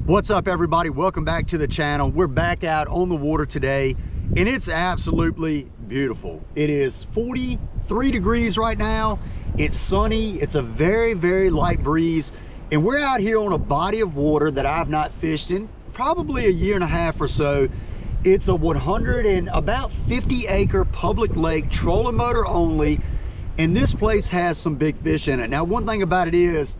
What's up, everybody? Welcome back to the channel. We're back out on the water today, and it's absolutely beautiful. It is 43 degrees right now. It's sunny. It's a very, very light breeze, and we're out here on a body of water that I've not fished in probably a year and a half or so. It's a 150 acre public lake, trolling motor only, and this place has some big fish in it. Now, one thing about it is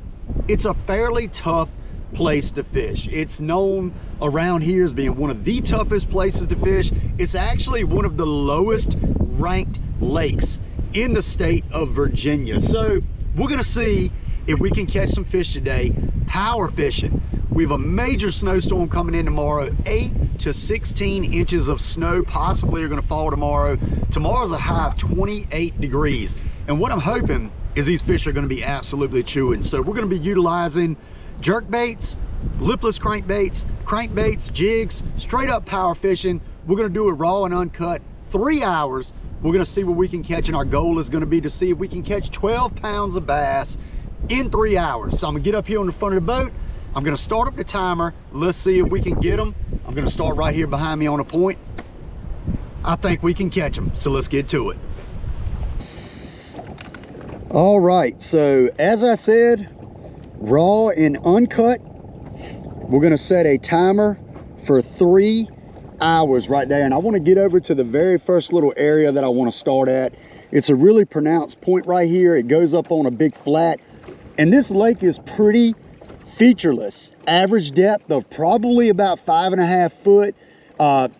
it's a fairly tough place to fish. It's known around here as being one of the toughest places to fish. It's actually one of the lowest ranked lakes in the state of Virginia. So we're gonna see if we can catch some fish today, power fishing. We have a major snowstorm coming in tomorrow. 8 to 16 inches of snow possibly are gonna fall tomorrow. Tomorrow's a high of 28 degrees. And what I'm hoping is these fish are gonna be absolutely chewing. So we're gonna be utilizing jerk baits, lipless crankbaits, jigs, straight up power fishing. We're gonna do it raw and uncut, 3 hours. We're gonna see what we can catch, and our goal is gonna be to see if we can catch 12 pounds of bass in 3 hours. So I'm gonna get up here on the front of the boat. I'm gonna start up the timer. Let's see if we can get them. I'm gonna start right here behind me on a point. I think we can catch them, so let's get to it. All right, so as I said, raw and uncut. We're gonna set a timer for 3 hours right there, and I want to get over to the very first little area that I want to start at. It's a really pronounced point right here. It goes up on a big flat, and this lake is pretty featureless. Average depth of probably about 5.5 foot.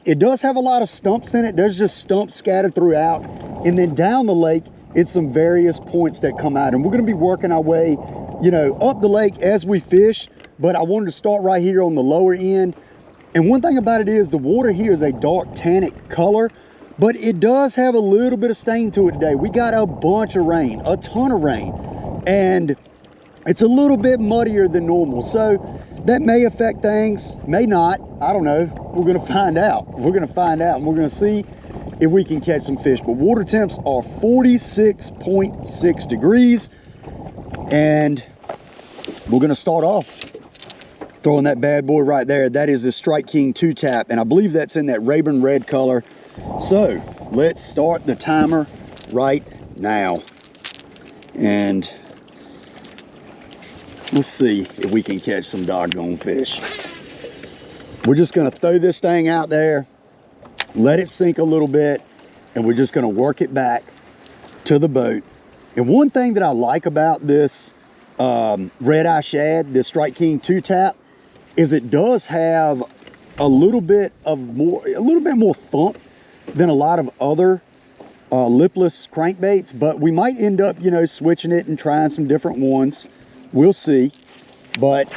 It does have a lot of stumps in it. There's just stumps scattered throughout, and then down the lake it's some various points that come out, and we're going to be working our way, you know, up the lake as we fish. But I wanted to start right here on the lower end. And one thing about it is the water here is a dark tannic color, but it does have a little bit of stain to it today. We got a bunch of rain, a ton of rain, and it's a little bit muddier than normal. So that may affect things, may not, I don't know. We're gonna find out. We're gonna find out, and we're gonna see if we can catch some fish. But water temps are 46.6 degrees. And we're gonna start off throwing that bad boy right there. That is the Strike King 2-tap, and I believe that's in that Rayburn red color. So let's start the timer right now, and let's see if we can catch some doggone fish. We're just gonna throw this thing out there, let it sink a little bit, and we're just gonna work it back to the boat. And one thing that I like about this red eye shad, this Strike King 2-tap, is it does have a little bit more thump than a lot of other lipless crankbaits. But we might end up, you know, switching it and trying some different ones. We'll see. But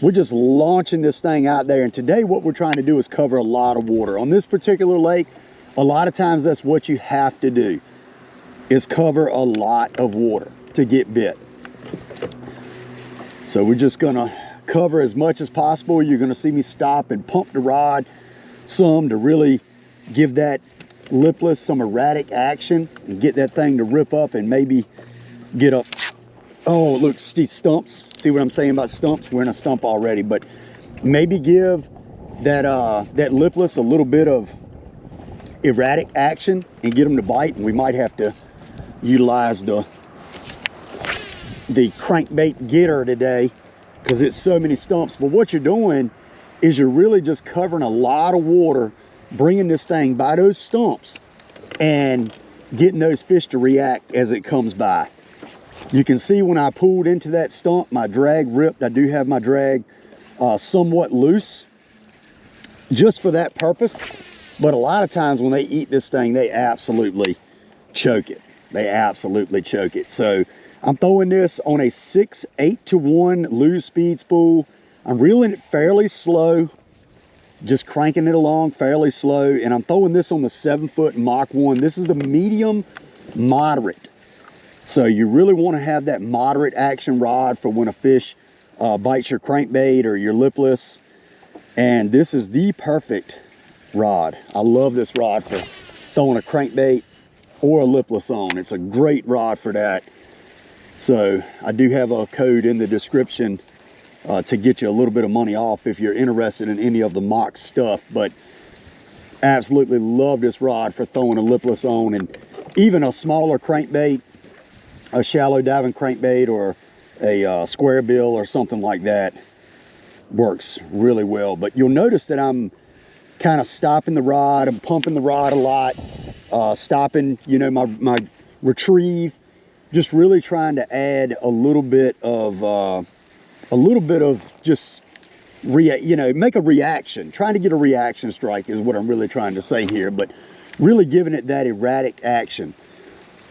we're just launching this thing out there, and today what we're trying to do is cover a lot of water. On this particular lake, a lot of times that's what you have to do, is cover a lot of water to get bit. So we're just gonna cover as much as possible. You're gonna see me stop and pump the rod some to really give that lipless some erratic action and get that thing to rip up and maybe get up. Oh, look, stumps. See what I'm saying about stumps? We're in a stump already, but maybe give that that lipless a little bit of erratic action and get them to bite. And we might have to utilize the crankbait getter today because it's so many stumps. But what you're doing is you're really just covering a lot of water, bringing this thing by those stumps and getting those fish to react as it comes by. You can see when I pulled into that stump, my drag ripped. I do have my drag somewhat loose just for that purpose. But a lot of times when they eat this thing, they absolutely choke it. They absolutely choke it. So I'm throwing this on a 6/8-to-1 lose speed spool. I'm reeling it fairly slow, just cranking it along fairly slow. And I'm throwing this on the 7-foot Mach 1. This is the medium moderate. So you really want to have that moderate action rod for when a fish bites your crankbait or your lipless. And this is the perfect rod. I love this rod for throwing a crankbait or a lipless on. It's a great rod for that. So I do have a code in the description to get you a little bit of money off if you're interested in any of the mock stuff. But absolutely love this rod for throwing a lipless on, and even a smaller crankbait, a shallow diving crankbait, or a square bill or something like that works really well. But you'll notice that I'm kind of stopping the rod, I'm pumping the rod a lot, stopping, you know, my retrieve, just really trying to add a little bit of just make a reaction, trying to get a reaction strike is what I'm really trying to say here, but really giving it that erratic action,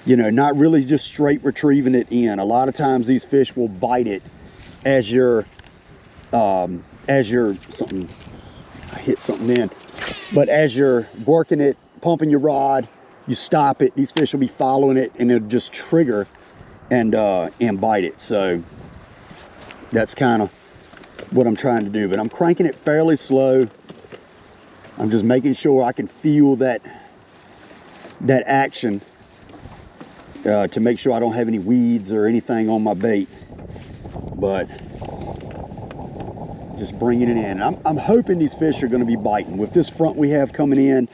you know, not really just straight retrieving it in. A lot of times these fish will bite it as you're something, I hit something in, but as you're working it, pumping your rod, you stop it, these fish will be following it, and it'll just trigger and bite it. So that's kind of what I'm trying to do, but I'm cranking it fairly slow. I'm just making sure I can feel that action to make sure I don't have any weeds or anything on my bait, but just bringing it in. I'm hoping these fish are going to be biting. With this front we have coming in,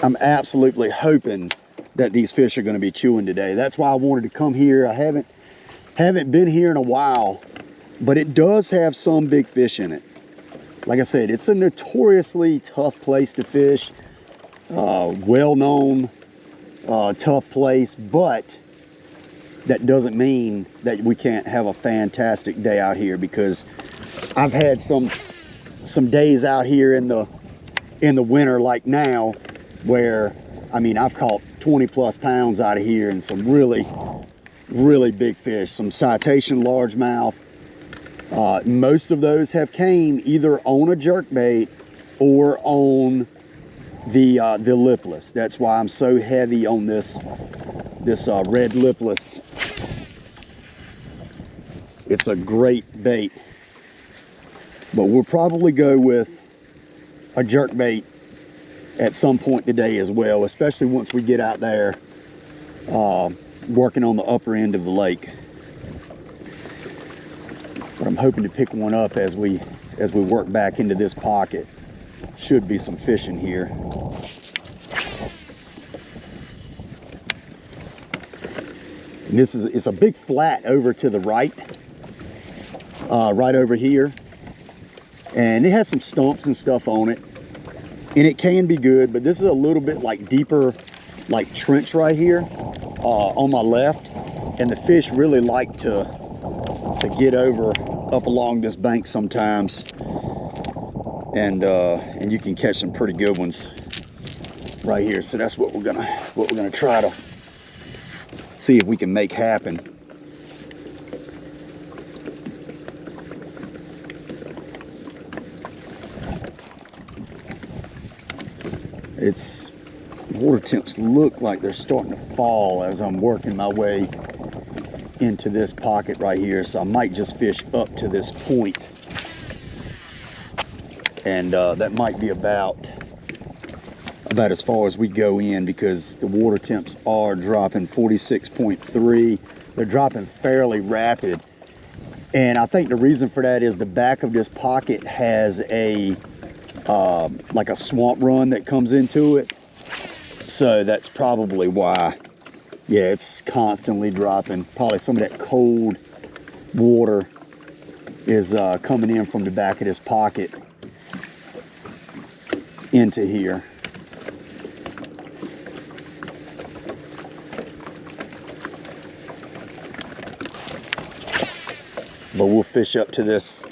I'm absolutely hoping that these fish are going to be chewing today. That's why I wanted to come here. I haven't been here in a while, but it does have some big fish in it. Like I said, it's a notoriously tough place to fish, well-known, tough place, but that doesn't mean that we can't have a fantastic day out here, because I've had some days out here in the winter like now where, I mean, I've caught 20 plus pounds out of here, and some really big fish, some citation largemouth. Most of those have came either on a jerkbait or on the lipless. That's why I'm so heavy on this red lipless. It's a great bait, but we'll probably go with a jerkbait at some point today as well, especially once we get out there working on the upper end of the lake. But I'm hoping to pick one up as we work back into this pocket. Should be some fish in here. And it's a big flat over to the right, right over here, and it has some stumps and stuff on it, and it can be good, but this is a little bit like deeper, like trench right here on my left, and the fish really like to get over up along this bank sometimes, and you can catch some pretty good ones right here. So that's what we're gonna try to see if we can make happen. Water temps look like they're starting to fall as I'm working my way into this pocket right here, so I might just fish up to this point, and that might be about as far as we go in, because the water temps are dropping 46.3. They're dropping fairly rapid, and I think the reason for that is the back of this pocket has a like a swamp run that comes into it, so that's probably why. Yeah, it's constantly dropping. Probably some of that cold water is coming in from the back of this pocket into here. But we'll fish up to this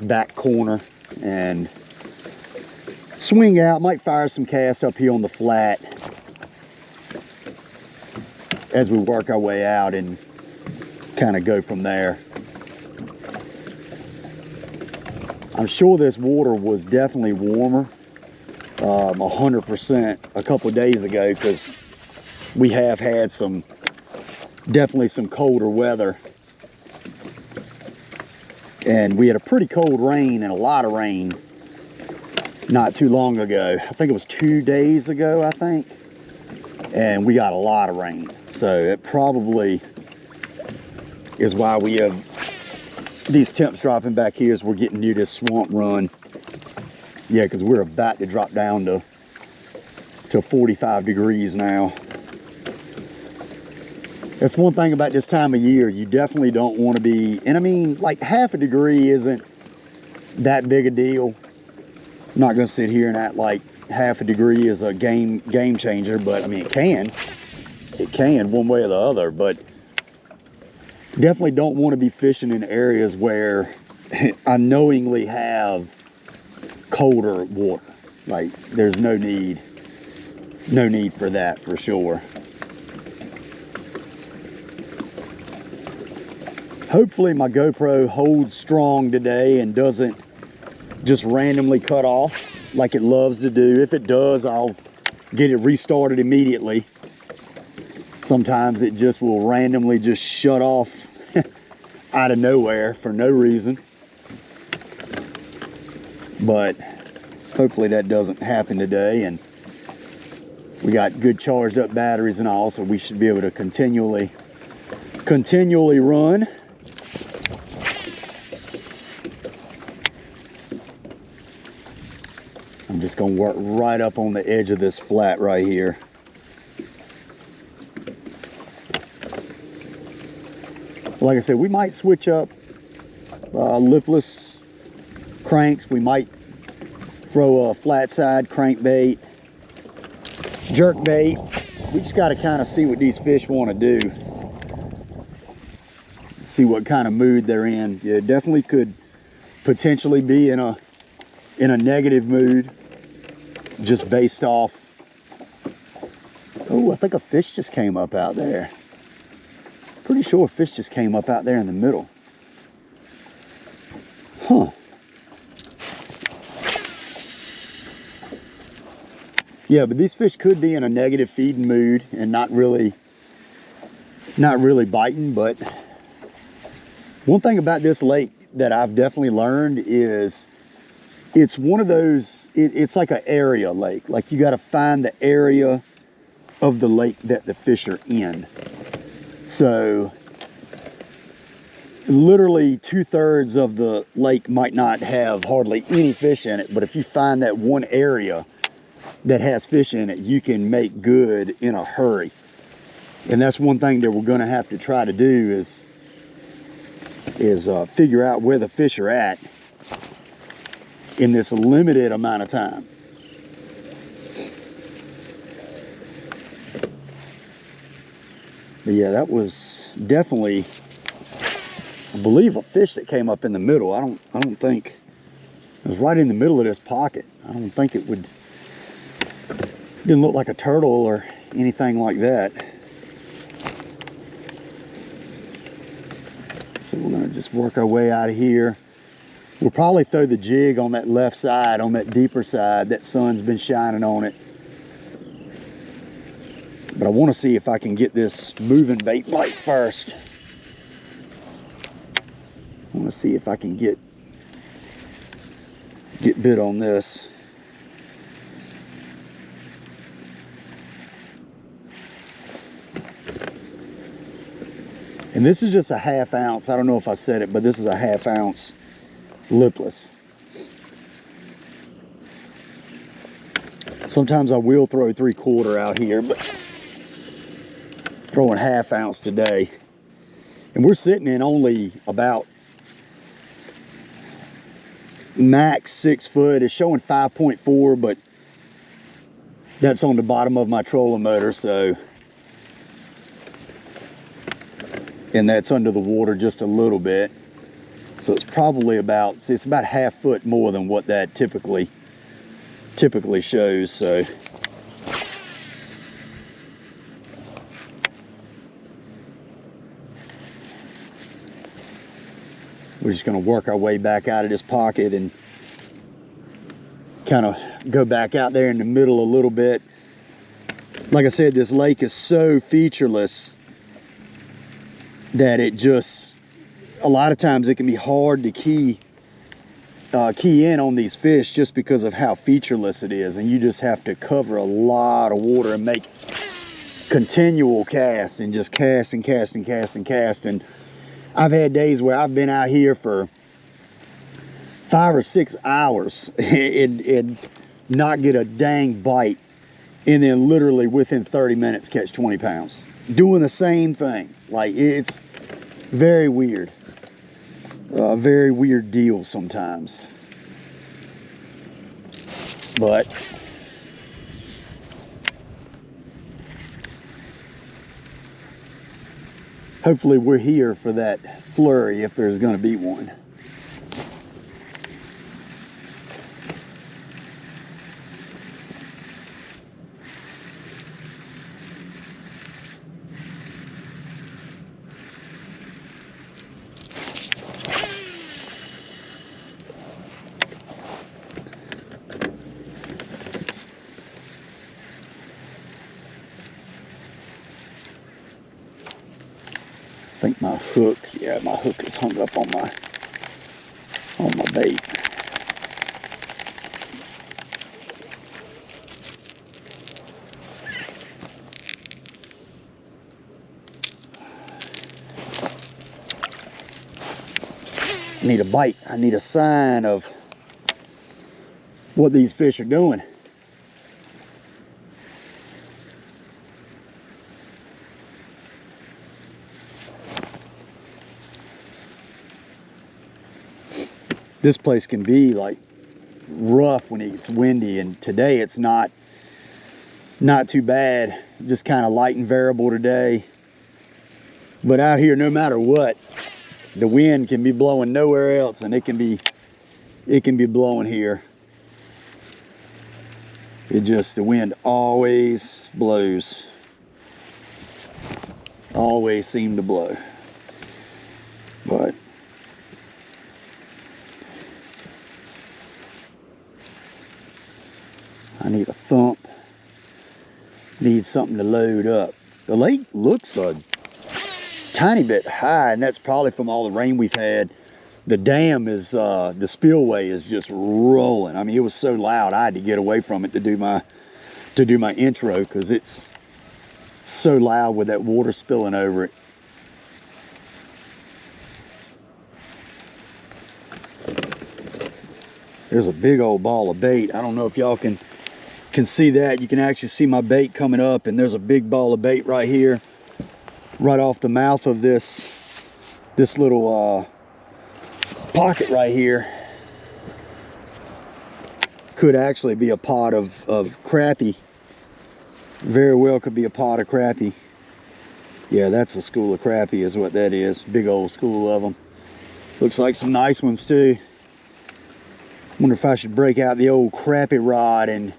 back corner and swing out. Might fire some casts up here on the flat as we work our way out and kind of go from there. I'm sure this water was definitely warmer, 100% a couple of days ago, because we have had definitely some colder weather. And we had a pretty cold rain and a lot of rain not too long ago. I think it was 2 days ago, I think. And we got a lot of rain. So it probably is why we have these temps dropping back here as we're getting near this swamp run. Yeah, because we're about to drop down to 45 degrees now. That's one thing about this time of year. You definitely don't want to be, and I mean, like half a degree isn't that big a deal. I'm not going to sit here and act like half a degree is a game changer, but I mean, it can one way or the other, but definitely don't want to be fishing in areas where I knowingly have colder water. Like, there's no need for that, for sure. Hopefully my GoPro holds strong today and doesn't just randomly cut off like it loves to do. If it does, I'll get it restarted immediately. Sometimes it just will randomly just shut off out of nowhere for no reason. But hopefully that doesn't happen today, and we got good charged up batteries and all, so we should be able to continually run. I'm just gonna work right up on the edge of this flat right here. Like I said, we might switch up lipless cranks. We might throw a flat side crankbait, jerk bait. We just got to kind of see what these fish want to do. See what kind of mood they're in. Yeah, definitely could potentially be in a negative mood, just based off. Oh, I think a fish just came up out there. Pretty sure a fish just came up out there in the middle. Huh. Yeah, but these fish could be in a negative feeding mood and not really biting. But one thing about this lake that I've definitely learned is it's one of those, it's like an area lake. Like, you got to find the area of the lake that the fish are in. So literally 2/3 of the lake might not have hardly any fish in it, but if you find that one area that has fish in it, you can make good in a hurry. And that's one thing that we're going to have to try to do is figure out where the fish are at in this limited amount of time. But yeah, that was definitely, I believe, a fish that came up in the middle. I don't think it was right in the middle of this pocket. I don't think it didn't look like a turtle or anything like that. So we're gonna just work our way out of here. We'll probably throw the jig on that left side, on that deeper side. That sun's been shining on it. But I want to see if I can get this moving bait bite first. I want to see if I can get bit on this. And this is just a 1/2 ounce. I don't know if I said it, but this is a 1/2 ounce lipless. Sometimes I will throw 3/4 out here, but throwing 1/2 ounce today. And we're sitting in only about max 6 foot. It's showing 5.4, but that's on the bottom of my trolling motor, so, and that's under the water just a little bit. So it's probably about, see, it's about 1/2 foot more than what that typically shows, so. We're just going to work our way back out of this pocket and kind of go back out there in the middle a little bit. Like I said, this lake is so featureless that it just, a lot of times it can be hard to key in on these fish just because of how featureless it is. And you just have to cover a lot of water and make continual casts and just cast and cast and cast and cast. And I've had days where I've been out here for 5 or 6 hours and not get a dang bite, and then literally within 30 minutes catch 20 pounds. Doing the same thing. Like, it's very weird. A very weird deal sometimes. But hopefully we're here for that flurry if there's going to be one. I think my hook, yeah, my hook is hung up on my bait. I need a bite. I need a sign of what these fish are doing. This place can be like rough when it gets windy, and today it's not too bad. Just kind of light and variable today. But out here, no matter what, the wind can be blowing nowhere else, and it can be blowing here. The wind always blows. Always seem to blow. But I need a thump. Need something to load up. The lake looks a tiny bit high, and that's probably from all the rain we've had. The dam is, the spillway is just rolling. I mean, it was so loud I had to get away from it to do my intro, because it's so loud with that water spilling over it. There's a big old ball of bait. I don't know if y'all can see that. You can actually see my bait coming up, and there's a big ball of bait right here, right off the mouth of this little pocket right here. Could actually be a pot of crappie. Very well could be a pot of crappie. Yeah, that's a school of crappie is what that is. Big old school of them. Looks like some nice ones too. Wonder if I should break out the old crappie rod and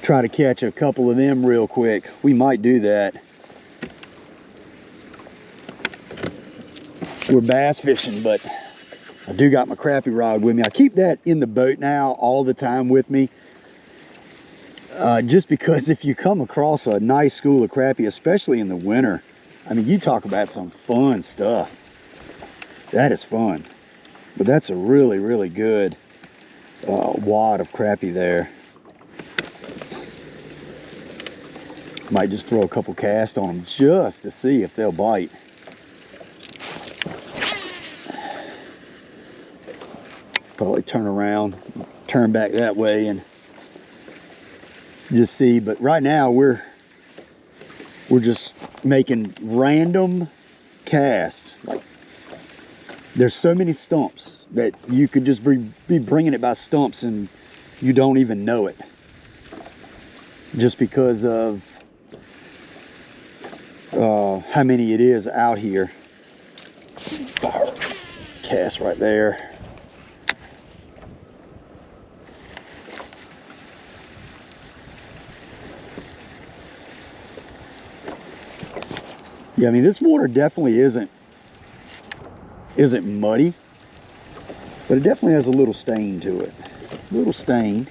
try to catch a couple of them real quick. We might do that. We're bass fishing, but I do got my crappie rod with me. I keep that in the boat now all the time with me. Just because if you come across a nice school of crappie, especially in the winter, I mean, you talk about some fun stuff. That is fun. But that's a really, really good wad of crappie there. Might just throw a couple casts on them just to see if they'll bite. Probably turn around, turn back that way and just see. But right now we're just making random casts. Like, there's so many stumps that you could just be bringing it by stumps and you don't even know it, just because of how many it is out here. Fire cast right there. Yeah, I mean, this water definitely isn't muddy, but it definitely has a little stain to it. A little stain.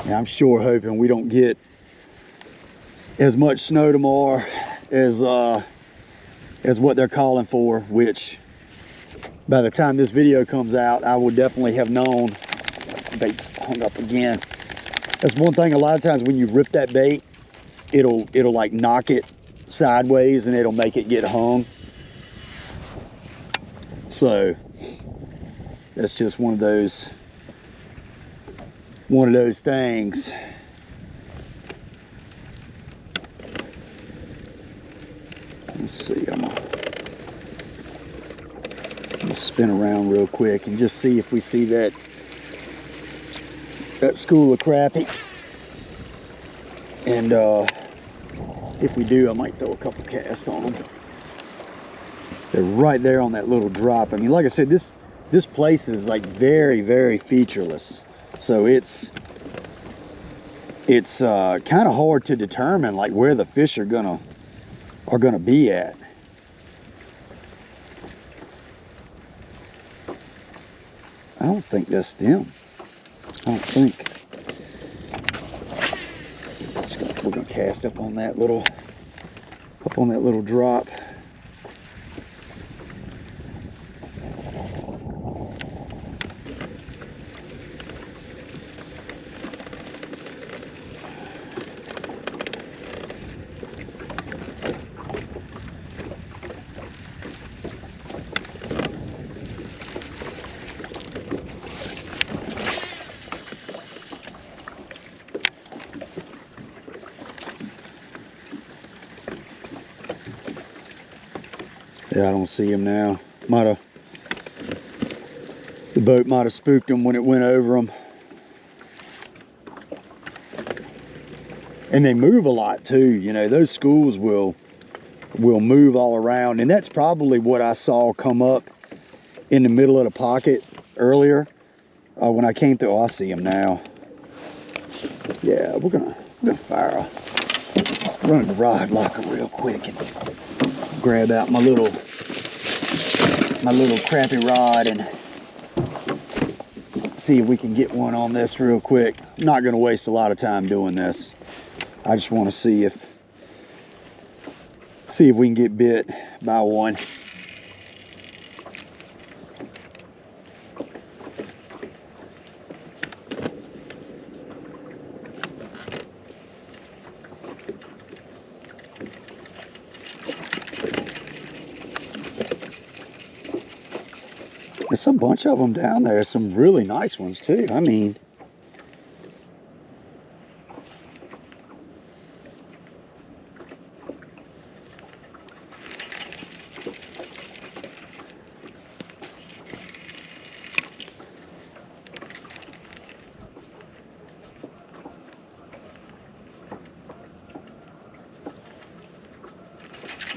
Now, I'm sure hoping we don't get as much snow tomorrow as what they're calling for, which by the time this video comes out, I will definitely have known. Bait's hung up again. That's one thing, a lot of times when you rip that bait, it'll like knock it sideways and it'll make it get hung. So that's just one of those things. Let's see, I'm gonna spin around real quick and just see if we see that school of crappie. And if we do, I might throw a couple casts on them. They're right there on that little drop. I mean, like I said, this place is like very, very featureless. So it's kind of hard to determine like where the fish are gonna be at. I don't think that's them. I don't think. We're gonna cast up on that little drop. Yeah, I don't see him now. The boat might have spooked him when it went over him. And they move a lot too. You know, those schools will move all around. And that's probably what I saw come up in the middle of the pocket earlier when I came through. Oh, I see him now. Yeah, we're gonna fire let's run the rod locker real quick and grab out my little crappie rod and see if we can get one on this real quick. I'm not gonna waste a lot of time doing this. I just want to see if we can get bit by one. There's a bunch of them down there. Some really nice ones too. I mean,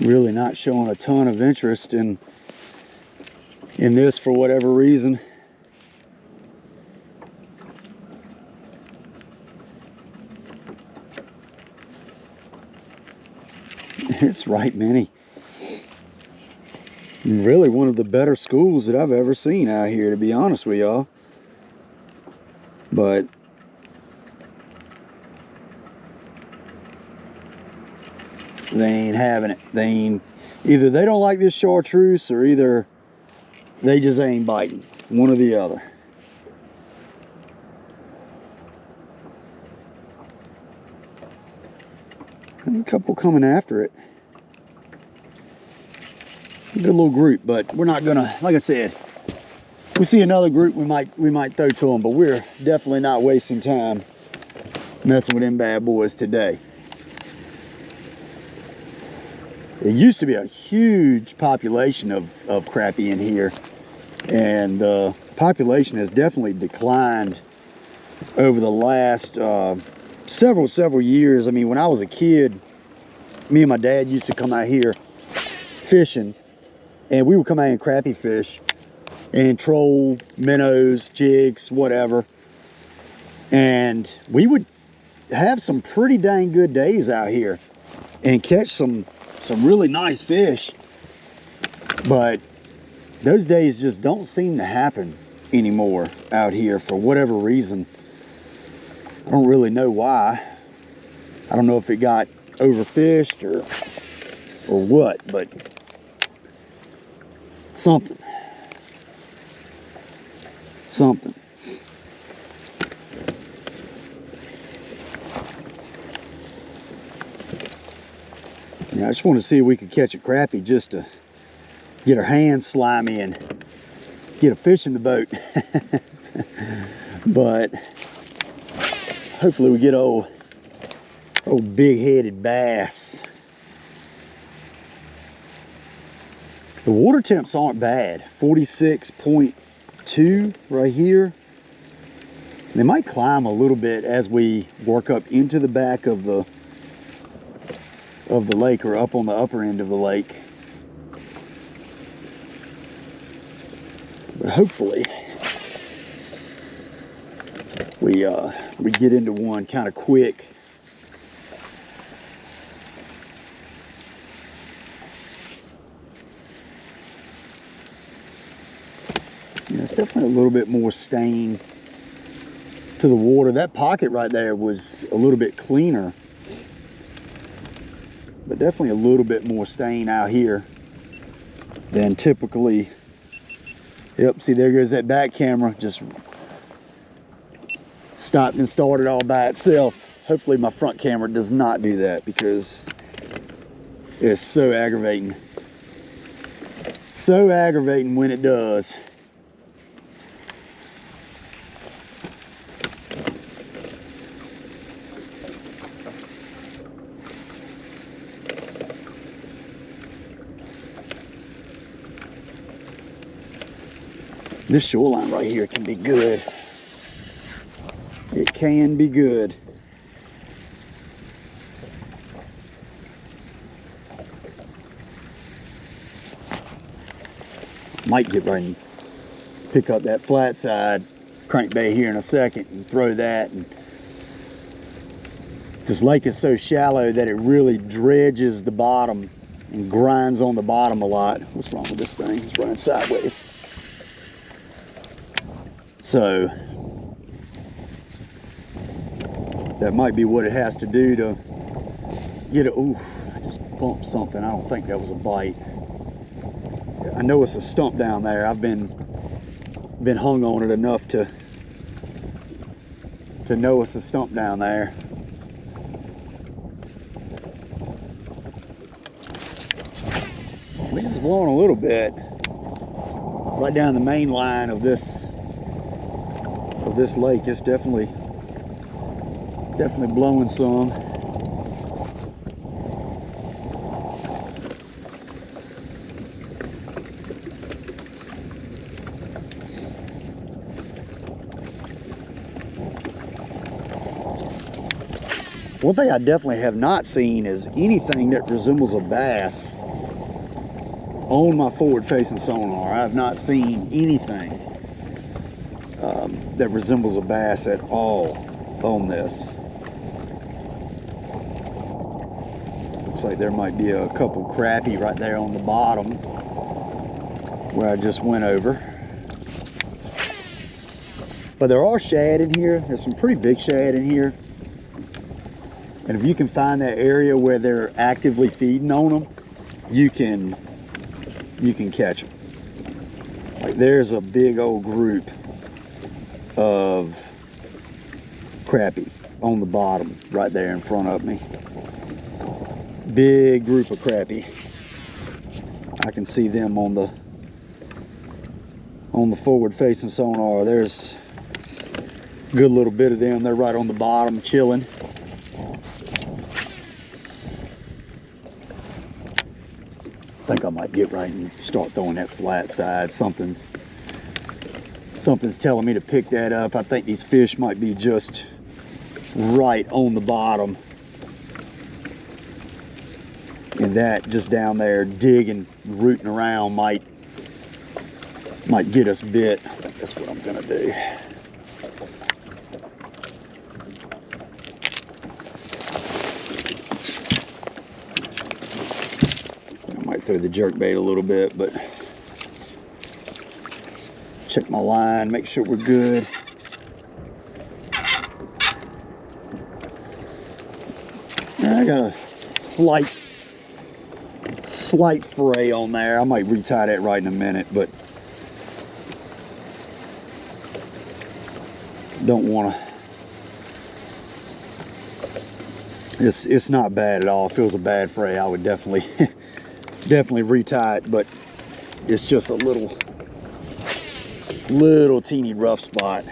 really not showing a ton of interest in this for whatever reason. It's right many. Really one of the better schools that I've ever seen out here, to be honest with y'all. But they ain't having it. Either they don't like this chartreuse or either they just ain't biting. One or the other. And a couple coming after it. A good little group, but we're not gonna, like I said, if we see another group, we might throw to them, but we're definitely not wasting time messing with them bad boys today. It used to be a huge population of crappie in here, and the population has definitely declined over the last several years. I mean, when I was a kid, me and my dad used to come out here fishing, and we would come out and crappie fish and troll, minnows, jigs, whatever, and we would have some pretty dang good days out here and catch some really nice fish. But those days just don't seem to happen anymore out here for whatever reason. I don't really know why. I don't know if it got overfished or what, but something. something. Yeah, I just want to see if we could catch a crappie just to get our hands slimy and get a fish in the boat. But hopefully we get old big-headed bass. The water temps aren't bad. 46.2 right here. They might climb a little bit as we work up into the back of the lake, or up on the upper end of the lake. But hopefully we get into one kind of quick. Yeah, it's definitely a little bit more stain to the water. That pocket right there was a little bit cleaner, but definitely a little bit more stain out here than typically. Yep, see, there goes that back camera, just stopped and started all by itself. Hopefully my front camera does not do that, because it is so aggravating. So aggravating when it does. This shoreline right here can be good. It can be good. Might get right and pick up that flat side crankbait here in a second and throw that. And this lake is so shallow that it really dredges the bottom and grinds on the bottom a lot. What's wrong with this thing? It's running sideways. So that might be what it has to do to get it. Ooh, I just bumped something. I don't think that was a bite. I know it's a stump down there. I've been hung on it enough to know it's a stump down there. I think it's blowing a little bit right down the main line of this lake. It's definitely blowing some. One thing I definitely have not seen is anything that resembles a bass on my forward-facing sonar. I have not seen anything that resembles a bass at all on this. Looks like there might be a couple crappie right there on the bottom where I just went over. But there are shad in here. There's some pretty big shad in here. And if you can find that area where they're actively feeding on them, you can catch them. Like, there's a big old group of crappie on the bottom right there in front of me. Big group of crappie. I can see them on the forward facing sonar. There's a good little bit of them. They're right on the bottom chilling. I think I might get right and start throwing that flat side. Something's telling me to pick that up. I think these fish might be just right on the bottom. And that just down there digging, rooting around might get us bit. I think that's what I'm gonna do. I might throw the jerkbait a little bit, but check my line, make sure we're good. I got a slight fray on there. I might retie that right in a minute, but don't want to. It's not bad at all. If it was a bad fray, I would definitely definitely retie it, but it's just a little teeny rough spot.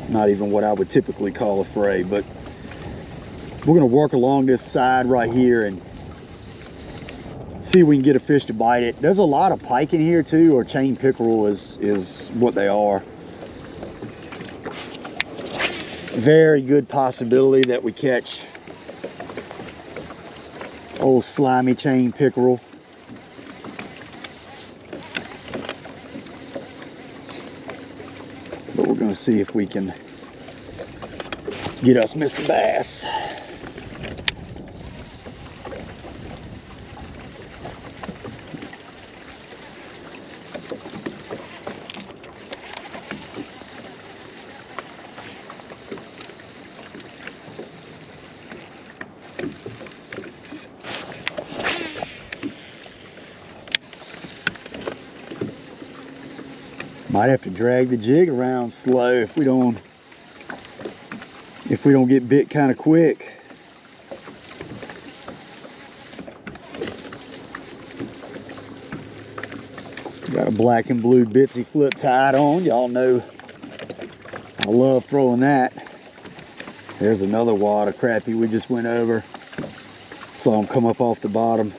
Not even what I would typically call a fray, but we're gonna work along this side right here and see if we can get a fish to bite it. There's a lot of pike in here too, or chain pickerel is what they are. Very good possibility that we catch old slimy chain pickerel. But we're gonna see if we can get us Mr. Bass. Might have to drag the jig around slow if we don't get bit kind of quick. Got a black and blue bitsy flip tied on. Y'all know I love throwing that. There's another wad of crappie we just went over. Saw them come up off the bottom.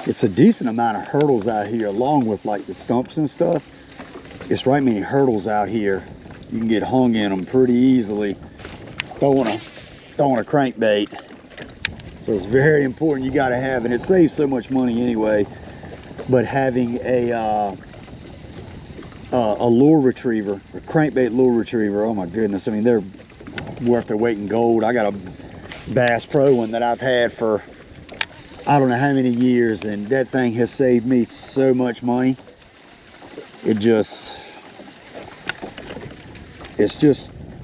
It's a decent amount of hurdles out here, along with like the stumps and stuff. It's right many hurdles out here. You can get hung in them pretty easily throwing a crankbait. So it's very important. You got to have, and it saves so much money anyway. But having a lure retriever, a crankbait lure retriever, oh my goodness! I mean, they're worth their weight in gold. I got a Bass Pro one that I've had for I don't know how many years, and that thing has saved me so much money. It's just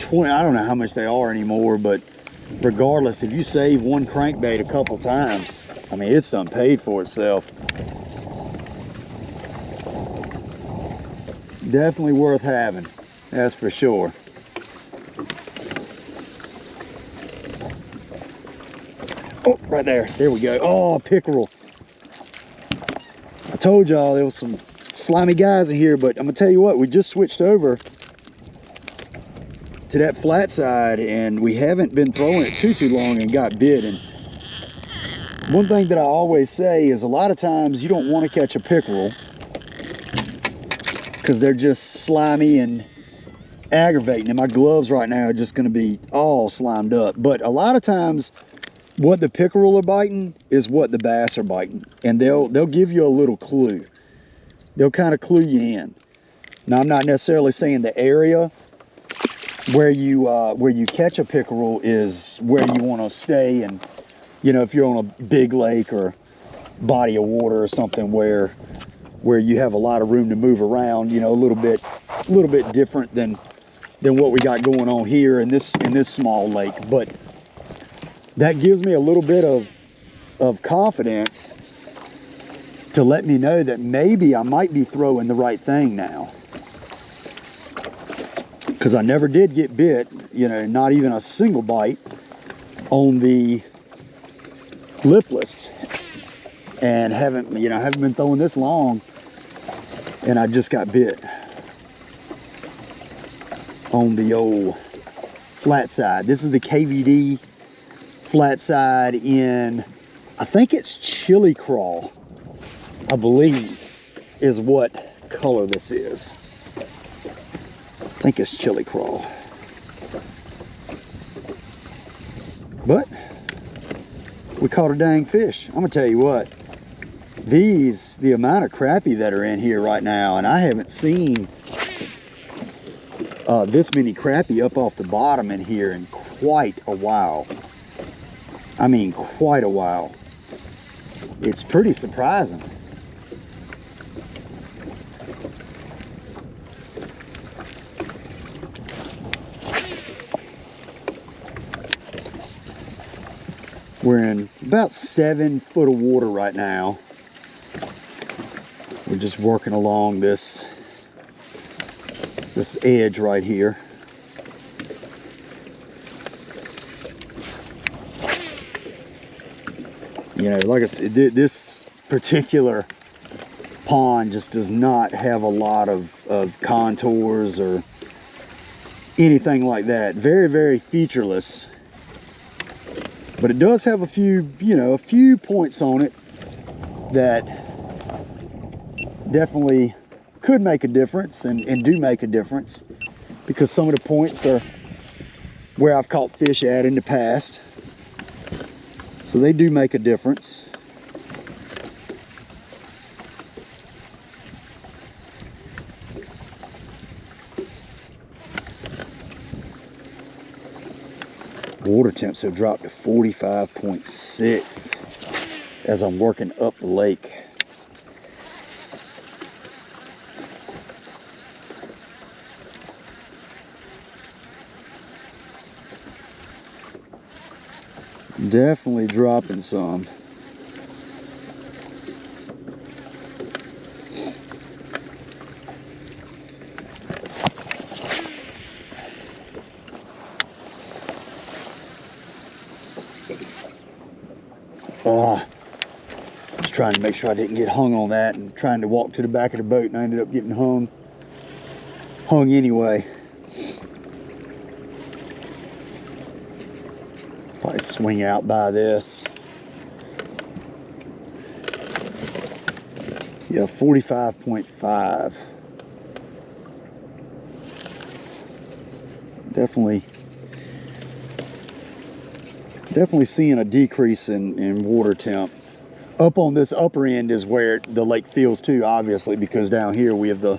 20, I don't know how much they are anymore, but regardless, if you save one crankbait a couple times, I mean, it's done paid for itself. Definitely worth having, that's for sure. Oh, right there. There we go. Oh, pickerel. I told y'all there was some slimy guys in here, but I'm gonna tell you what, we just switched over to that flat side and we haven't been throwing it too long and got bit. And one thing that I always say is a lot of times you don't want to catch a pickerel because they're just slimy and aggravating, and my gloves right now are just going to be all slimed up. But a lot of times what the pickerel are biting is what the bass are biting, and they'll give you a little clue. They'll kind of clue you in. Now, I'm not necessarily saying the area where you catch a pickerel is where you want to stay, and you know, if you're on a big lake or body of water or something where you have a lot of room to move around, you know, a little bit different than what we got going on here in this small lake. But that gives me a little bit of confidence to let me know that maybe I might be throwing the right thing now. Because I never did get bit, you know, not even a single bite on the lipless, and haven't been throwing this long, and I just got bit on the old flat side. This is the KVD flat side in, I think it's chili crawl, I believe is what color this is. I think it's chili crawl. But we caught a dang fish. I'm gonna tell you what, the amount of crappie that are in here right now, and I haven't seen this many crappie up off the bottom in here in quite a while. I mean, quite a while. It's pretty surprising. We're in about 7 foot of water right now. We're just working along this edge right here. You know, like I said, this particular pond just does not have a lot of contours or anything like that. Very, very featureless. But it does have a few, you know, a few points on it that definitely could make a difference and do make a difference, because some of the points are where I've caught fish at in the past. So they do make a difference. Water temps have dropped to 45.6 as I'm working up the lake. Definitely dropping some. I was trying to make sure I didn't get hung on that and trying to walk to the back of the boat, and I ended up getting hung anyway. Probably swing out by this. Yeah, 45.5. Definitely seeing a decrease in water temp. Up on this upper end is where the lake feels too, obviously, because down here we have the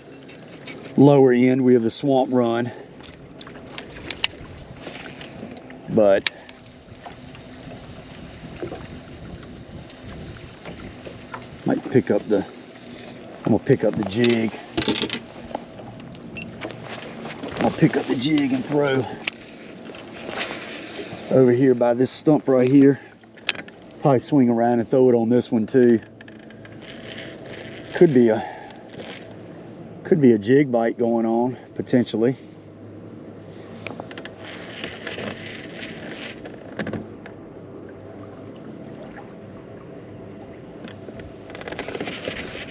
lower end, we have the swamp run. But might pick up the, I'm gonna pick up the jig. I'll pick up the jig and throw over here by this stump right here. Probably swing around and throw it on this one too. Could be a jig bite going on potentially.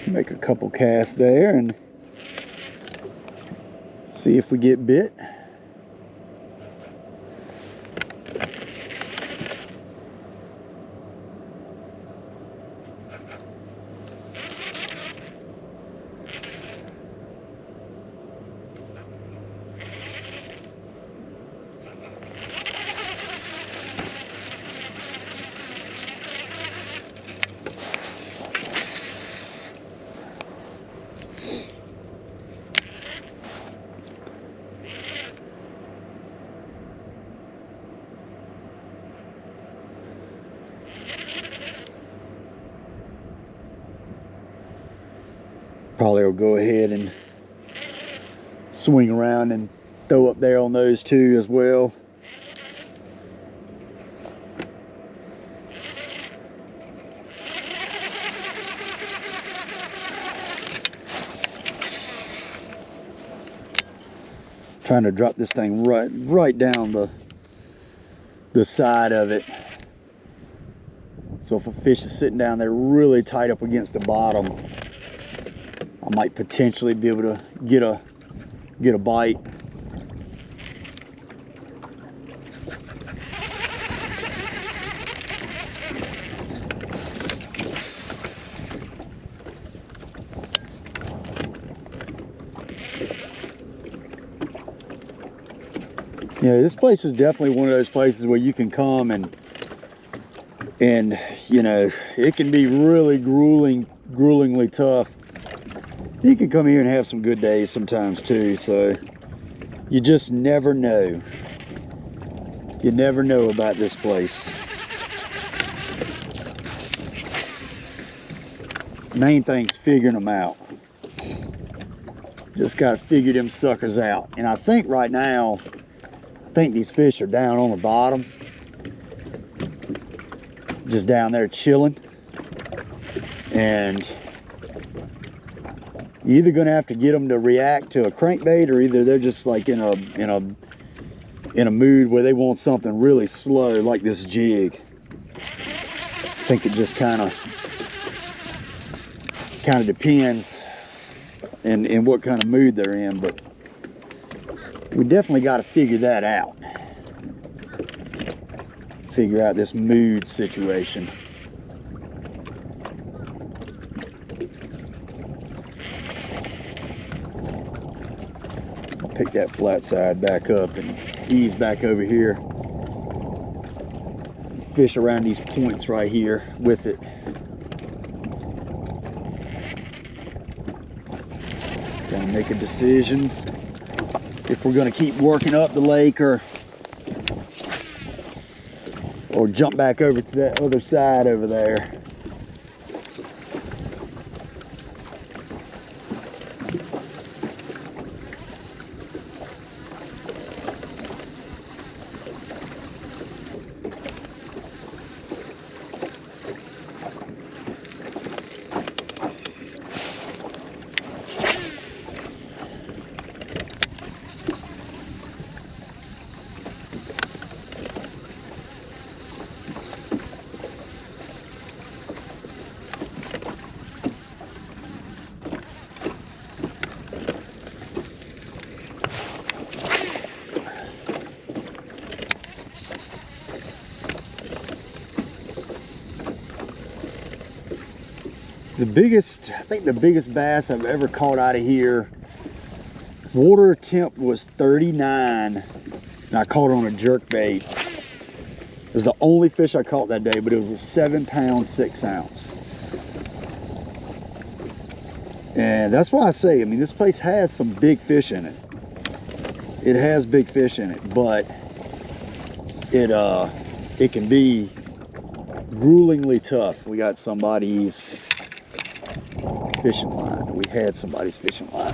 Make a couple casts there and see if we get bit. Probably will go ahead and swing around and throw up there on those two as well. Trying to drop this thing right down the side of it. So if a fish is sitting down there really tight up against the bottom, I might potentially be able to get a bite. Yeah, this place is definitely one of those places where you can come and you know, it can be really gruelingly tough. You can come here and have some good days sometimes too, so you just never know. You never know about this place. Main thing's figuring them out. Just got to figure them suckers out. And I think right now, I think these fish are down on the bottom. just down there chilling. And you're either gonna have to get them to react to a crankbait, or either they're just like in a mood where they want something really slow, like this jig. I think it just kind of depends in what kind of mood they're in, but we definitely got to figure that out. Figure out this mood situation. I'll pick that flat side back up and ease back over here. Fish around these points right here with it. Gonna make a decision if we're gonna keep working up the lake or jump back over to that other side over there. I think the biggest bass I've ever caught out of here, water temp was 39, and I caught it on a jerkbait. It was the only fish I caught that day, but it was a 7-pound, 6-ounce. And that's why I say, I mean, this place has some big fish in it. It has big fish in it, but it can be gruelingly tough. We got somebody's fishing line. We had somebody's fishing line.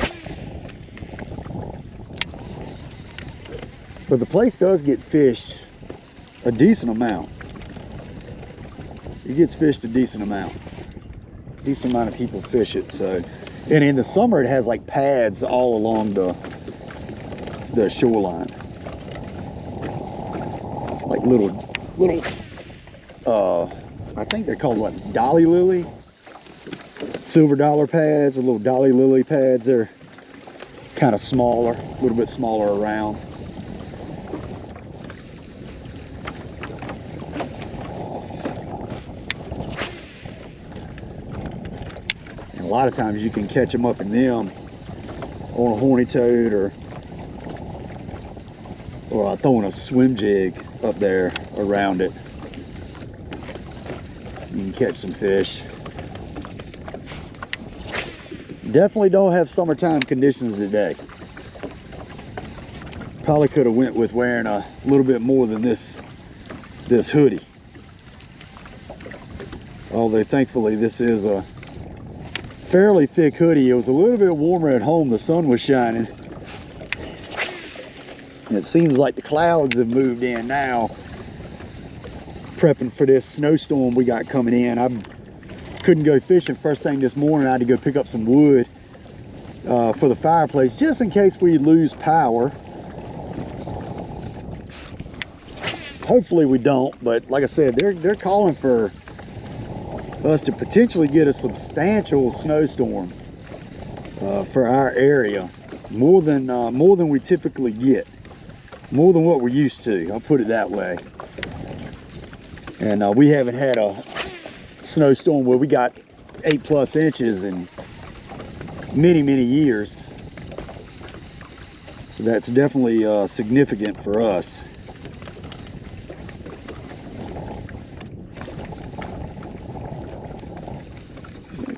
But the place does get fished a decent amount. It gets fished a decent amount. Decent amount of people fish it. So, and in the summer it has like pads all along the shoreline. Like little I think they're called what, dolly lily? Silver dollar pads, the little dolly lily pads. They're kind of smaller, a little bit smaller around. And a lot of times you can catch them up in them on a horny toad or throwing a swim jig up there around it. You can catch some fish. Definitely don't have summertime conditions today. Probably could have went with wearing a little bit more than this hoodie. Although thankfully this is a fairly thick hoodie. It was a little bit warmer at home. The sun was shining. And it seems like the clouds have moved in now, prepping for this snowstorm we got coming in. I couldn't go fishing first thing this morning. I had to go pick up some wood for the fireplace, just in case we lose power. Hopefully we don't, but like I said, they're calling for us to potentially get a substantial snowstorm for our area, more than we typically get, more than what we're used to. I'll put it that way. And we haven't had a snowstorm where we got 8+ inches in many years, so that's definitely significant for us.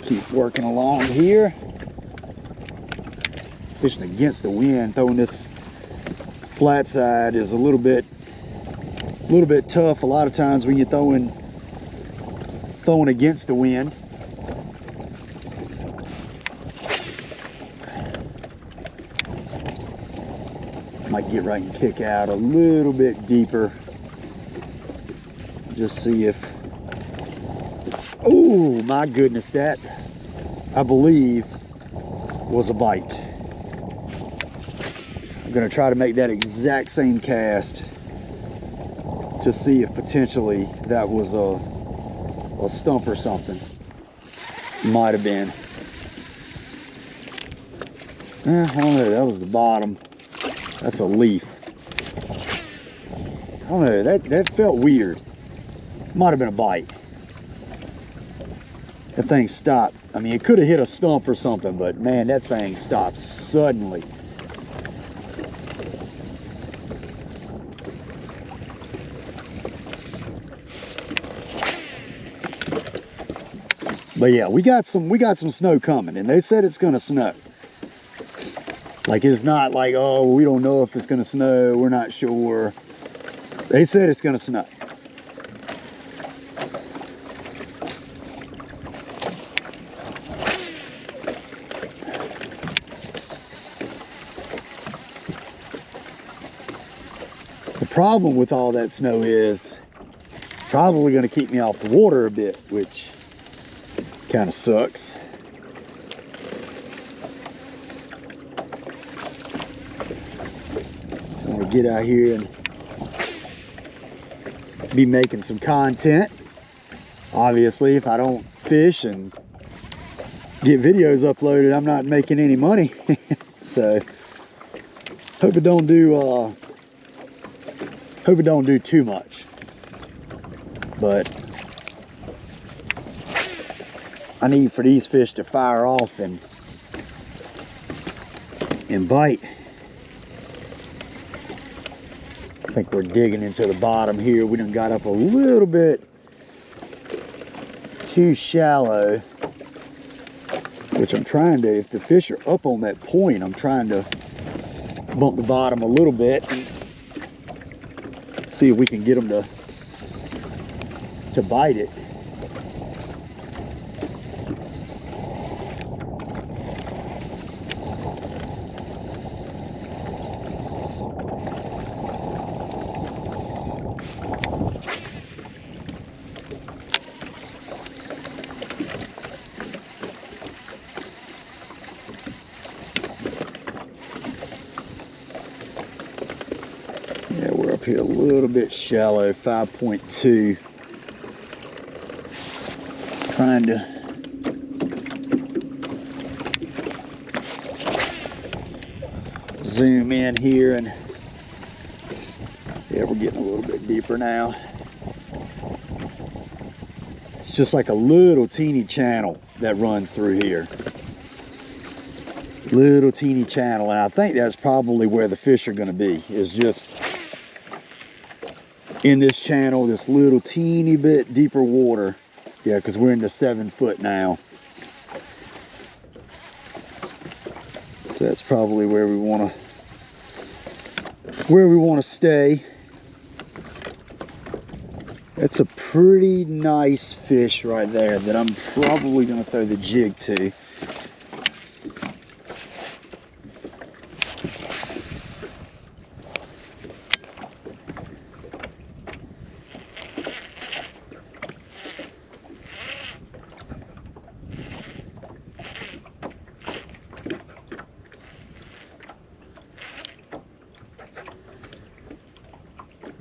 Keep working along here, fishing against the wind. Throwing this flat side is a little bit tough a lot of times when you're throwing against the wind. Might get right and kick out a little bit deeper, just see if Oh my goodness, that I believe was a bite. I'm gonna try to make that exact same cast to see if potentially that was a stump or something. Might have been. I don't know, that was the bottom. That's a leaf. I don't know, that felt weird. Might have been a bite. That thing stopped. I mean, it could have hit a stump or something, but man, that thing stopped suddenly. But yeah, we got some snow coming, and they said it's gonna snow. Like, it's not like, oh, we don't know if it's gonna snow, we're not sure. They said it's gonna snow. The problem with all that snow is it's probably gonna keep me off the water a bit, which kind of sucks. I want to get out here and be making some content. Obviously, if I don't fish and get videos uploaded, I'm not making any money. So hope it don't do too much. But I need for these fish to fire off and bite. I think we're digging into the bottom here. We done got up a little bit too shallow, which I'm trying to, if the fish are up on that point, I'm trying to bump the bottom a little bit and see if we can get them to bite it. Yeah, we're up here a little bit shallow, 5.2. Trying to zoom in here, and yeah, we're getting a little bit deeper now. It's just like a little teeny channel that runs through here. Little teeny channel, and I think that's probably where the fish are going to be, is just in this channel, this little teeny bit deeper water. Yeah, because we're into 7 foot now. So that's probably where we want to stay. That's a pretty nice fish right there that I'm probably going to throw the jig to.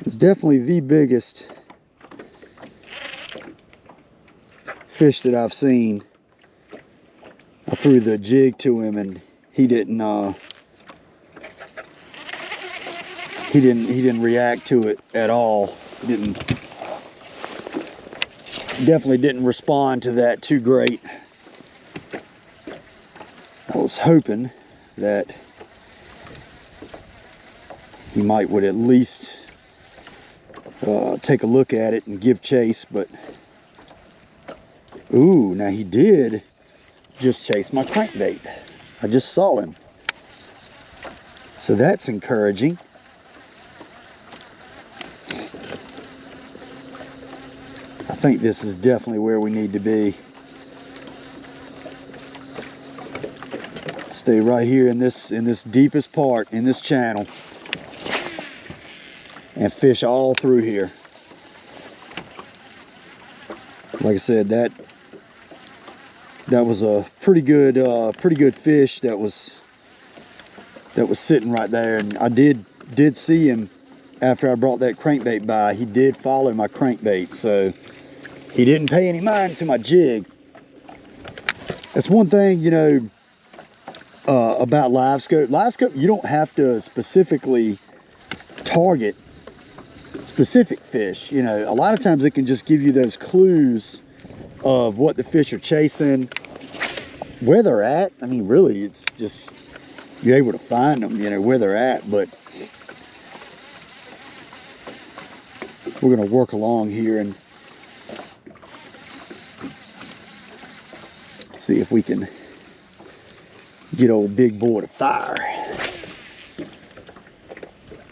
It's definitely the biggest fish that I've seen. I threw the jig to him and he didn't react to it at all. Definitely didn't respond to that too great. I was hoping that he would at least take a look at it and give chase, but ooh, now he did just chase my crankbait. I just saw him, so that's encouraging. I think this is definitely where we need to be. Stay right here in this deepest part in this channel and fish all through here. Like I said, That was a pretty good fish that was sitting right there, and I did see him after I brought that crankbait by. He did follow my crankbait, so he didn't pay any mind to my jig. That's one thing, you know, about live scope. Live scope, you don't have to specifically target specific fish. You know, a lot of times it can just give you those clues of what the fish are chasing, where they're at. I mean, really, it's just, you're able to find them, you know, where they're at. But we're going to work along here and see if we can get old big boy to fire.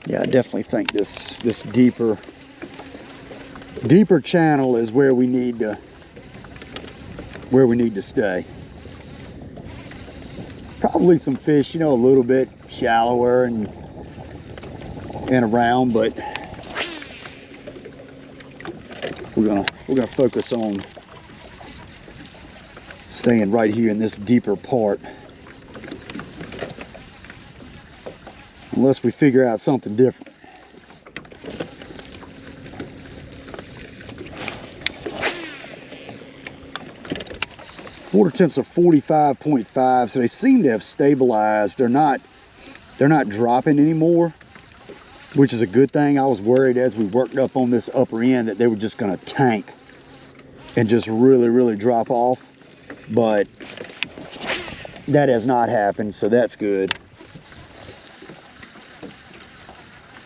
Yeah, I definitely think this deeper channel is where we need to stay. Probably some fish, you know, a little bit shallower and around, but we're gonna focus on staying right here in this deeper part, unless we figure out something different. Water temps are 45.5, so they seem to have stabilized. They're not dropping anymore, which is a good thing. I was worried as we worked up on this upper end that they were just gonna tank and just really drop off, but that has not happened, so that's good.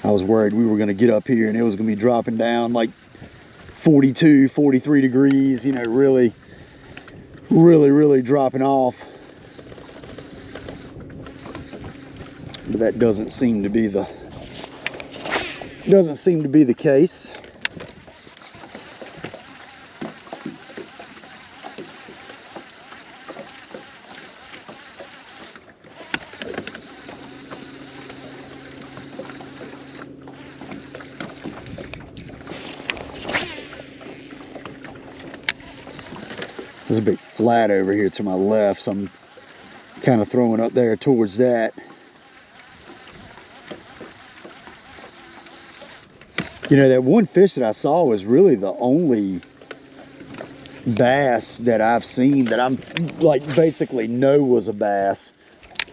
I was worried we were gonna get up here and it was gonna be dropping down like 42, 43 degrees, you know, really dropping off. But that doesn't seem to be the case. There's a big flat over here to my left, so I'm kind of throwing up there towards that. You know, that one fish that I saw was really the only bass that I've seen that I'm like basically know was a bass.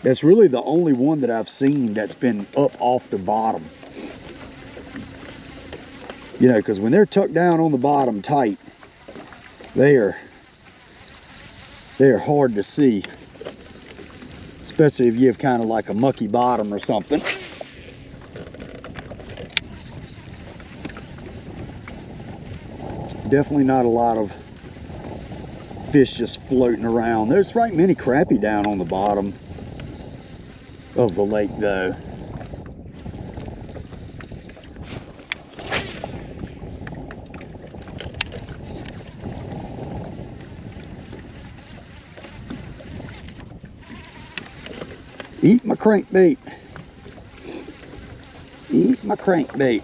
That's really the only one that I've seen that's been up off the bottom. You know, because when they're tucked down on the bottom tight, they are hard to see, especially if you have kind of like a mucky bottom or something. Definitely not a lot of fish just floating around. There's right many crappie down on the bottom of the lake though. Eat my crankbait. Eat my crankbait.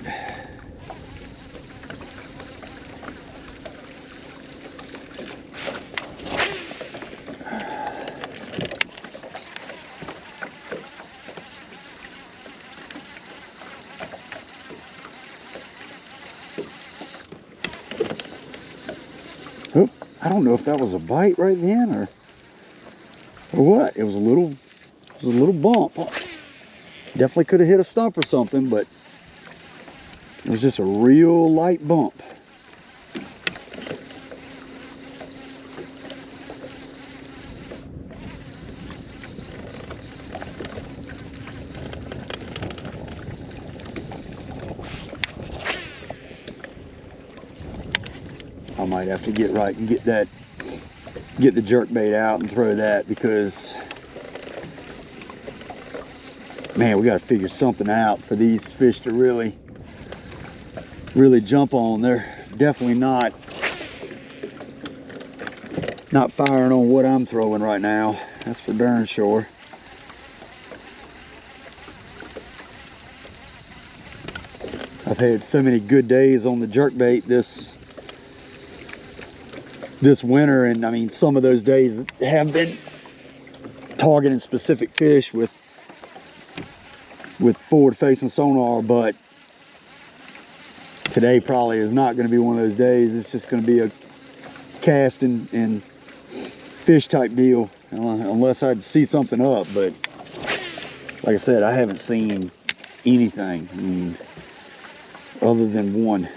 Oh, I don't know if that was a bite right then or what. It was a little bump. Definitely could have hit a stump or something, but it was just a real light bump. I might have to get right and get the jerkbait out and throw that, because man, we got to figure something out for these fish to really jump on. They're definitely not firing on what I'm throwing right now. That's for darn sure. I've had so many good days on the jerkbait this winter, and I mean, some of those days have been targeting specific fish with forward-facing sonar, but today probably is not going to be one of those days. It's just going to be a cast and fish type deal, unless I see something up. But like I said, I haven't seen anything, I mean, other than one.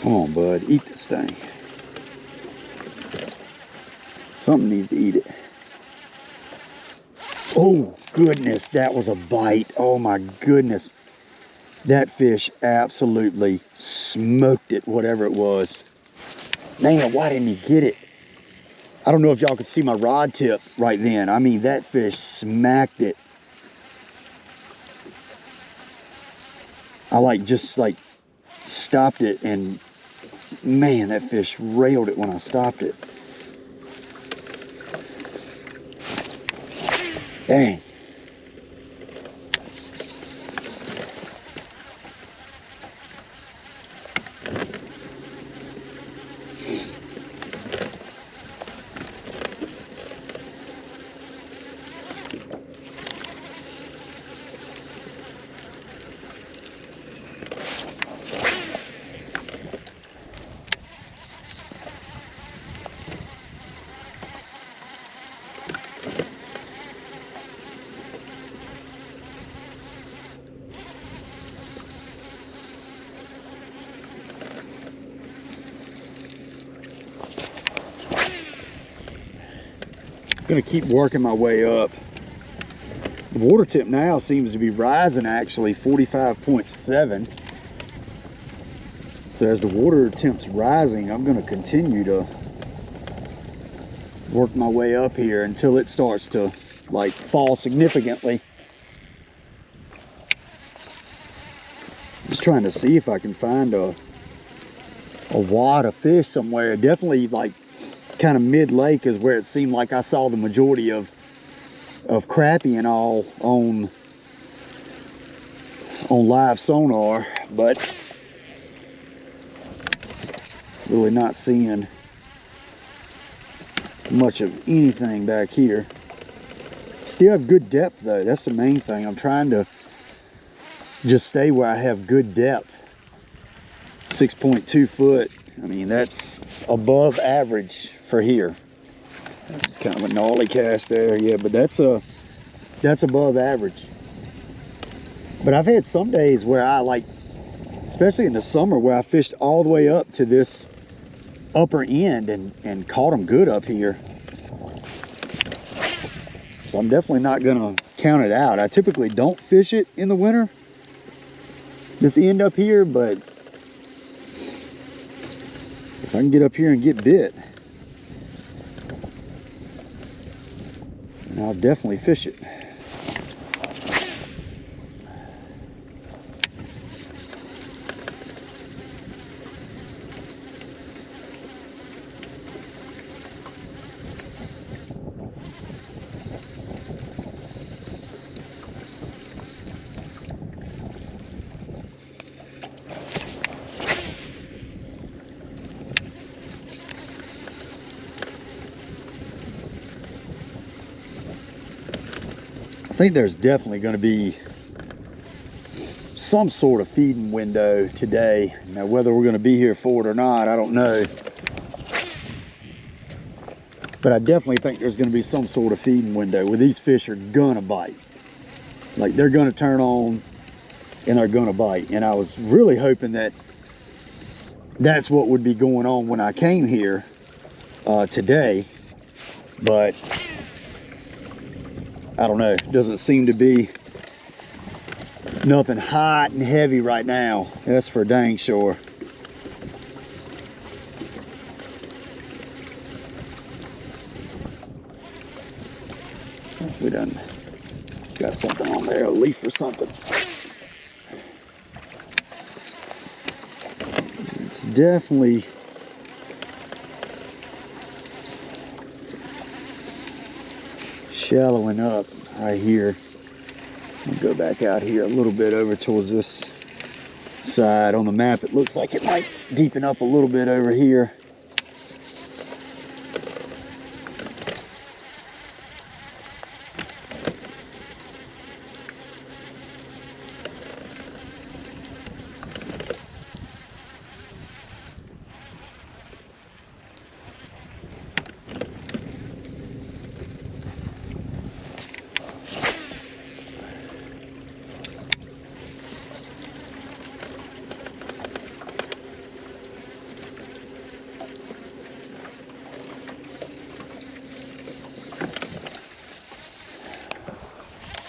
Come on, bud, eat this thing. Something needs to eat it. Oh, goodness, that was a bite. Oh, my goodness. That fish absolutely smoked it, whatever it was. Man, why didn't he get it? I don't know if y'all could see my rod tip right then. I mean, that fish smacked it. I just stopped it, and man, that fish railed it when I stopped it. Dang. Gonna keep working my way up. The water temp now seems to be rising, actually 45.7. So as the water temp's rising, I'm gonna continue to work my way up here until it starts to like fall significantly. Just trying to see if I can find a wad of fish somewhere. Definitely like kind of mid-lake is where it seemed like I saw the majority of crappie and all on live sonar, but really not seeing much of anything back here. Still have good depth though, that's the main thing. I'm trying to just stay where I have good depth. 6.2 foot, I mean, that's above average for here. It's kind of a gnarly cast there, yeah, but that's above average. But I've had some days where I especially in the summer, where I fished all the way up to this upper end and caught them good up here. So I'm definitely not gonna count it out. I typically don't fish it in the winter, this end up here, but if I can get up here and get bit, and I'll definitely fish it. I think there's definitely going to be some sort of feeding window today. Now, whether we're going to be here for it or not, I don't know. But I definitely think there's going to be some sort of feeding window where these fish are going to bite. Like, they're going to turn on and they're going to bite. And I was really hoping that that's what would be going on when I came here today. But I don't know, it doesn't seem to be nothing hot and heavy right now. That's for dang sure. We done got something on there, a leaf or something. It's definitely shallowing up right here. I'll go back out here a little bit over towards this side. On the map, it looks like it might deepen up a little bit over here.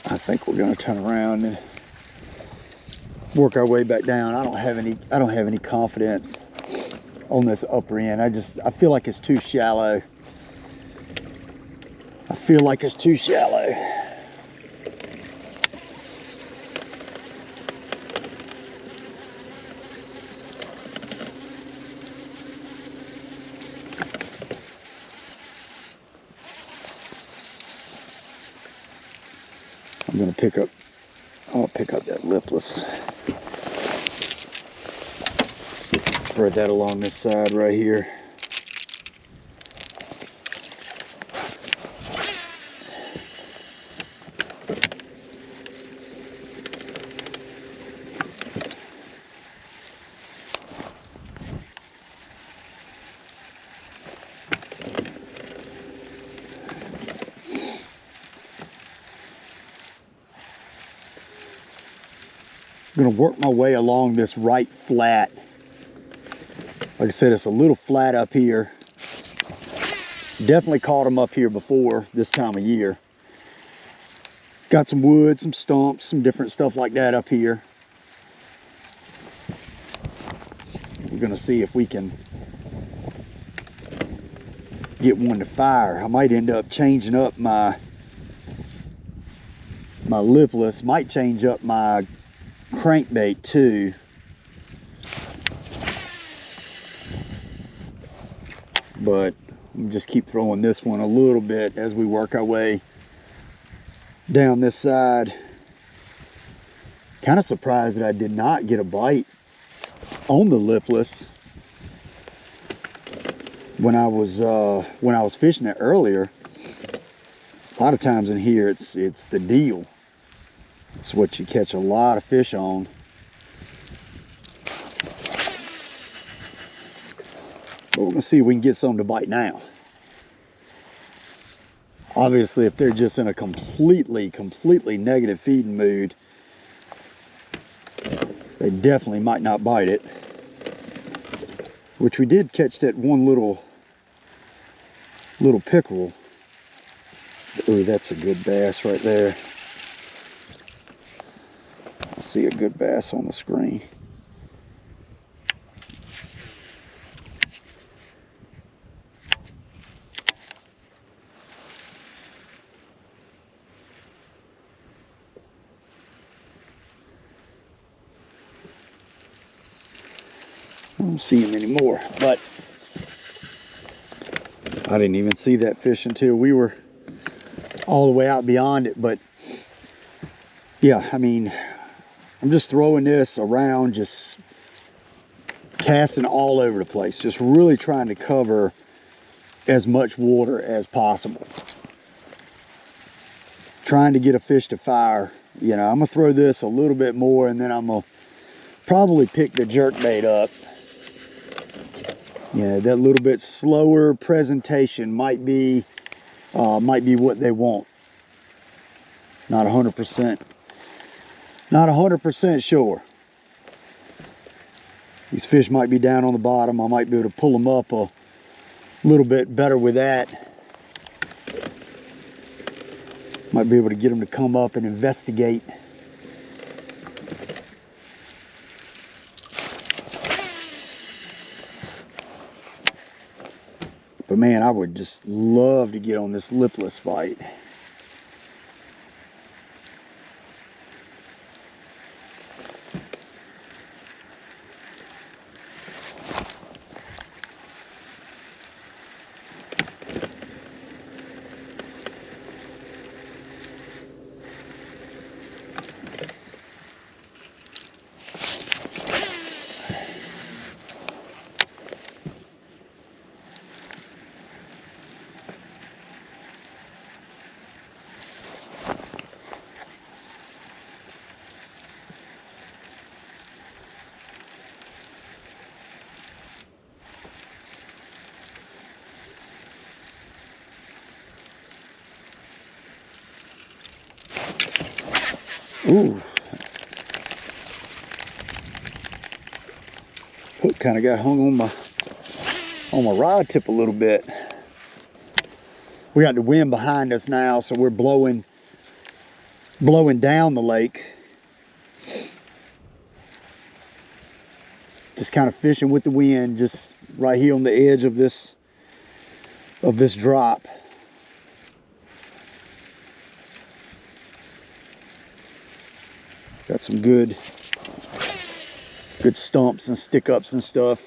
I think we're going to turn around and work our way back down. I don't have any confidence on this upper end. I feel like it's too shallow. I feel like it's too shallow. I'm gonna I'll pick up that lipless. Spread that along this side right here. I'm going to work my way along this right flat. Like I said, it's a little flat up here. Definitely caught them up here before this time of year. It's got some wood, some stumps, some different stuff like that up here. We're going to see if we can get one to fire. I might end up changing up my lipless, might change up my crankbait too. But we'll just keep throwing this one a little bit as we work our way down this side. Kind of surprised that I did not get a bite on the lipless when I was fishing it earlier. A lot of times in here it's the deal. It's what you catch a lot of fish on. But we're gonna see if we can get something to bite now. Obviously, if they're just in a completely negative feeding mood, they definitely might not bite it. Which we did catch that one little pickerel. Ooh, that's a good bass right there. I see a good bass on the screen. I don't see him anymore, but I didn't even see that fish until we were all the way out beyond it. But yeah, I mean, I'm just throwing this around, just casting all over the place, just really trying to cover as much water as possible. Trying to get a fish to fire. You know, I'm gonna throw this a little bit more, and then I'm gonna probably pick the jerkbait up. Yeah, that little bit slower presentation might be what they want. Not 100%. Not 100% sure. These fish might be down on the bottom. I might be able to pull them up a little bit better with that. Might be able to get them to come up and investigate. But man, I would just love to get on this lipless bite. Ooh. Hook kind of got hung on my rod tip a little bit. We got the wind behind us now, so we're blowing down the lake. Just kind of fishing with the wind, just right here on the edge of this drop. Got some good stumps and stick ups and stuff.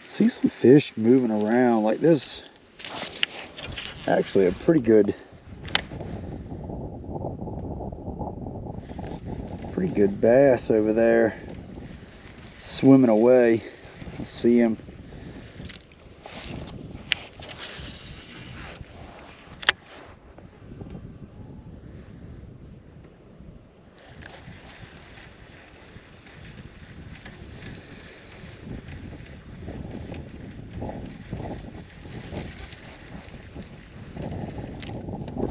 See some fish moving around. Like there's actually a pretty good bass over there swimming away. I see him.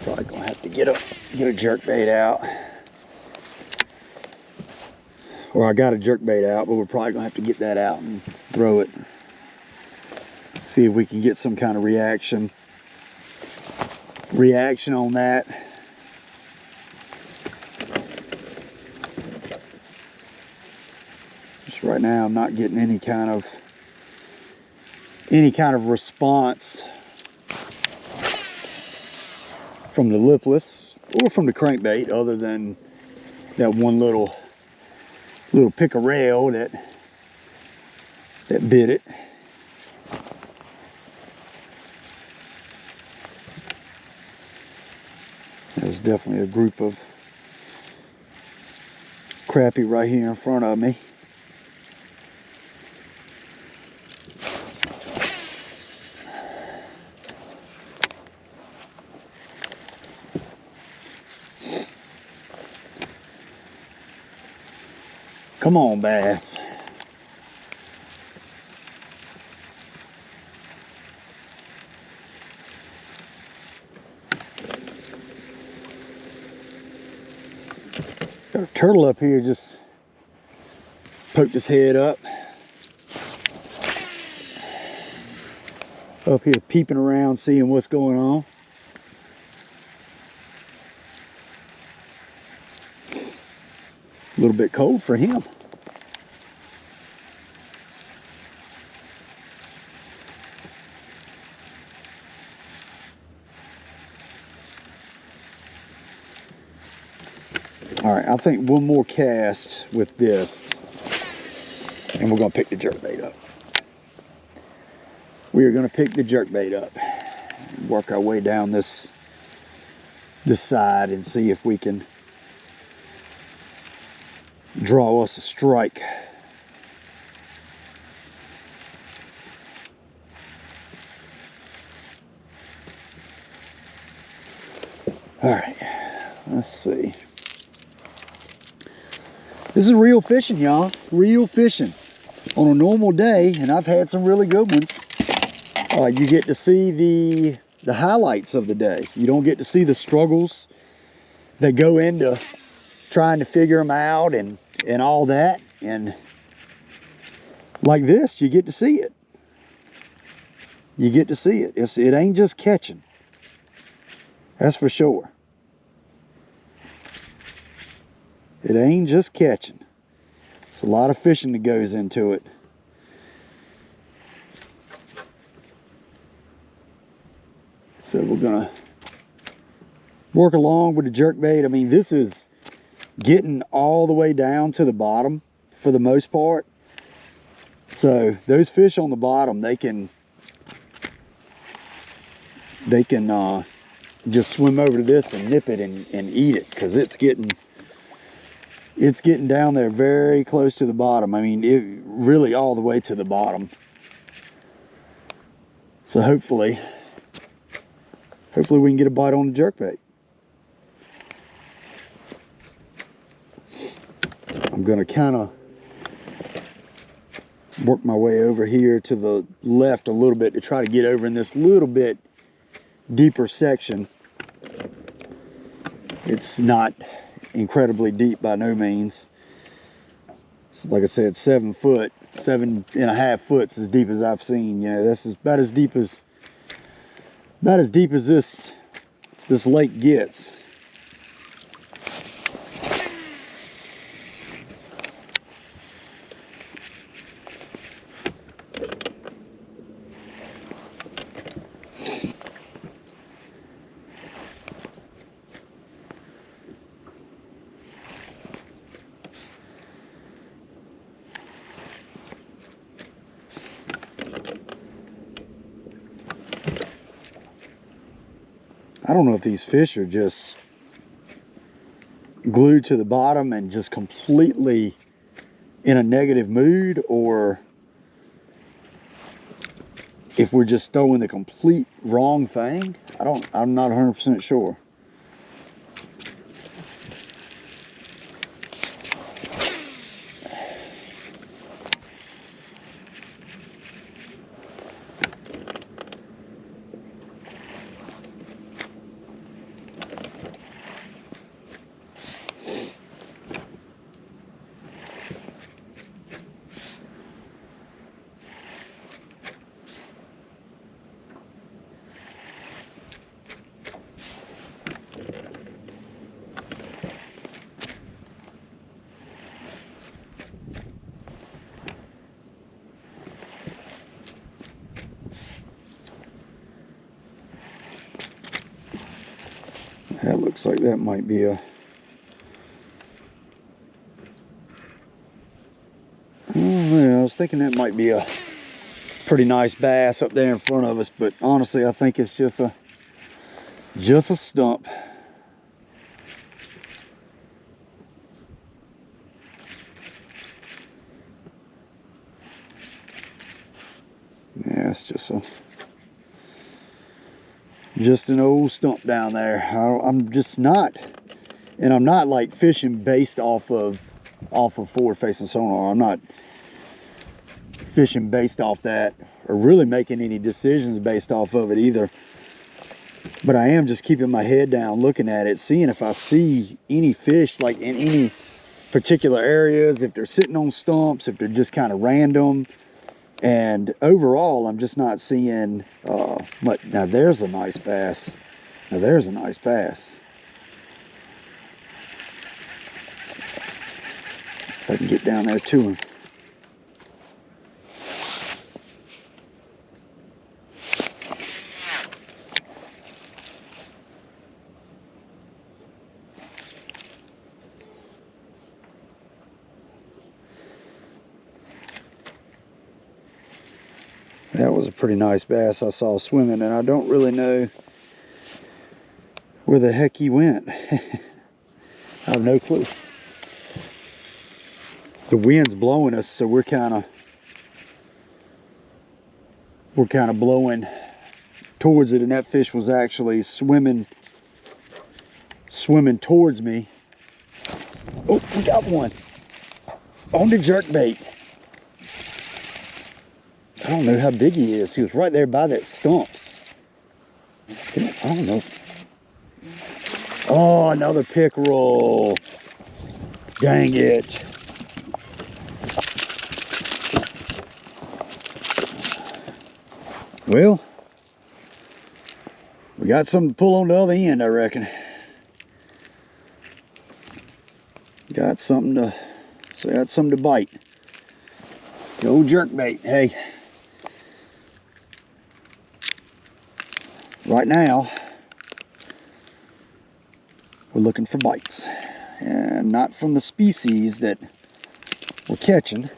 Probably gonna have to get a jerkbait out. Or I got a jerkbait out, but we're probably gonna have to get that out and throw it. See if we can get some kind of reaction on that. Just right now I'm not getting any kind of response from the lipless or from the crankbait, other than that one little pickerel that bit it. There's definitely a group of crappie right here in front of me. Come on, bass. Got a turtle up here, just poked his head up. Up here peeping around, seeing what's going on. A little bit cold for him. All right, I think one more cast with this, and we're gonna pick the jerkbait up. We are gonna pick the jerkbait up, work our way down this side and see if we can draw us a strike. All right, let's see. This is real fishing, y'all. Real fishing. On a normal day, and I've had some really good ones, you get to see the highlights of the day. You don't get to see the struggles that go into trying to figure them out and all that. And like this, you get to see it. You get to see it. It ain't just catching. That's for sure. It ain't just catching. It's a lot of fishing that goes into it. So we're gonna work along with the jerkbait. I mean, this is getting all the way down to the bottom for the most part. So those fish on the bottom, they can just swim over to this and nip it and eat it, because it's getting down there very close to the bottom. I mean, it really all the way to the bottom. So hopefully we can get a bite on the jerkbait. I'm gonna kind of work my way over here to the left a little bit to try to get over in this little bit deeper section. It's not incredibly deep by no means. So like I said, 7 foot, 7.5 foot is as deep as I've seen. You know, this is about as deep as this lake gets. I don't know if these fish are just glued to the bottom and just completely in a negative mood, or if we're just throwing the complete wrong thing. I'm not 100% sure. That looks like that might be a... I was thinking that might be a pretty nice bass up there in front of us, but honestly I think it's just a stump. Yeah, it's just an old stump down there. I'm just not, and I'm not like fishing based off of forward facing sonar. I'm not fishing based off that, or really making any decisions based off of it either. But I am just keeping my head down, looking at it, seeing if I see any fish like in any particular areas, if they're sitting on stumps, if they're just kind of random. And overall, I'm just not seeing much. Now there's a nice bass. Now there's a nice bass. If I can get down there to him. That was a pretty nice bass I saw swimming, and I don't really know where the heck he went. I have no clue. The wind's blowing us, so we're kind of blowing towards it, and that fish was actually swimming towards me. Oh, we got one on the jerkbait. I don't know how big he is. He was right there by that stump. I don't know. Oh, another pickerel. Dang it. Well, we got something to pull on the other end, I reckon. Got something to bite. The old jerkbait. Hey. Right now, we're looking for bites, and not from the species that we're catching.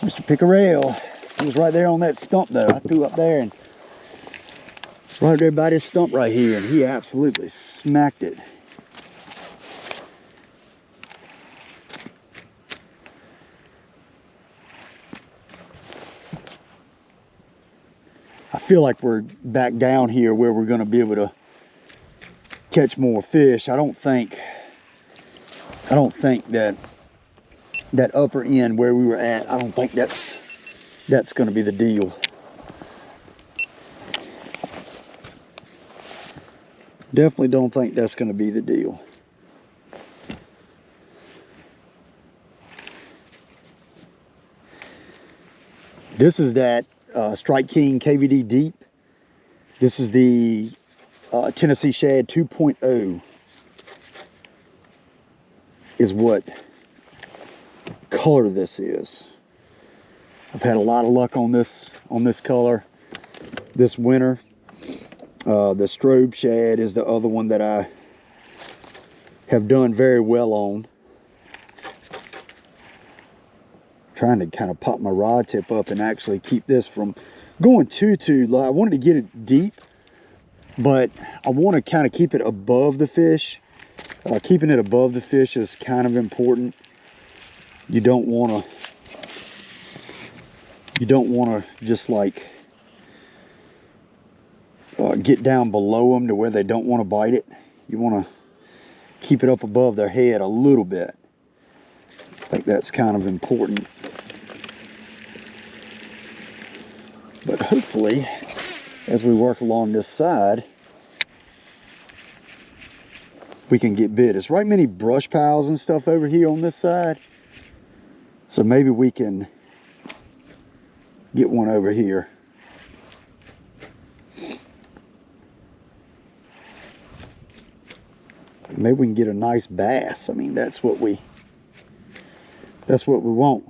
Mr. Pickerel, he was right there on that stump though. I threw up there and right there by this stump right here, and he absolutely smacked it. feel like we're back down here where we're going to be able to catch more fish. I don't think that upper end where we were at, I don't think that's going to be the deal. Definitely don't think that's going to be the deal. This is that Strike King KVD Deep. This is the Tennessee Shad 2.0 is what color this is. I've had a lot of luck on this color this winter. The Strobe Shad is the other one that I have done very well on. Trying to kind of pop my rod tip up and actually keep this from going too low. I wanted to get it deep, but I want to kind of keep it above the fish. Keeping it above the fish is kind of important. You don't want to just like get down below them to where they don't want to bite it. You want to keep it up above their head a little bit. I think that's kind of important. But hopefully, as we work along this side, we can get bit. There's right many brush piles and stuff over here on this side. So maybe we can get one over here. Maybe we can get a nice bass. I mean, that's what we want.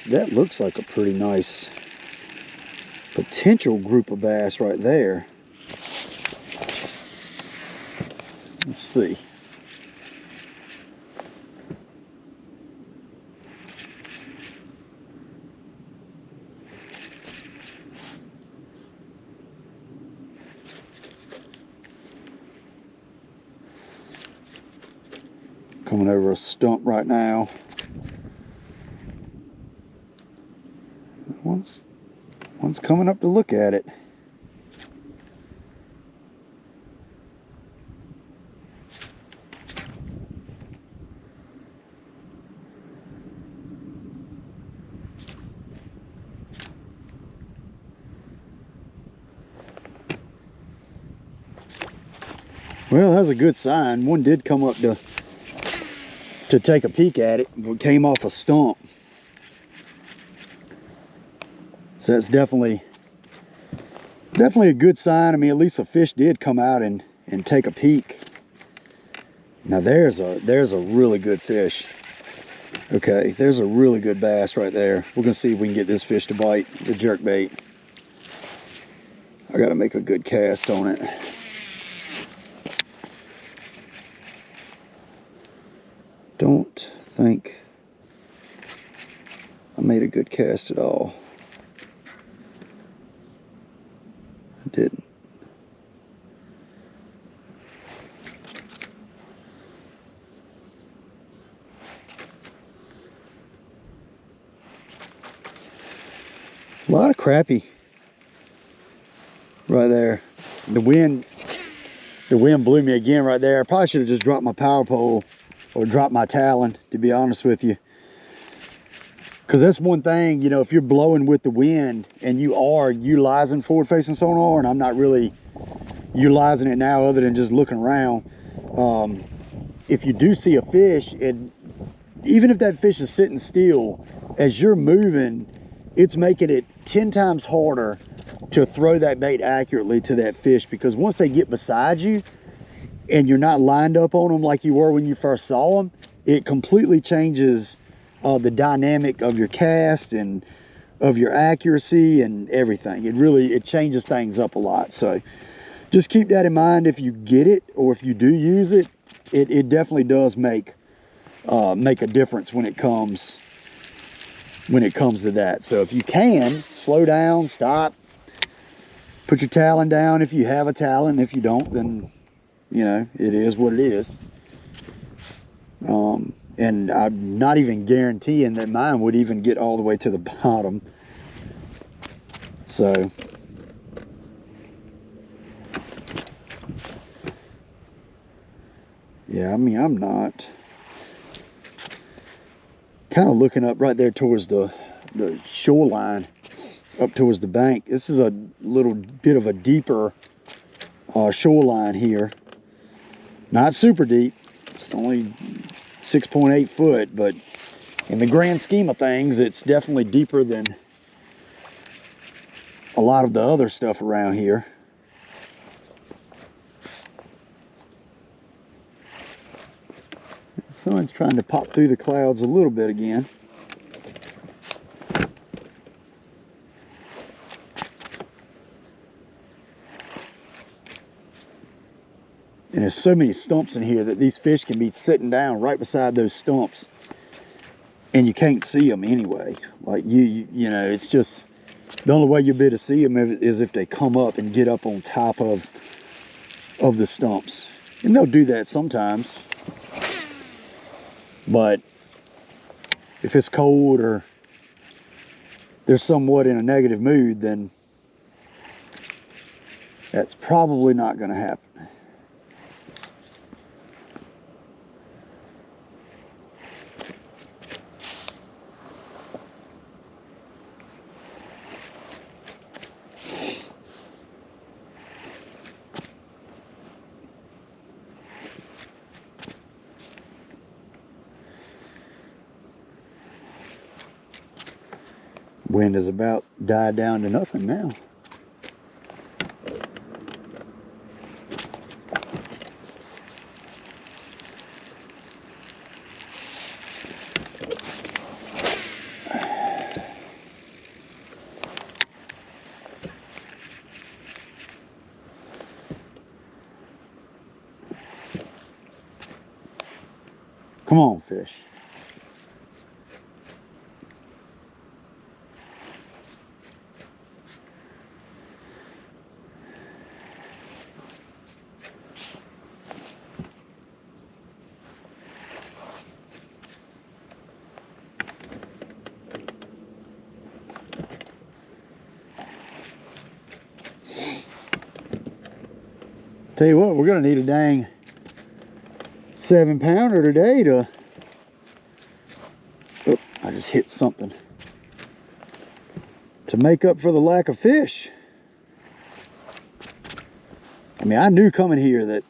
That looks like a pretty nice potential group of bass right there. Let's see. Coming over a stump right now. One's coming up to look at it. Well, that's a good sign. One did come up to take a peek at it. It came off a stump. So that's definitely a good sign. I mean, at least a fish did come out and take a peek. Now there's a really good fish. Okay, there's a really good bass right there. We're gonna see if we can get this fish to bite the jerkbait. I gotta make a good cast on it. Don't think I made a good cast at all. I didn't. A lot of crappie right there. The wind blew me again right there. I probably should have just dropped my power pole or dropped my talon, to be honest with you. Because that's one thing, you know, if you're blowing with the wind and you are utilizing forward-facing sonar, and I'm not really utilizing it now other than just looking around, if you do see a fish, and even if that fish is sitting still, as you're moving, it's making it 10 times harder to throw that bait accurately to that fish, because once they get beside you and you're not lined up on them like you were when you first saw them, it completely changes the dynamic of your cast and of your accuracy and everything. It changes things up a lot. So just keep that in mind if you get it, or if you do use it. It definitely does make a difference when it comes to that. So if you can, slow down, stop, put your talon down if you have a talon. If you don't, then you know, it is what it is. And I'm not even guaranteeing that mine would even get all the way to the bottom. So yeah, I mean, I'm not kind of looking up right there towards the shoreline, up towards the bank. This is a little bit of a deeper shoreline here. Not super deep. It's only 6.8 foot, but in the grand scheme of things, it's definitely deeper than a lot of the other stuff around here. The sun's trying to pop through the clouds a little bit again. And there's so many stumps in here that these fish can be sitting down right beside those stumps, and you can't see them anyway. Like you know, it's just the only way you'll be able to see them is if they come up and get up on top of the stumps, and they'll do that sometimes. But if it's cold or they're somewhat in a negative mood, then that's probably not going to happen. Wind has about died down to nothing now. Come on, fish. Tell you what, we're gonna need a dang 7-pounder today to, oh, I just hit something, to make up for the lack of fish. I mean, I knew coming here that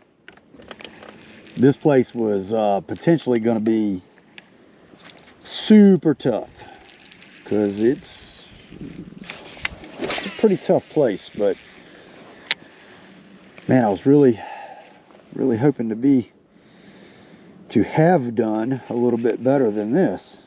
this place was potentially gonna be super tough, because it's a pretty tough place. But man, I was really hoping to have done a little bit better than this.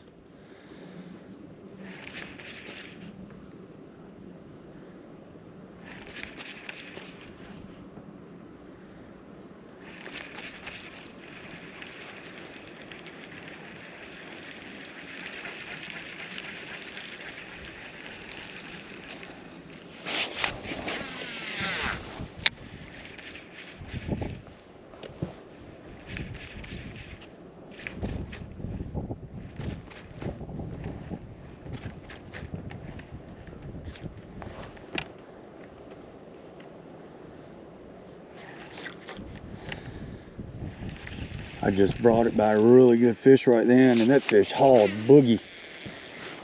I just brought it by a really good fish right then, and that fish hauled boogie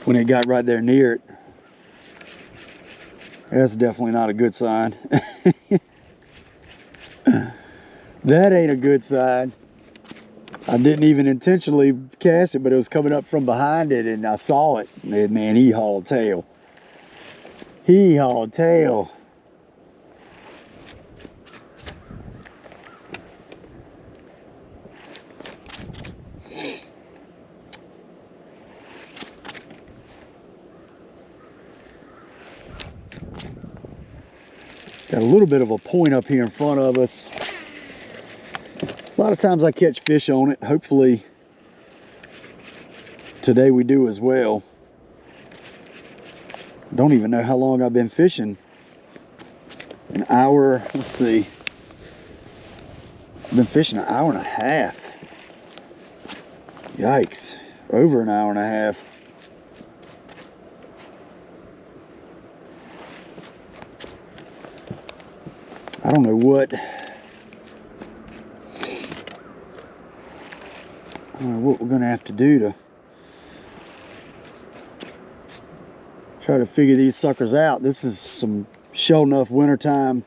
when it got right there near it. That's definitely not a good sign. That ain't a good sign. I didn't even intentionally cast it, but it was coming up from behind it, and I saw it. And man, he hauled tail. He hauled tail. Got a little bit of a point up here in front of us. A lot of times I catch fish on it. Hopefully today we do as well. Don't even know how long I've been fishing. An hour, let's see. I've been fishing an hour and a half. Yikes. Over an hour and a half. I don't know what we're gonna have to do to try to figure these suckers out. This is some sure enough wintertime,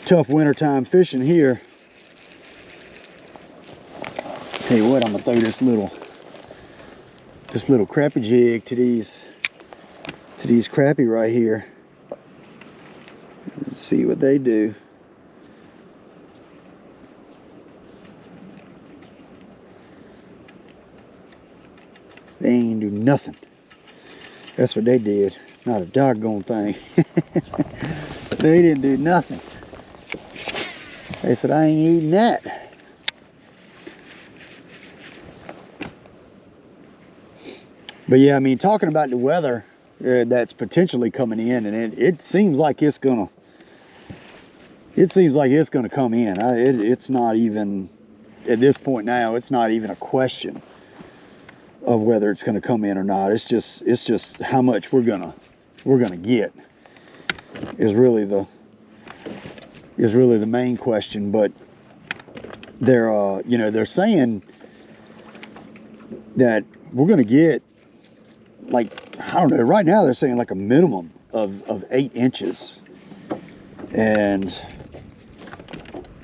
tough wintertime fishing here. Tell you what, I'm gonna throw this little crappie jig to these crappie right here. Let's see what they do. They ain't do nothing. That's what they did. Not a doggone thing. They didn't do nothing. They said, I ain't eating that. But yeah, I mean, talking about the weather that's potentially coming in, and it seems like it's gonna come in. It's not even, at this point now, it's not even a question of whether it's going to come in or not. It's just how much we're gonna get is really the main question. But they're saying that we're going to get, like, I don't know, right now they're saying like a minimum of 8 inches, and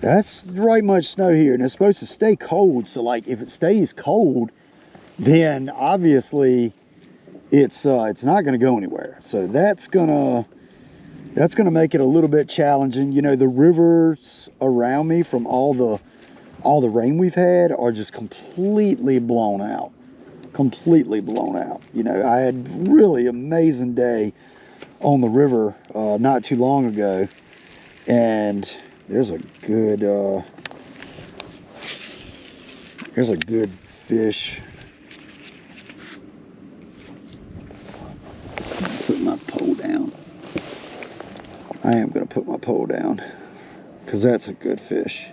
that's right much snow here, and it's supposed to stay cold. So like, if it stays cold, then obviously it's not going to go anywhere. So that's gonna make it a little bit challenging. You know, the rivers around me from all the rain we've had are just completely blown out. Completely blown out. You know, I had a really amazing day on the river not too long ago, and there's a good fish. Put my pole down. I am going to put my pole down because that's a good fish.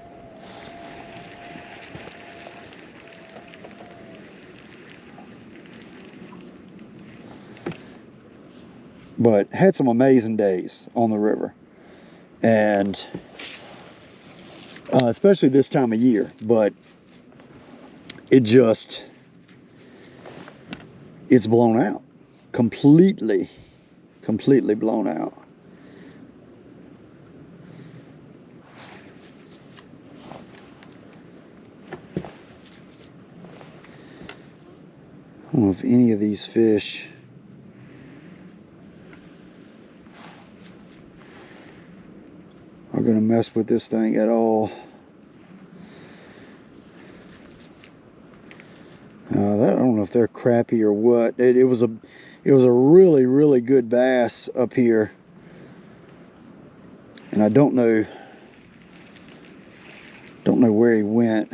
But had some amazing days on the river, and especially this time of year. But it's blown out. Completely blown out. I don't know if any of these fish are going to mess with this thing at all. I don't know if they're crappie or what. It was a really good bass up here, and I don't know where he went.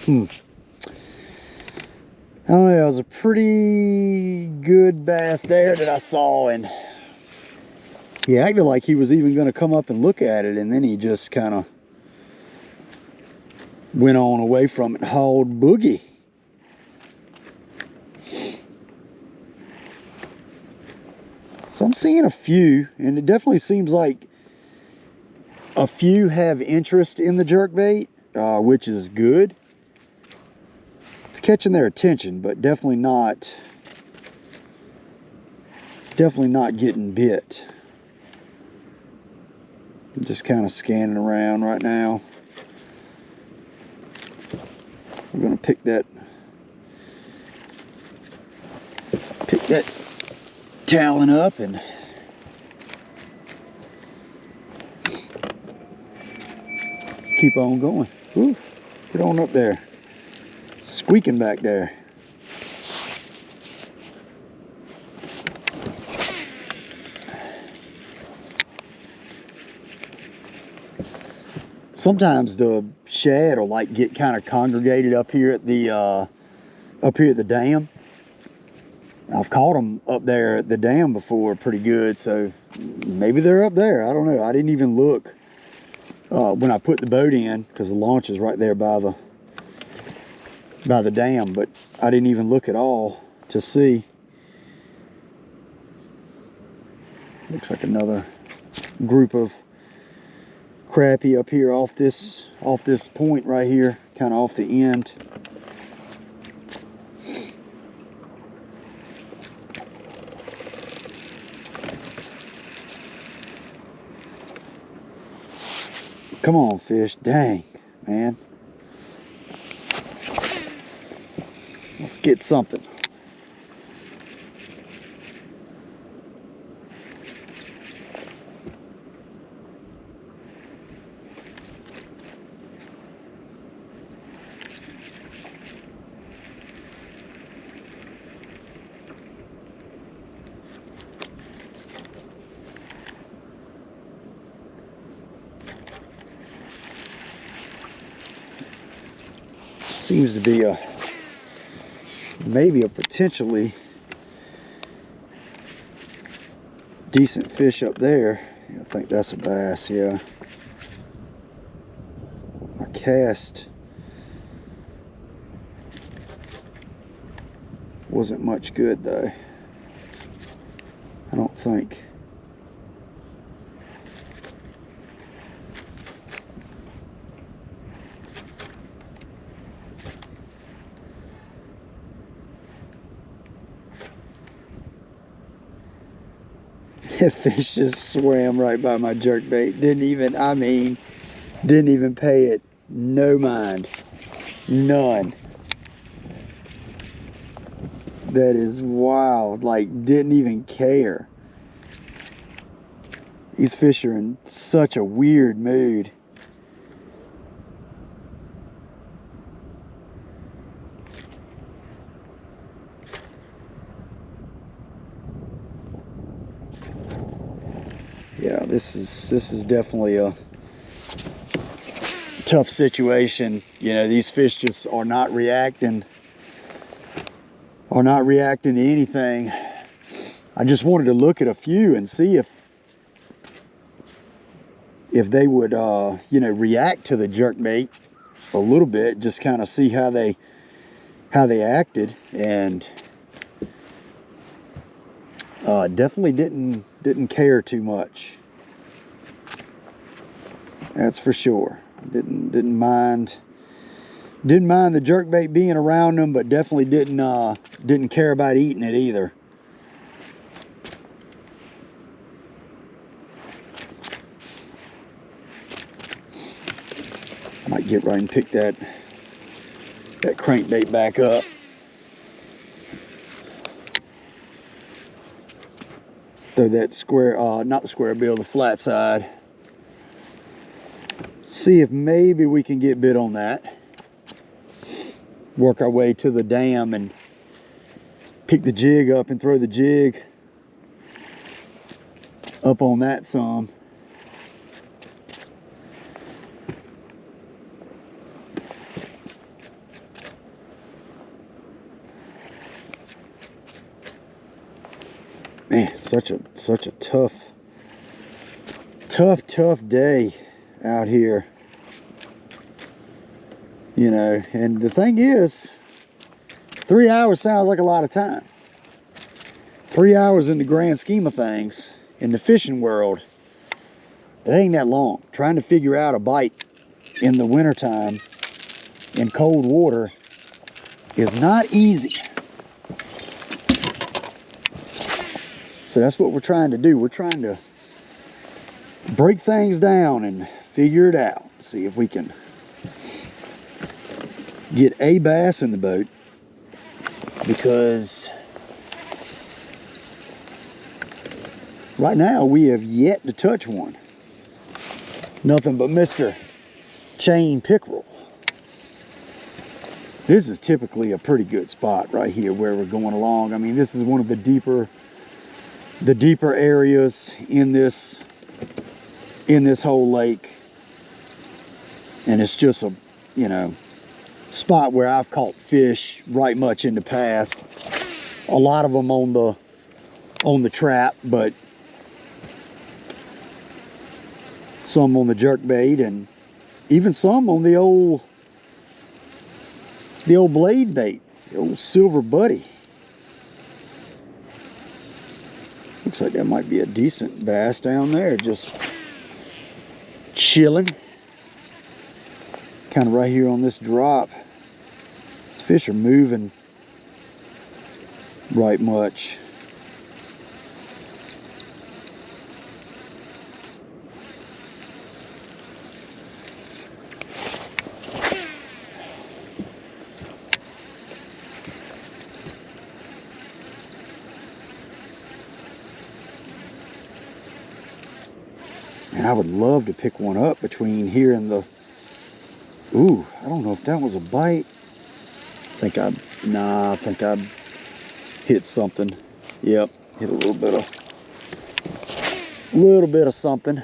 I don't know, it was a pretty good bass there that I saw, and he acted like he was even going to come up and look at it, and then he just kind of went on away from it and hauled boogie. So I'm seeing a few, and it definitely seems like a few have interest in the jerkbait, which is good. It's catching their attention, but definitely not Definitely not getting bit. I'm just kind of scanning around right now. We're gonna pick that talon up and keep on going. Ooh, get on up there. Squeaking back there. Sometimes the shad will like get kind of congregated up here at the dam. I've caught them up there at the dam before pretty good, so maybe they're up there. I don't know. I didn't even look when I put the boat in, because the launch is right there by the dam, but I didn't even look at all to see. Looks like another group of crappie up here off this point right here, kind of off the end. Come on, fish. Dang, man. Let's get something. Seems to be maybe a potentially decent fish up there. I think that's a bass, yeah. My cast wasn't much good though. I don't think. That fish just swam right by my jerkbait. Didn't even pay it no mind. None. That is wild. Like, didn't even care. These fish are in such a weird mood. Yeah, this is definitely a tough situation. You know, these fish just are not reacting to anything. I just wanted to look at a few and see if they would you know, react to the jerkbait a little bit, just kind of see how they acted, and definitely didn't care too much. That's for sure. Didn't mind the jerkbait being around them, but definitely didn't care about eating it either. I might get right and pick that crankbait back up. Throw that square, not the square bill, the flat side. See if maybe we can get bit on that. Work our way to the dam and pick the jig up and throw the jig up on that some. Man, such a tough day out here, you know. And the thing is, 3 hours sounds like a lot of time. 3 hours in the grand scheme of things in the fishing world, it ain't that long. Trying to figure out a bite in the wintertime in cold water is not easy. So that's what we're trying to do. We're trying to break things down and figure it out. See if we can get a bass in the boat, because right now we have yet to touch one. Nothing but Mr. Chain Pickerel. This is typically a pretty good spot right here where we're going along. I mean, this is one of the deeper areas in this whole lake, and it's just a, you know, spot where I've caught fish right much in the past. A lot of them on the trap, but some on the jerkbait, and even some on the old blade bait, the old silver buddy. Looks like that might be a decent bass down there, just chilling. Kind of right here on this drop. These fish are moving right much. And I would love to pick one up between here and the... Ooh, I don't know if that was a bite. I think I hit something. Yep, hit a little bit of something.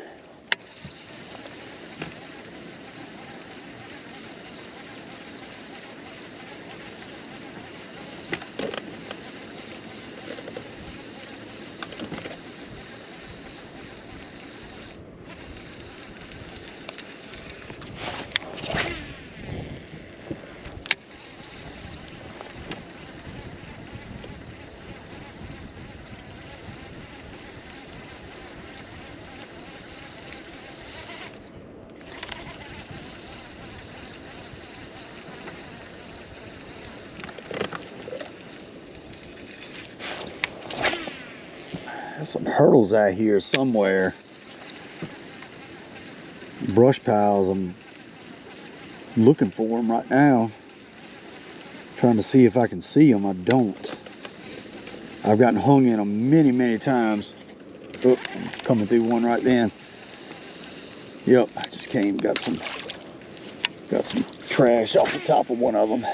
There's some hurdles out here somewhere. Brush piles. I'm looking for them right now. Trying to see if I can see them. I don't. I've gotten hung in them many times. Oh, coming through one right then. Yep, I just came. Got some trash off the top of one of them.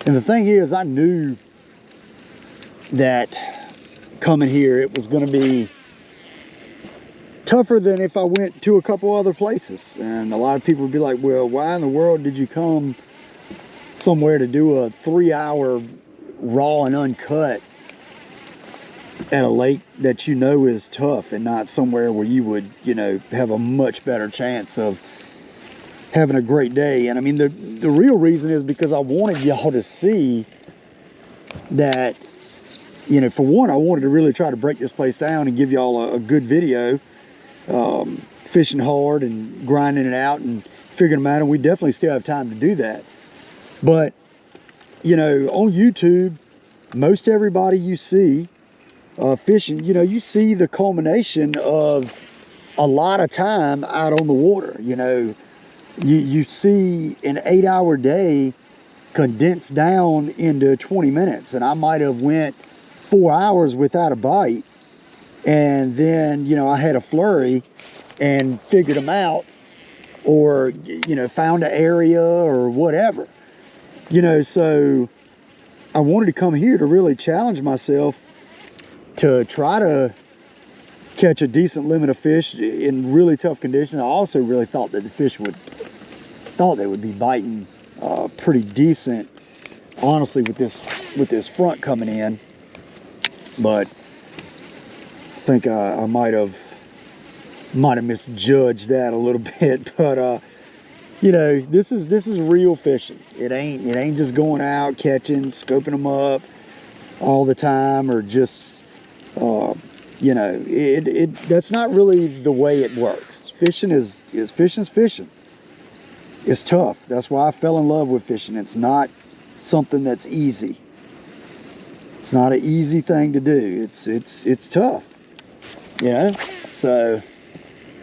And the thing is, I knew that coming here, it was going to be tougher than if I went to a couple other places. And a lot of people would be like, well, why in the world did you come somewhere to do a 3-hour raw and uncut at a lake that you know is tough, and not somewhere where you would, you know, have a much better chance of having a great day? And I mean, the real reason is because I wanted y'all to see that, you know, for one, I wanted to really try to break this place down and give y'all a good video, fishing hard and grinding it out and figuring them out. And we definitely still have time to do that. But, you know, on YouTube, most everybody you see fishing, you know, you see the culmination of a lot of time out on the water. You know, you see an 8-hour day condensed down into 20 minutes. And I might have went 4 hours without a bite. And then, you know, I had a flurry and figured them out, or, you know, found an area or whatever. You know, so I wanted to come here to really challenge myself to try to catch a decent limit of fish in really tough conditions. I also really thought that the fish they would be biting pretty decent, honestly, with this front coming in. But I think I might have misjudged that a little bit. But you know, this is real fishing. It ain't just going out catching, scoping them up all the time, or just you know, that's not really the way it works. Fishing's fishing. It's tough. That's why I fell in love with fishing. It's not something that's easy. It's not an easy thing to do. It's tough, you know. So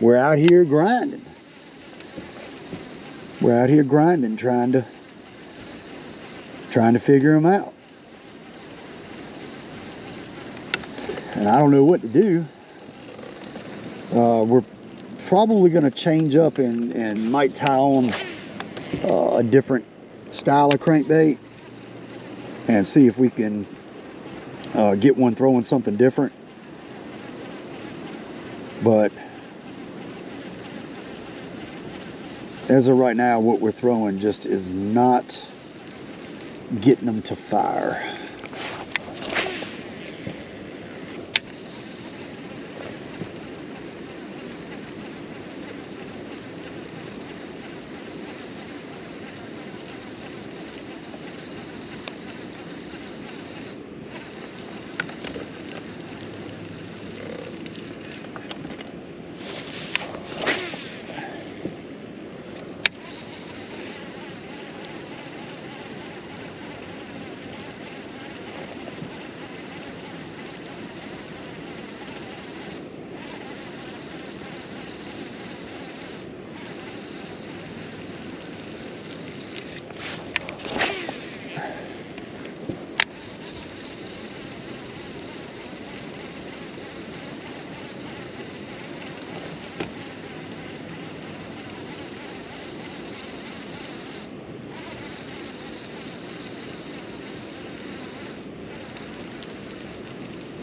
we're out here grinding. We're out here grinding, trying to figure them out. And I don't know what to do. We're probably going to change up and might tie on a different style of crankbait and see if we can get one throwing something different. But as of right now, what we're throwing just is not getting them to fire.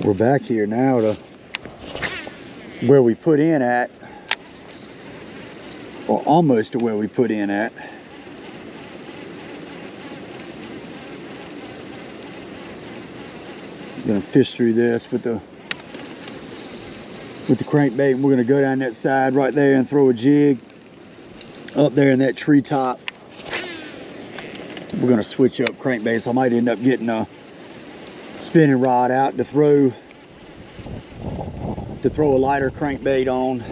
We're back here now to where we put in at, or almost to where we put in at. I'm gonna fish through this with the crankbait, and we're gonna go down that side right there and throw a jig up there in that treetop. We're gonna switch up crankbaits. I might end up getting a spinning rod out to throw a lighter crankbait on.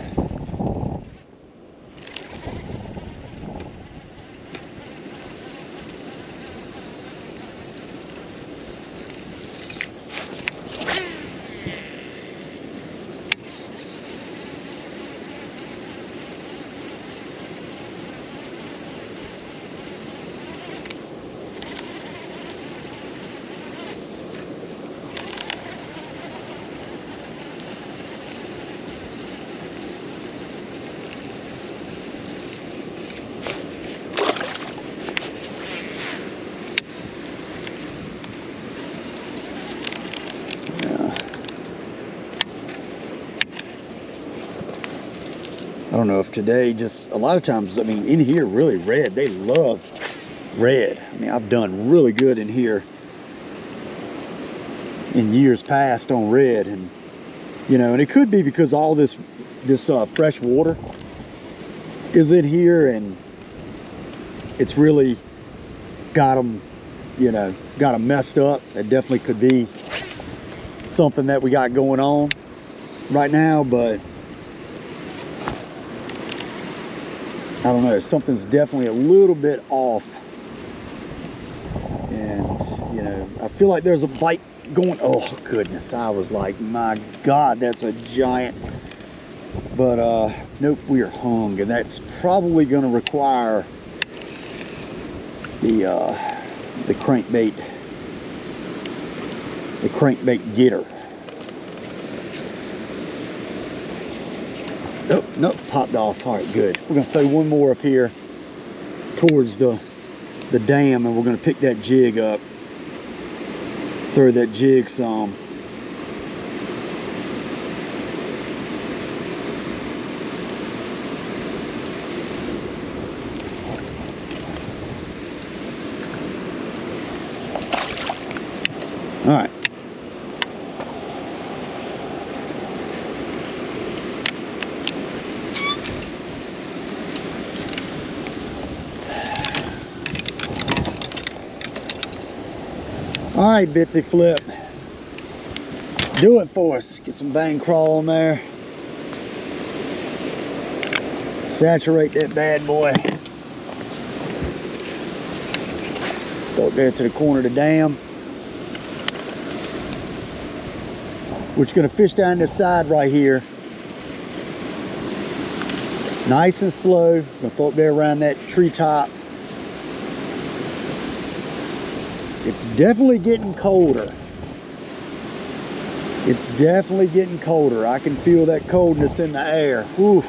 I don't know if today, just a lot of times, I mean, in here, really red, they love red. I mean, I've done really good in here in years past on red, and you know, and it could be because all this fresh water is in here, and it's really got them, you know, got them messed up. That definitely could be something that we got going on right now, but I don't know, something's definitely a little bit off. And, you know, I feel like there's a bite going, oh goodness, I was like, my God, that's a giant. But, nope, we are hung, and that's probably gonna require the crankbait getter. Nope, nope, popped off. All right, good. We're gonna throw one more up here towards the dam, and we're gonna pick that jig up, throw that jig some. All right. All right, Bitsy Flip. do it for us. Get some bang crawl on there. Saturate that bad boy. Go up there to the corner of the dam. We're just gonna fish down this side right here. Nice and slow. Gonna throw up there around that treetop. It's definitely getting colder. It's definitely getting colder. I can feel that coldness in the air. Whew.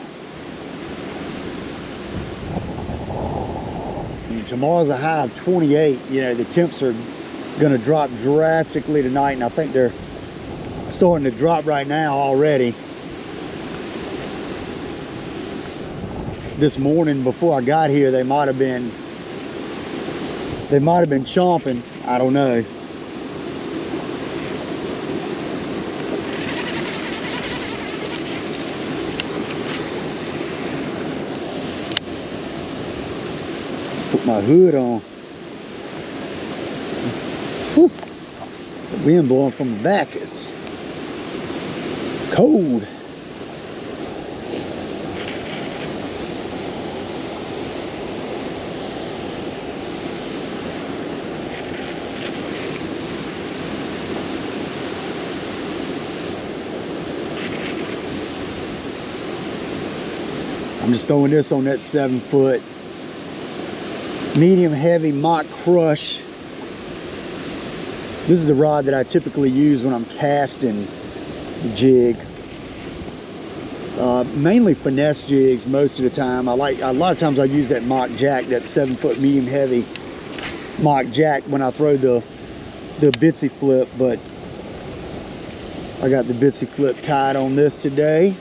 And tomorrow's a high of 28. You know, the temps are gonna drop drastically tonight, and I think they're starting to drop right now already. This morning before I got here, they might have been chomping. I don't know. Put my hood on. Whew. The wind blowing from the back is cold. I'm just throwing this on that 7-foot medium heavy mock crush. This is the rod that I typically use when I'm casting jig. Mainly finesse jigs most of the time. A lot of times I use that mock jack, that 7-foot medium heavy mock jack when I throw the bitsy flip, but I got the bitsy flip tied on this today.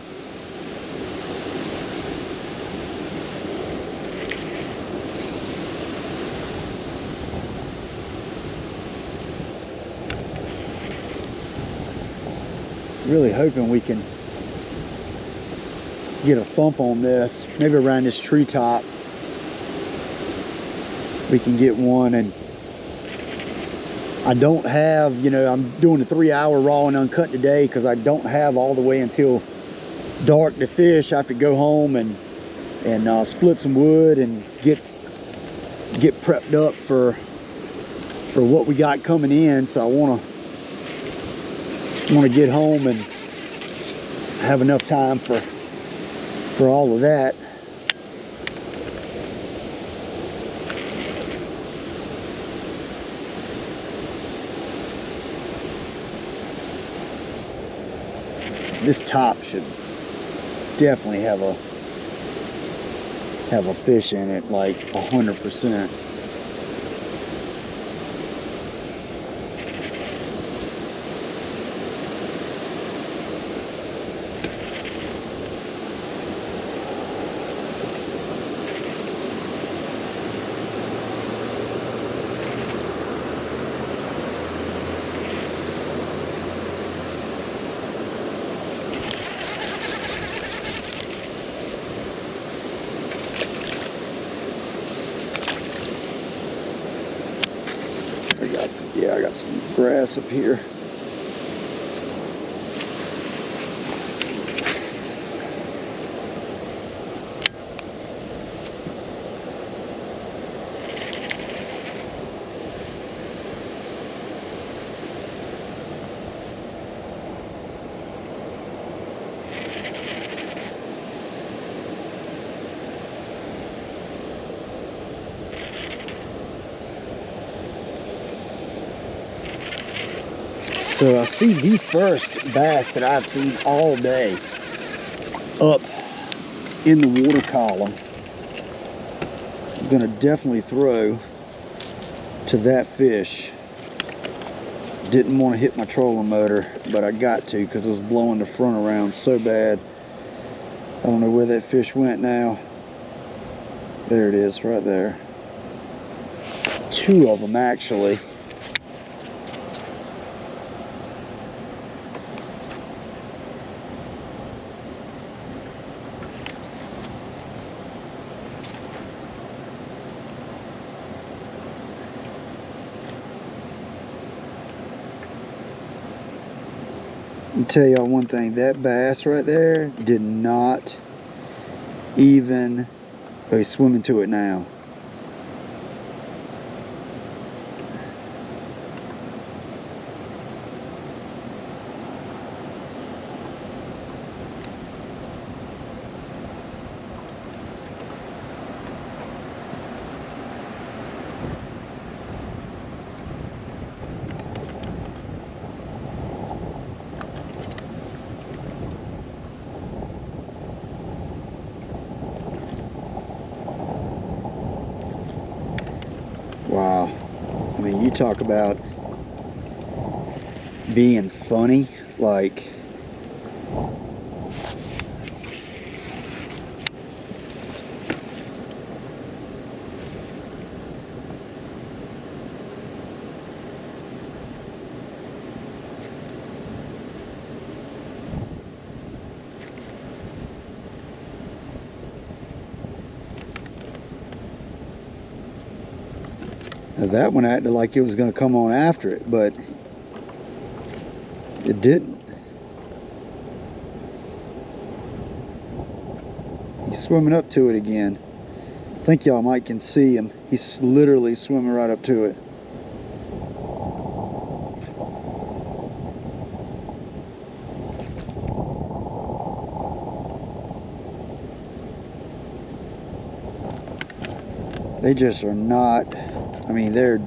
Really hoping we can get a thump on this, maybe around this treetop. We can get one. And I don't have, you know, I'm doing a 3-hour raw and uncut today because I don't have all the way until dark to fish. I have to go home and split some wood and get prepped up for what we got coming in. So I want to get home and have enough time for all of that. This top should definitely have a fish in it, like 100%. I got some grass up here. So I see the first bass that I've seen all day up in the water column. I'm gonna definitely throw to that fish. Didn't want to hit my trolling motor, but I got to because it was blowing the front around so bad. I don't know where that fish went now. There it is, right there. It's 2 of them actually. I'll tell y'all one thing, that bass right there did not even, oh, he's swimming to it now. Wow. I mean, you talk about being funny, like, that one acted like it was going to come on after it, but it didn't. He's swimming up to it again. I think y'all might can see him. He's literally swimming right up to it. They just are not, I mean, they're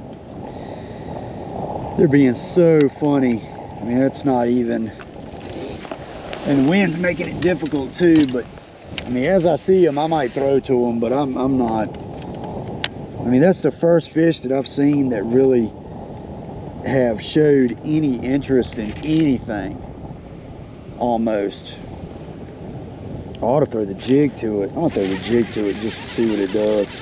being so funny. I mean, that's not even, and the wind's making it difficult too, but I mean, as I see them, I might throw to them, but I'm not. I mean, that's the first fish that I've seen that really have showed any interest in anything, almost. I ought to throw the jig to it. I want to throw the jig to it just to see what it does.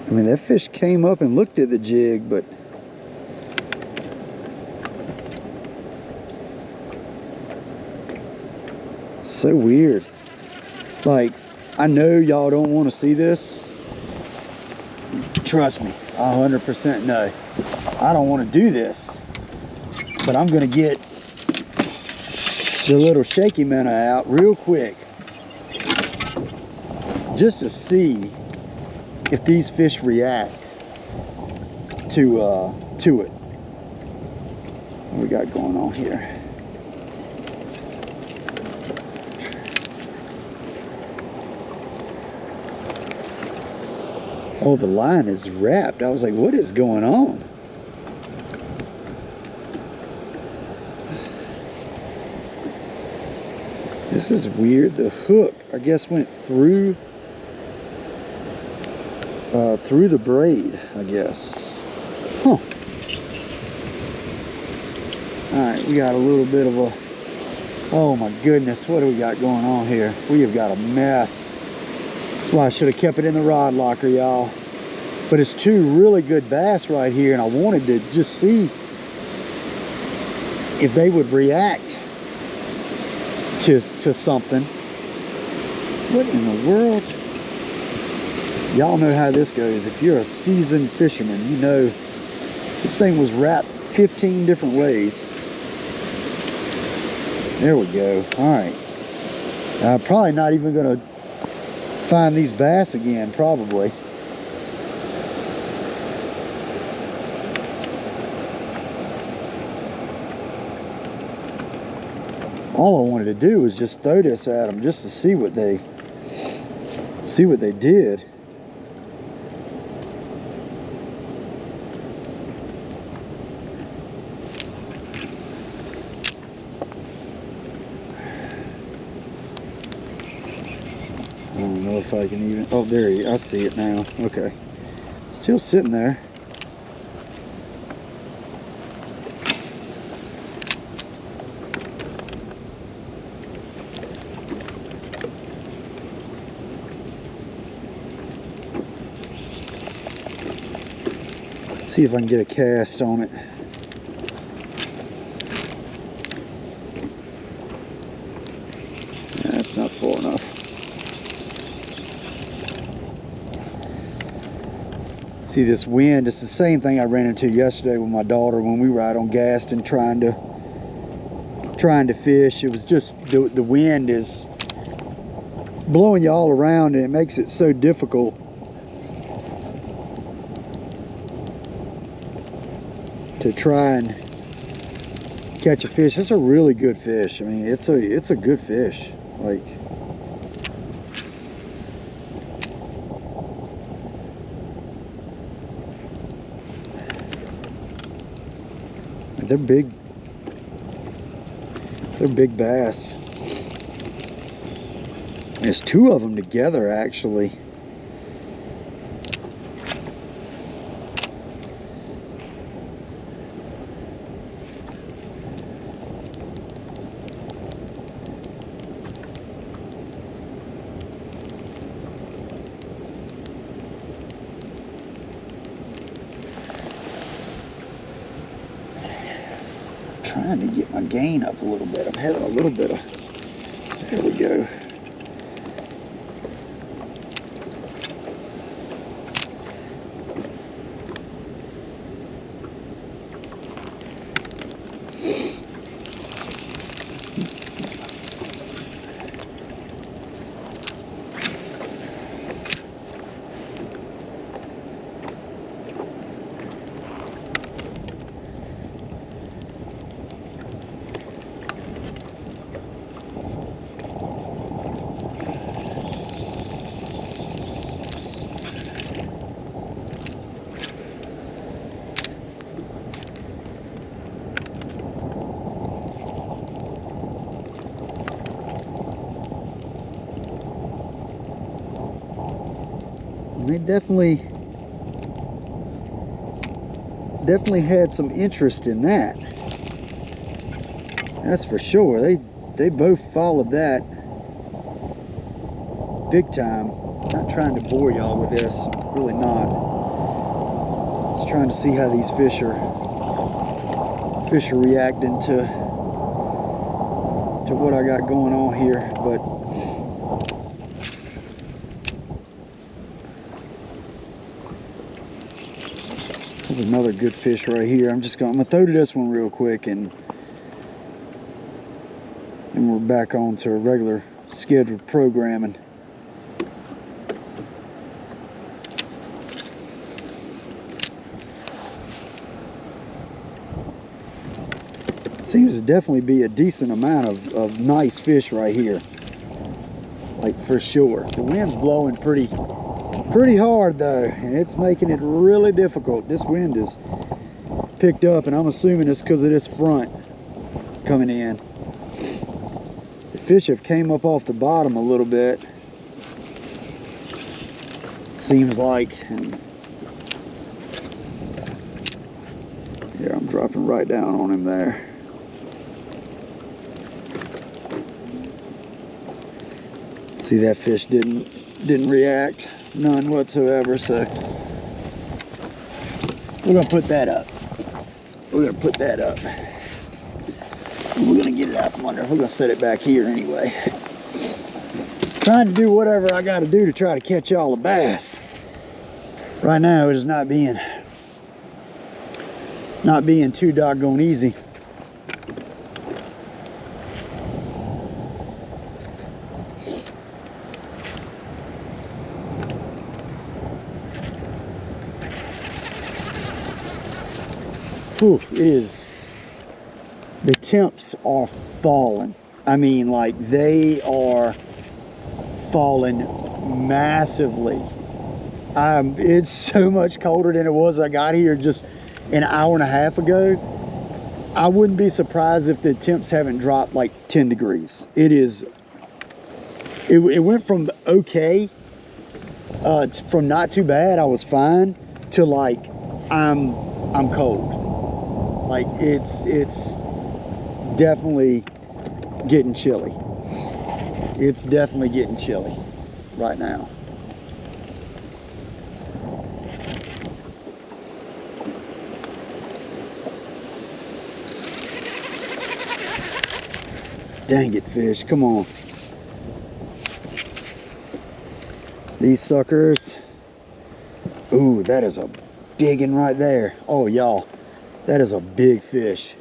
I mean, that fish came up and looked at the jig, but it's so weird. Like, I know y'all don't want to see this. Trust me, 100% know. I don't want to do this, but I'm going to get the little shaky minnow out real quick just to see if these fish react to it. What we got going on here? Oh, the line is wrapped. I was like, what is going on? This is weird. The hook, I guess, went through the braid, I guess. Huh. Alright, we got a little bit of a, oh my goodness, what do we got going on here? We have got a mess. That's why I should have kept it in the rod locker, y'all. But it's two really good bass right here, and I wanted to just see if they would react to something. What in the world? Y'all know how this goes. If you're a seasoned fisherman, you know this thing was wrapped 15 different ways. There we go. All right. I'm probably not even going to find these bass again, probably. All I wanted to do was just throw this at them just to see what they did. I don't know if I can even, oh, there I see it now. Okay. Still sitting there. See if I can get a cast on it. That's not full enough. See this wind, it's the same thing I ran into yesterday with my daughter when we were out on Gaston trying to fish. It was just the wind is blowing you all around, and it makes it so difficult to try and catch a fish. It's a really good fish. I mean, it's a good fish. Like, they're big. They're big bass. There's two of them together, actually. Trying to get my gain up a little bit. I'm having a little bit of, there we go. They definitely had some interest in that. That's for sure. They both followed that big time. Not trying to bore y'all with this, really not. Just trying to see how these fish are reacting to what I got going on here. But there's another good fish right here. I'm gonna throw to this one real quick, and then we're back on to a regular scheduled programming. Seems to definitely be a decent amount of nice fish right here, like, for sure. The wind's blowing pretty hard though, and it's making it really difficult. This wind is picked up, and I'm assuming it's because of this front coming in. The fish have came up off the bottom a little bit, seems like. And yeah, I'm dropping right down on him there. See, that fish didn't react, none whatsoever. So we're gonna put that up. We're gonna put that up. We're gonna get it out from under. We're gonna set it back here anyway. Trying to do whatever I gotta do to try to catch y'all a bass. Right now it is not being too doggone easy. Whew, it is, the temps are falling. I mean, like, they are falling massively. It's so much colder than it was I got here just an hour and a half ago. I wouldn't be surprised if the temps haven't dropped like 10 degrees. It went from okay, from not too bad, I was fine, to like, I'm cold. Like, it's definitely getting chilly. It's definitely getting chilly right now. Dang it, fish, come on. These suckers. Ooh, that is a big one right there. Oh, y'all, that is a big fish.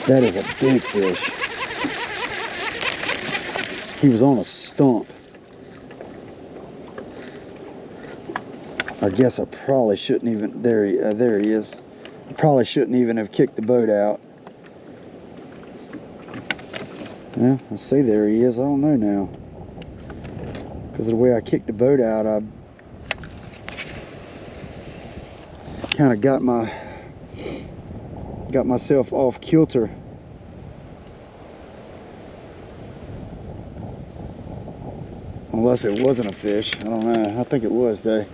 That is a big fish. He was on a stump. I guess I probably shouldn't even, there he is. I probably shouldn't even have kicked the boat out. Yeah, I see there he is. I don't know now. Because of the way I kicked the boat out, I kind of got myself off kilter. Unless it wasn't a fish. I don't know. I think it was though.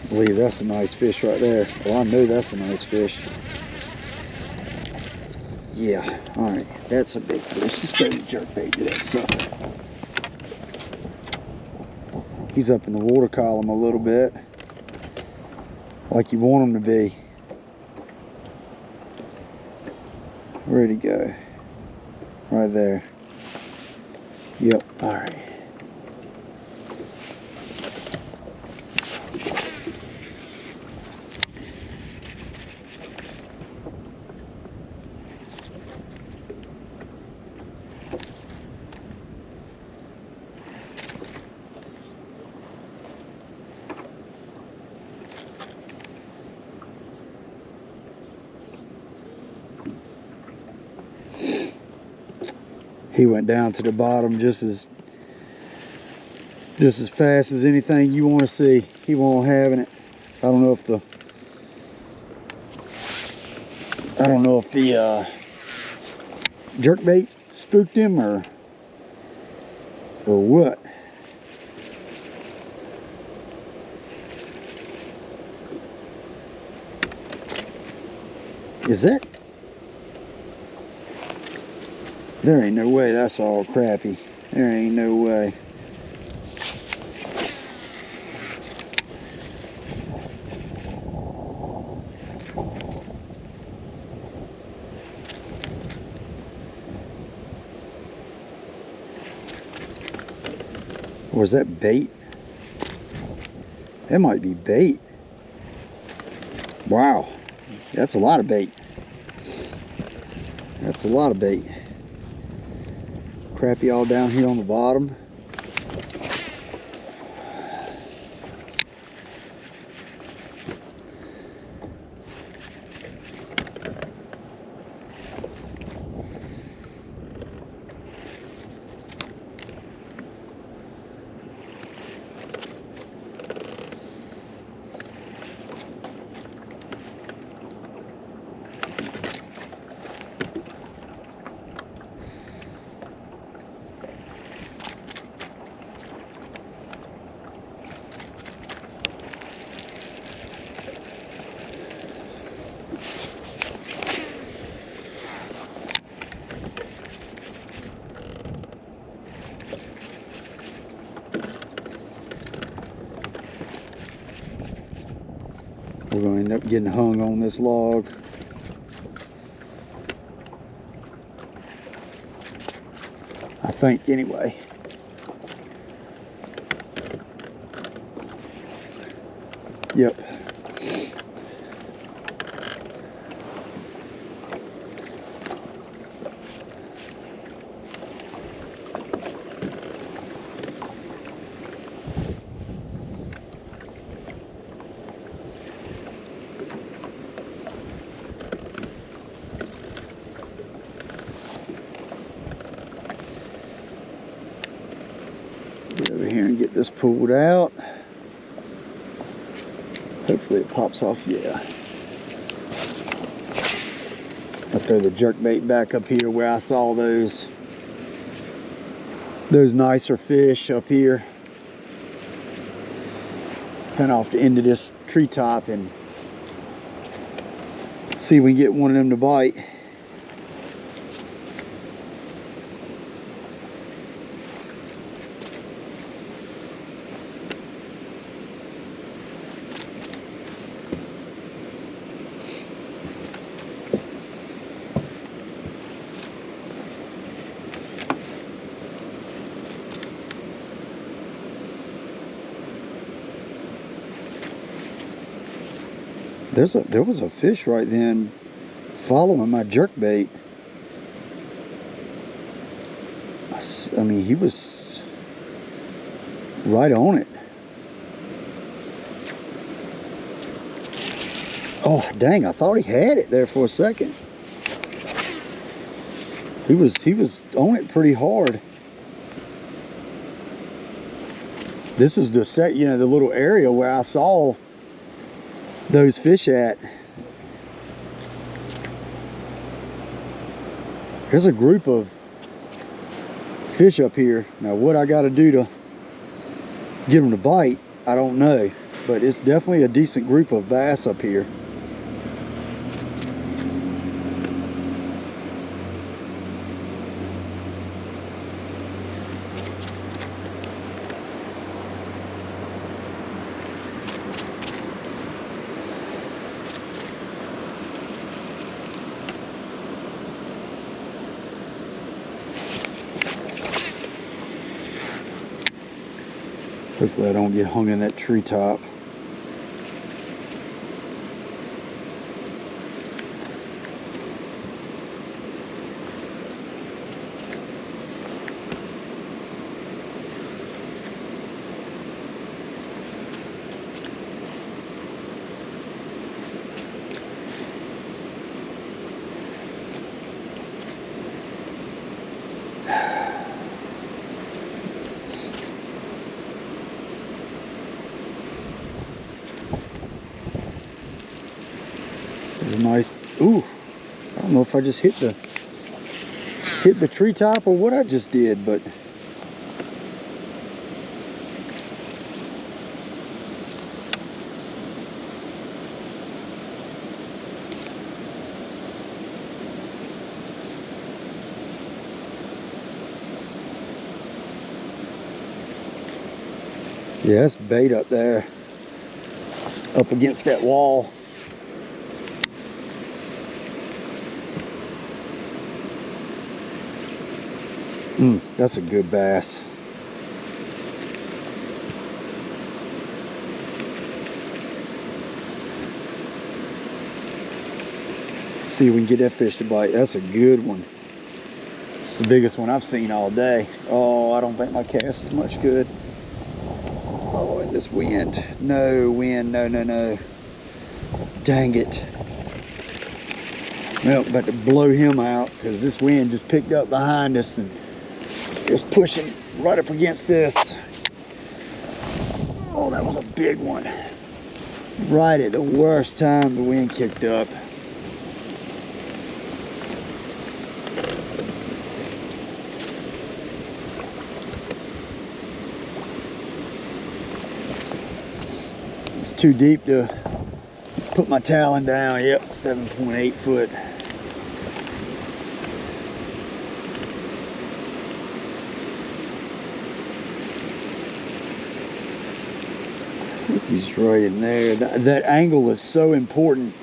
I believe that's a nice fish right there. Well, I know that's a nice fish. Yeah, alright, that's a big fish. Just throw the jerkbait to that sucker. He's up in the water column a little bit, like you want him to be. Where'd he go? Right there. Yep, alright. He went down to the bottom just as fast as anything you want to see. He won't having it. I don't know if the jerkbait spooked him or what. Is that? There ain't no way that's all crappy. There ain't no way. Or is that bait? That might be bait. Wow, that's a lot of bait. That's a lot of bait. Crappie all down here on the bottom. We're going to end up getting hung on this log. I think, anyway. Yep. Get over here and get this pulled out. Hopefully it pops off. Yeah. I'll throw the jerkbait back up here where I saw those nicer fish up here. Kind of off the end of this treetop and See if we can get one of them to bite. There was a fish right then following my jerkbait. I mean, he was right on it. Oh, dang, I thought he had it there for a second. He was on it pretty hard. This is the set, you know, the little area where I saw those fish at. There's a group of fish up here. Now what I got to do to get them to bite, I don't know, but it's definitely a decent group of bass up here. Hopefully I don't get hung in that treetop. Nice. Ooh, I don't know if I just hit the treetop or what I just did, but yeah, that's bait up there, up against that wall. That's a good bass. See if we can get that fish to bite. That's a good one. It's the biggest one I've seen all day. Oh, I don't think my cast is much good. Oh, and this wind. No wind. No, no, no. Dang it. Well, about to blow him out because this wind just picked up behind us and just pushing right up against this. Oh, that was a big one. Right at the worst time the wind kicked up. It's too deep to put my talon down. Yep, 7.8 foot. He's right in there. That angle is so important.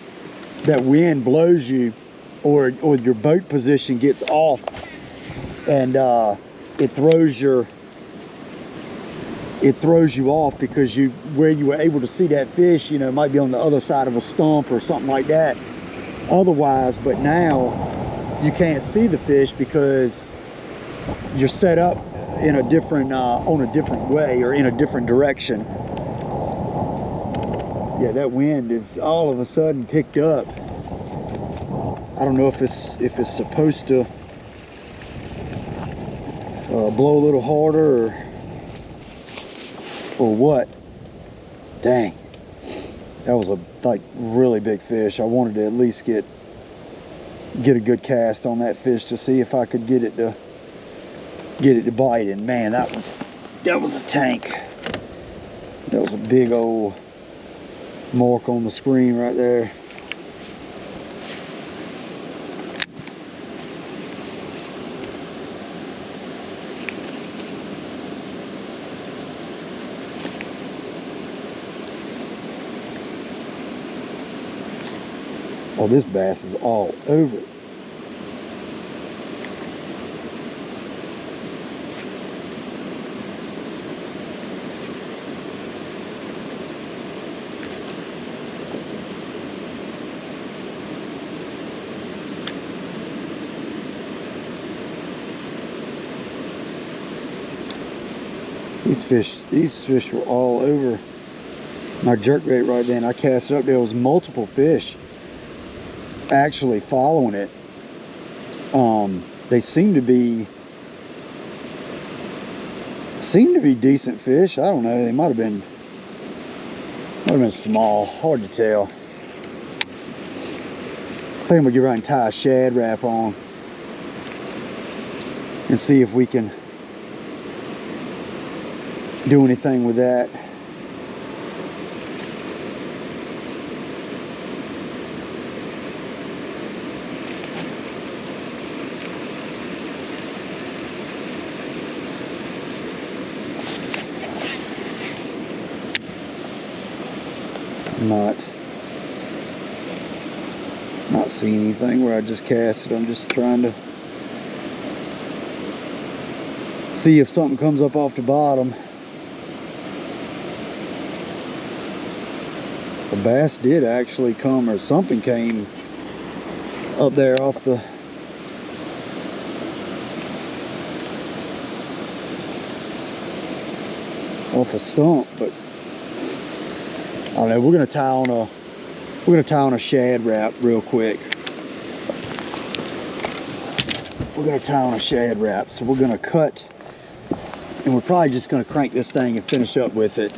That wind blows you, or your boat position gets off, and it throws you off because where you were able to see that fish, you know, might be on the other side of a stump or something like that. Otherwise, but now you can't see the fish because you're set up in a different on a different way or in a different direction. Yeah, that wind is all of a sudden picked up. I don't know if it's supposed to blow a little harder or what. Dang, that was a really big fish. I wanted to at least get a good cast on that fish to see if I could get it to bite. And man, that was a tank. That was a big old mark on the screen right there. Oh, this bass is all over it. These fish were all over my jerkbait right then. I cast it up. There was multiple fish actually following it. They seem to be decent fish. I don't know. They might have been small. Hard to tell. I think I'm gonna get right and tie a shad wrap on and see if we can do anything with that. Not seeing anything where I just cast it. I'm just trying to see if something comes up off the bottom. The bass did actually come, or something came up there off a stump, but I don't know. We're gonna tie on a shad wrap real quick. We're gonna tie on a shad wrap, so we're gonna cut, and we're probably just gonna crank this thing and finish up with it.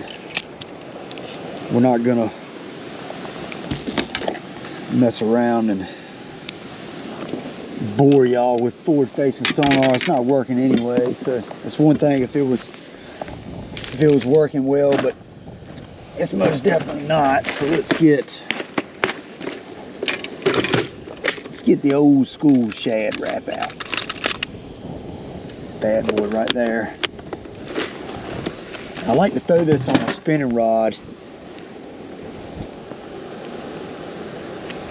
We're not gonna mess around and bore y'all with forward facing sonar. It's not working anyway, so that's one thing if it was working well, but it's most definitely not. So let's get the old school shad wrap out. Bad boy right there. I like to throw this on a spinning rod.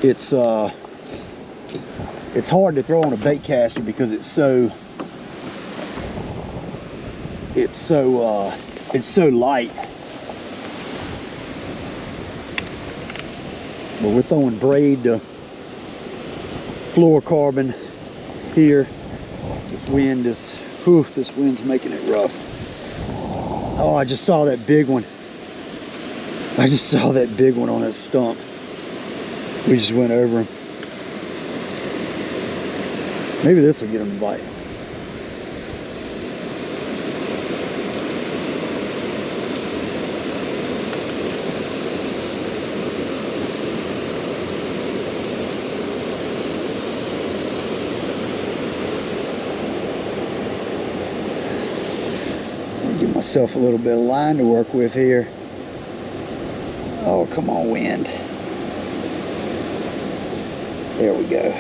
It's hard to throw on a bait caster because it's so light. But we're throwing braid to fluorocarbon here. This wind's making it rough. Oh, I just saw that big one. I just saw that big one on that stump. We just went over him. Maybe this will get him to bite. Give myself a little bit of line to work with here. Oh, come on, wind. There we go.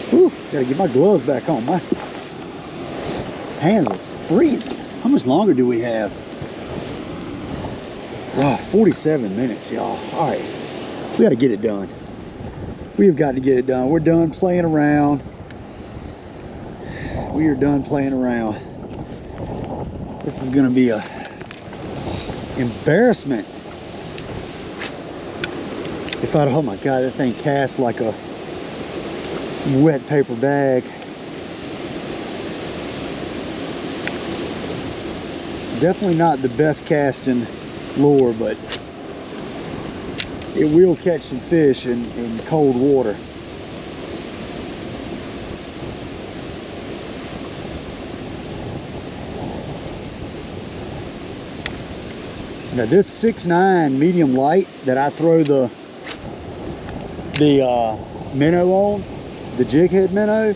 Whew, gotta get my gloves back on. My hands are freezing. How much longer do we have? Oh, 47 minutes, y'all. All right, we gotta get it done. We have got to get it done. We're done playing around. We are done playing around. This is gonna be a embarrassment. If I'd, oh my God, that thing cast like a wet paper bag. Definitely not the best casting lure, but it will catch some fish in cold water. Now this 6'9" medium light that I throw the minnow on, the jig head minnow,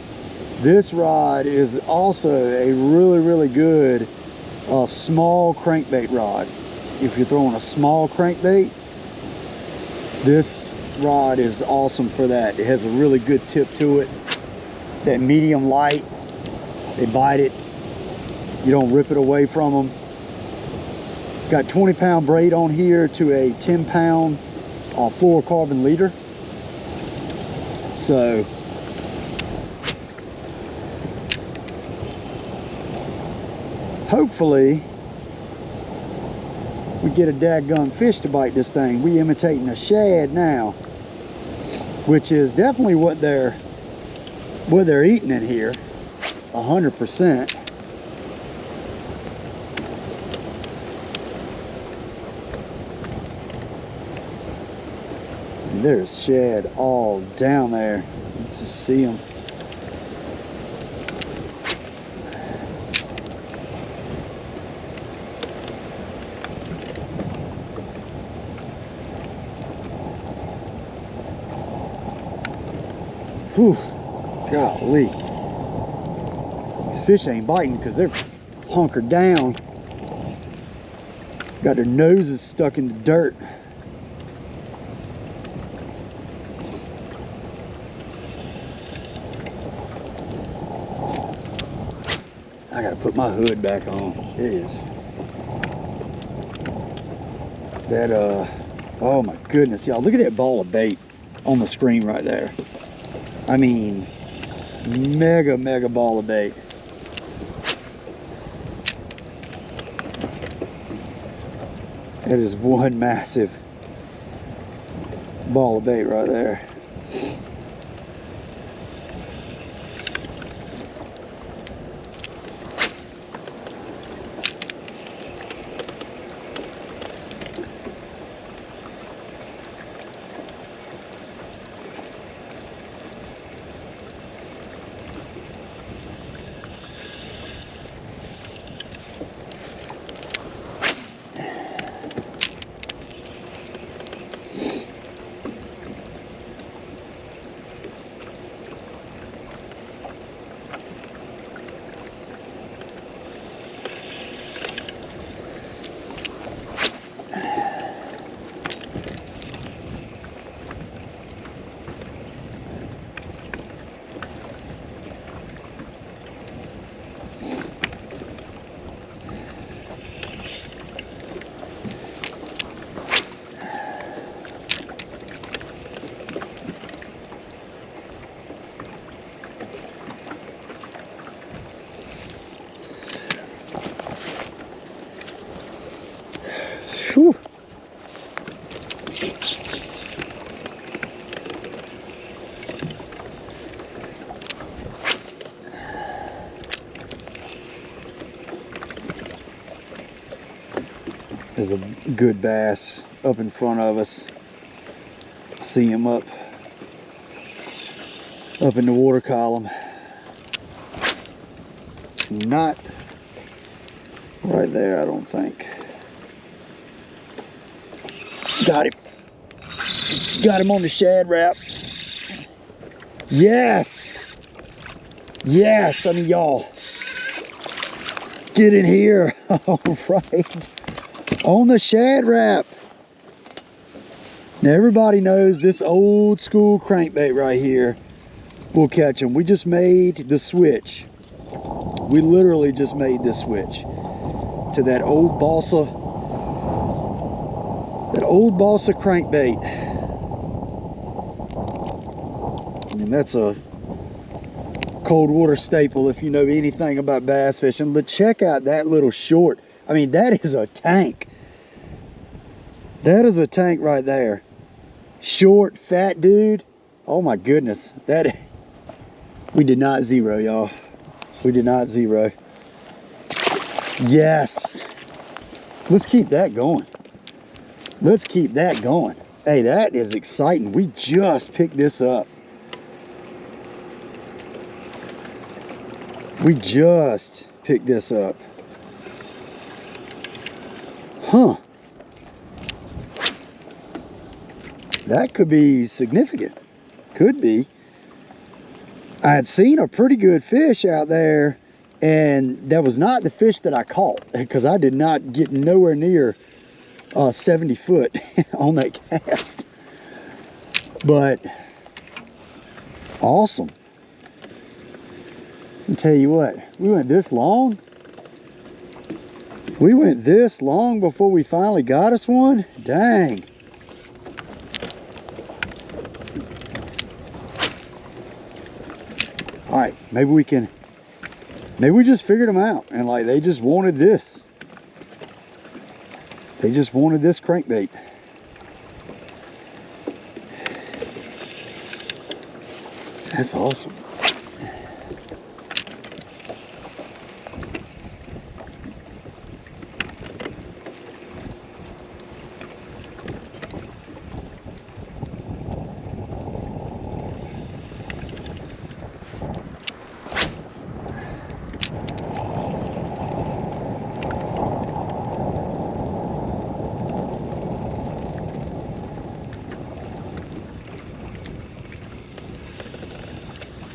this rod is also a really good small crankbait rod. If you're throwing a small crankbait, this rod is awesome for that. It has a really good tip to it. That medium light, they bite it. You don't rip it away from them. Got 20-pound braid on here to a 10-pound fluorocarbon leader. So hopefully we get a dadgum fish to bite this thing. We imitating a shad now, which is definitely what they're eating in here, 100%. There's shad all down there. Let's just see them. Whew, golly. These fish ain't biting because they're hunkered down. Got their noses stuck in the dirt. I gotta put my hood back on. It is that oh my goodness, y'all, look at that ball of bait on the screen right there. I mean, mega ball of bait. That is one massive ball of bait right there. Whew. There's a good bass up in front of us. See him up in the water column. Not right there, I don't think. Got him. Got him on the shad wrap. Yes. Yes, I mean, y'all. Get in here. All right. On the shad wrap. Now, everybody knows this old school crankbait right here will catch them. We just made the switch. We literally just made this switch to that old balsa crankbait. I mean, that's a cold water staple if you know anything about bass fishing. But check out that little short. I mean, that is a tank. That is a tank right there. Short, fat dude. Oh my goodness. That, we did not zero, y'all. We did not zero. Yes. Let's keep that going. Let's keep that going. Hey, that is exciting. We just picked this up. We just picked this up. Huh. That could be significant. Could be. I had seen a pretty good fish out there, and that was not the fish that I caught, because I did not get nowhere near 70 foot on that cast. But awesome. I'll tell you what, we went this long. We went this long before we finally got us one. Dang. All right, maybe we just figured them out, and like they just wanted this. They just wanted this crankbait. That's awesome.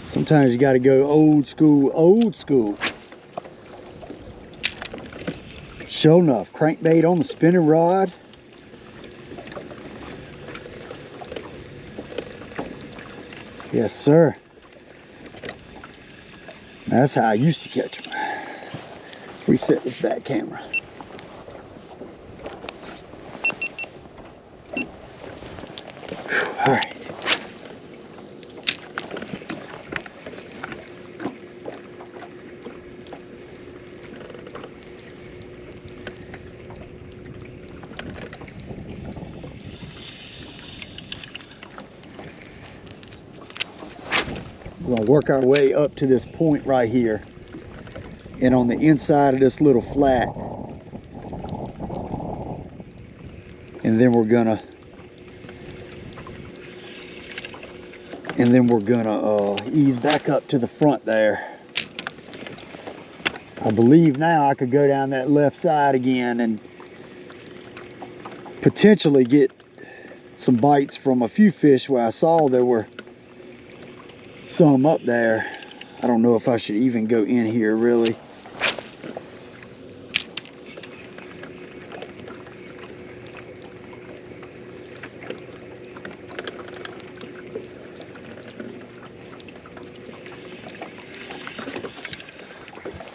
Sometimes you got to go old school, old school. Sure enough, crankbait on the spinning rod. Yes, sir. That's how I used to catch them. Let's reset this back camera. Whew, all right. We're gonna work our way up to this point right here, and on the inside of this little flat, and then we're gonna ease back up to the front there. I believe now I could go down that left side again and potentially get some bites from a few fish where I saw there were some up there. I don't know if I should even go in here really.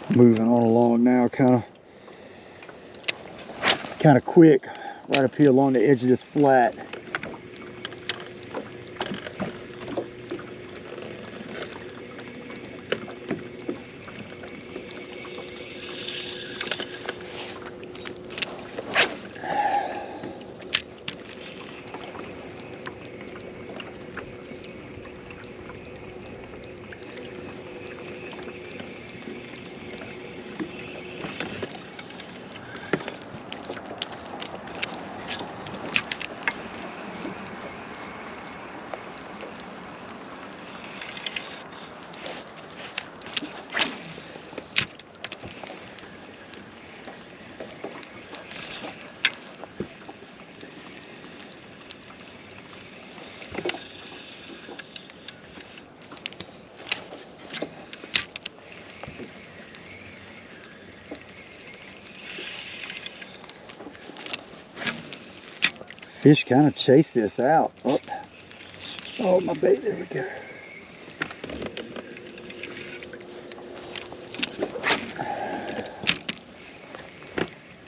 Moving on along now, kind of quick, right up here along the edge of this flat. Fish kind of chase this out. Oh, my bait, there we go.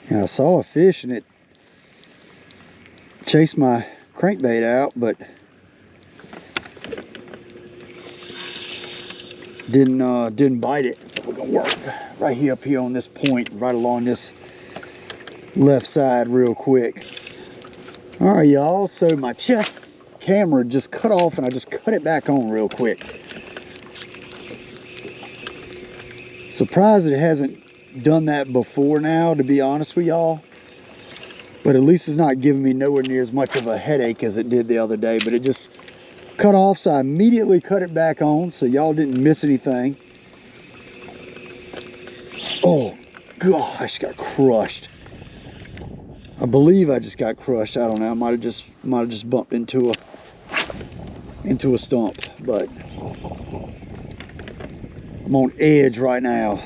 Yeah, I saw a fish and it chased my crankbait out, but didn't bite it. So we're gonna work right here up here on this point, right along this left side real quick. All right, y'all, so my chest camera just cut off and I just cut it back on real quick. Surprised it hasn't done that before now, to be honest with y'all. But at least it's not giving me nowhere near as much of a headache as it did the other day. But it just cut off, so I immediately cut it back on so y'all didn't miss anything. Oh, gosh, got crushed. I believe I just got crushed. I don't know. I might have just bumped into a stump, but I'm on edge right now.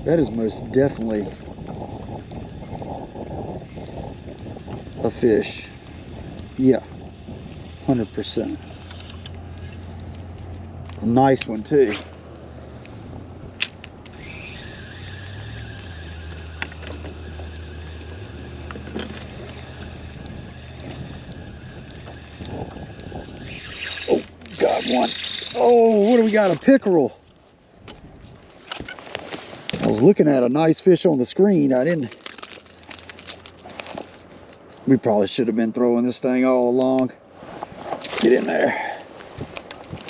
That is most definitely a fish. Yeah, 100%. A nice one too. Oh, got one. Oh, what do we got? A pickerel. I was looking at a nice fish on the screen. I didn't. We probably should have been throwing this thing all along. Get in there.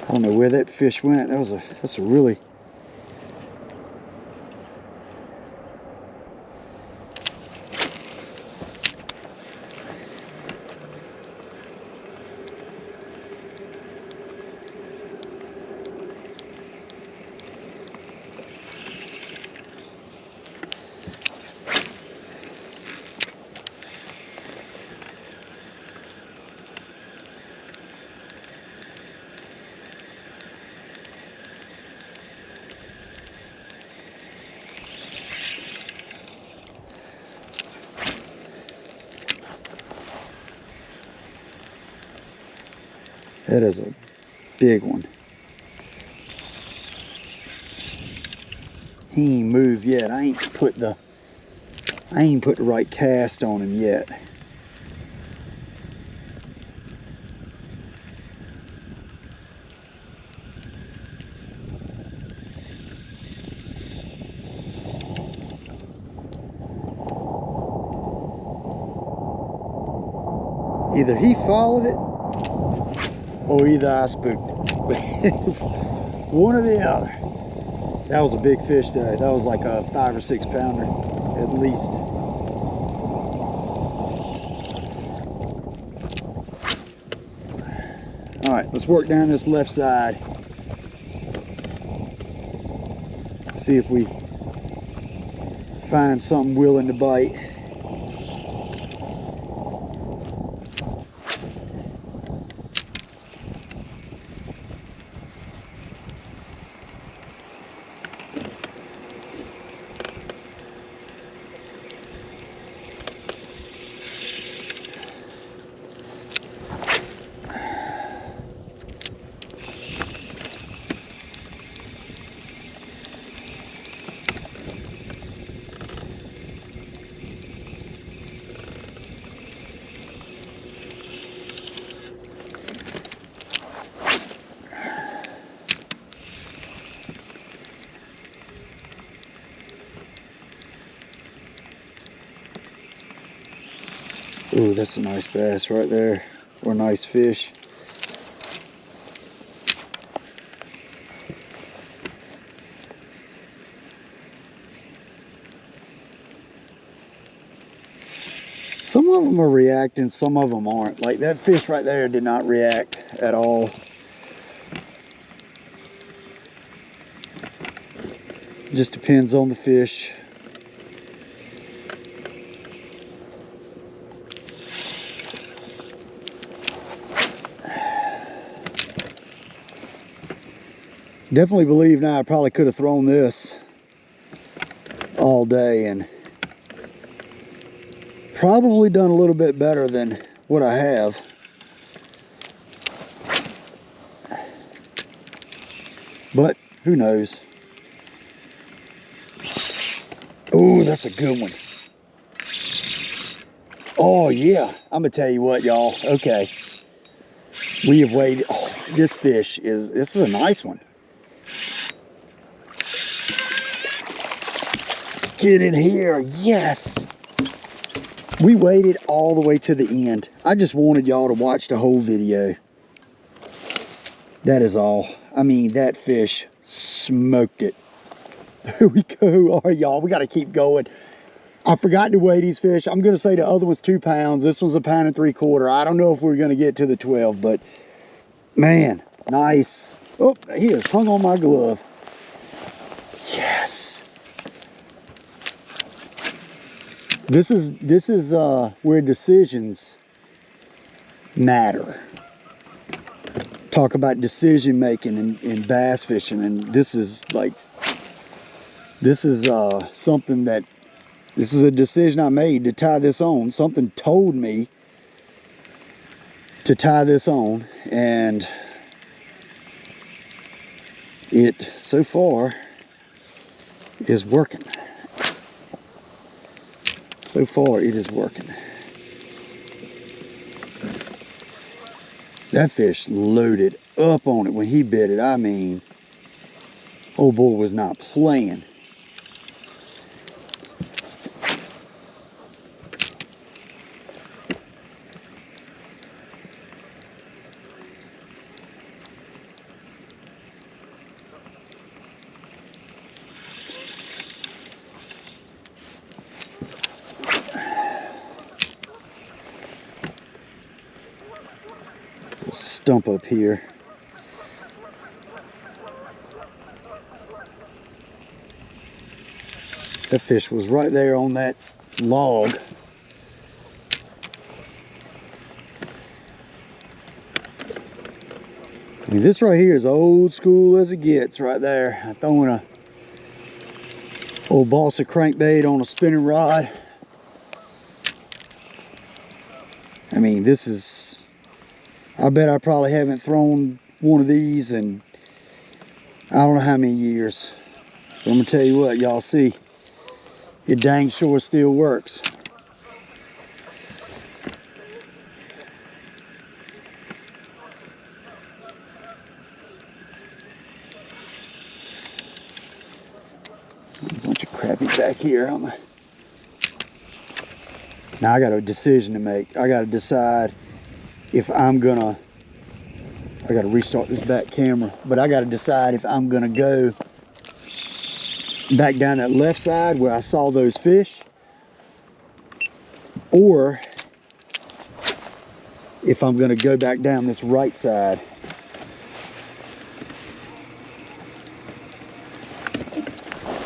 I don't know where that fish went. That's a really. That is a big one. He ain't moved yet. I ain't put the right cast on him yet. Either he followed it or either I spooked it. One or the other. That was a big fish today. That was like a 5 or 6 pounder at least. All right, let's work down this left side. See if we find something willing to bite. Ooh, that's a nice bass right there, or a nice fish. Some of them are reacting, some of them aren't. Like that fish right there did not react at all. Just depends on the fish. Definitely believe now I probably could have thrown this all day and probably done a little bit better than what I have. But who knows? Oh, that's a good one. Oh yeah, I'm gonna tell you what, y'all. Okay, we have waited. Oh, this is a nice one. Get in here, yes. We waited all the way to the end. I just wanted y'all to watch the whole video. That is all. I mean, that fish smoked it. There we go. All right, y'all, we got to keep going. I forgot to weigh these fish. I'm going to say the other one's 2 pounds. This one's 1 3/4 pounds. I don't know if we're going to get to the 12, but man, nice. Oh, he is hung on my glove. Yes. This is where decisions matter. Talk about decision making in bass fishing, and this is like This is something that, this is a decision I made to tie this on. Something told me to tie this on, and it so far is working. So far it is working. That fish loaded up on it when he bit it. I mean, old boy was not playing. Stump up here. That fish was right there on that log. I mean, this right here is old school as it gets right there. I'm throwing a old balsa crankbait on a spinning rod. I mean, this is, I bet I probably haven't thrown one of these in I don't know how many years. But I'm gonna tell you what, y'all see, it dang sure still works. A bunch of crappie back here. Now I got a decision to make. I got to decide if I'm gonna, I got to restart this back camera, but I got to decide if I'm gonna go back down that left side where I saw those fish, or if I'm gonna go back down this right side.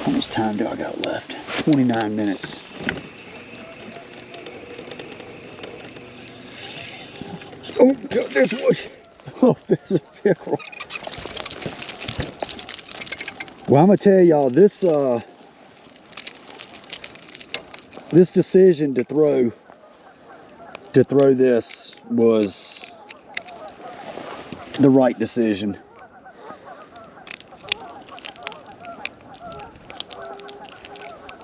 How much time do I got left? 29 minutes. Oh, God, there's one. Oh, there's a pickerel. Well, I'm gonna tell y'all, this this decision to throw this was the right decision.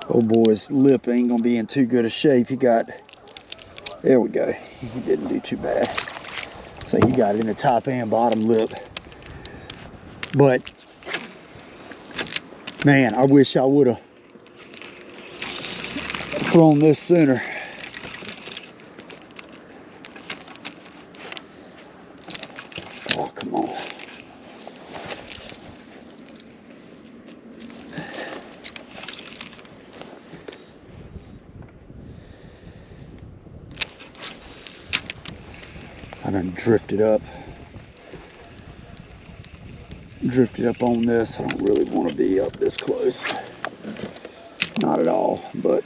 Old boy's lip ain't gonna be in too good a shape. He got, there we go. He didn't do too bad. So he got it in the top and bottom lip. But man, I wish I would have thrown this sooner. Oh, come on. I done drifted up on this. I don't really want to be up this close. Not at all, but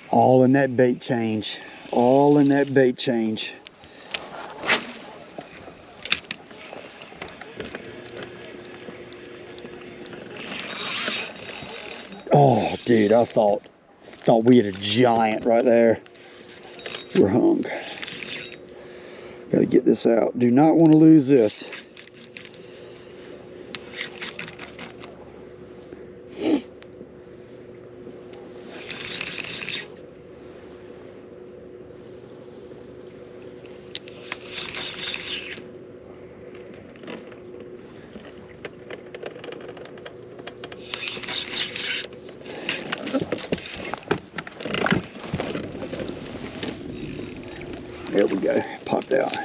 all in that bait change. All in that bait change. Oh, dude, I thought we had a giant right there. We're hung. Got to get this out. Do not want to lose this. There we go, popped out.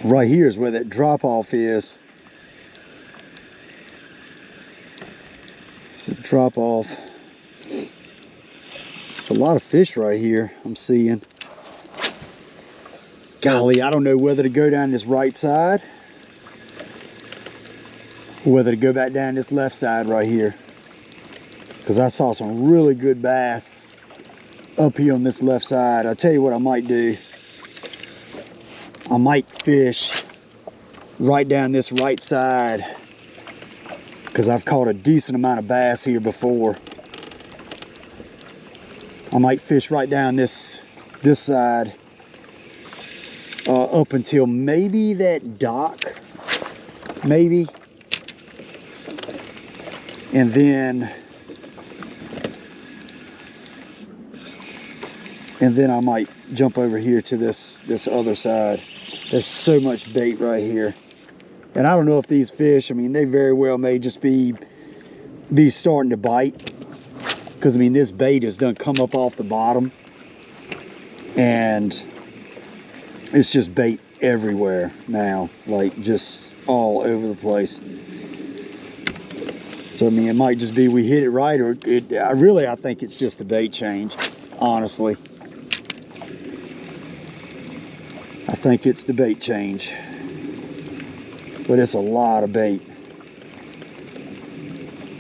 Right here is where that drop off is. It's a drop off. It's a lot of fish right here I'm seeing. Golly, I don't know whether to go down this right side or whether to go back down this left side right here, because I saw some really good bass up here on this left side. I'll tell you what I might do. I might fish right down this right side, because I've caught a decent amount of bass here before. I might fish right down this side up until maybe that dock, maybe, and then I might jump over here to this other side. There's so much bait right here. And I don't know if these fish, I mean, they very well may just be starting to bite. Because, I mean, this bait has done come up off the bottom. And it's just bait everywhere now. Like, just all over the place. So, I mean, it might just be we hit it right. Or I think it's just a bait change, honestly. I think it's the bait change. But it's a lot of bait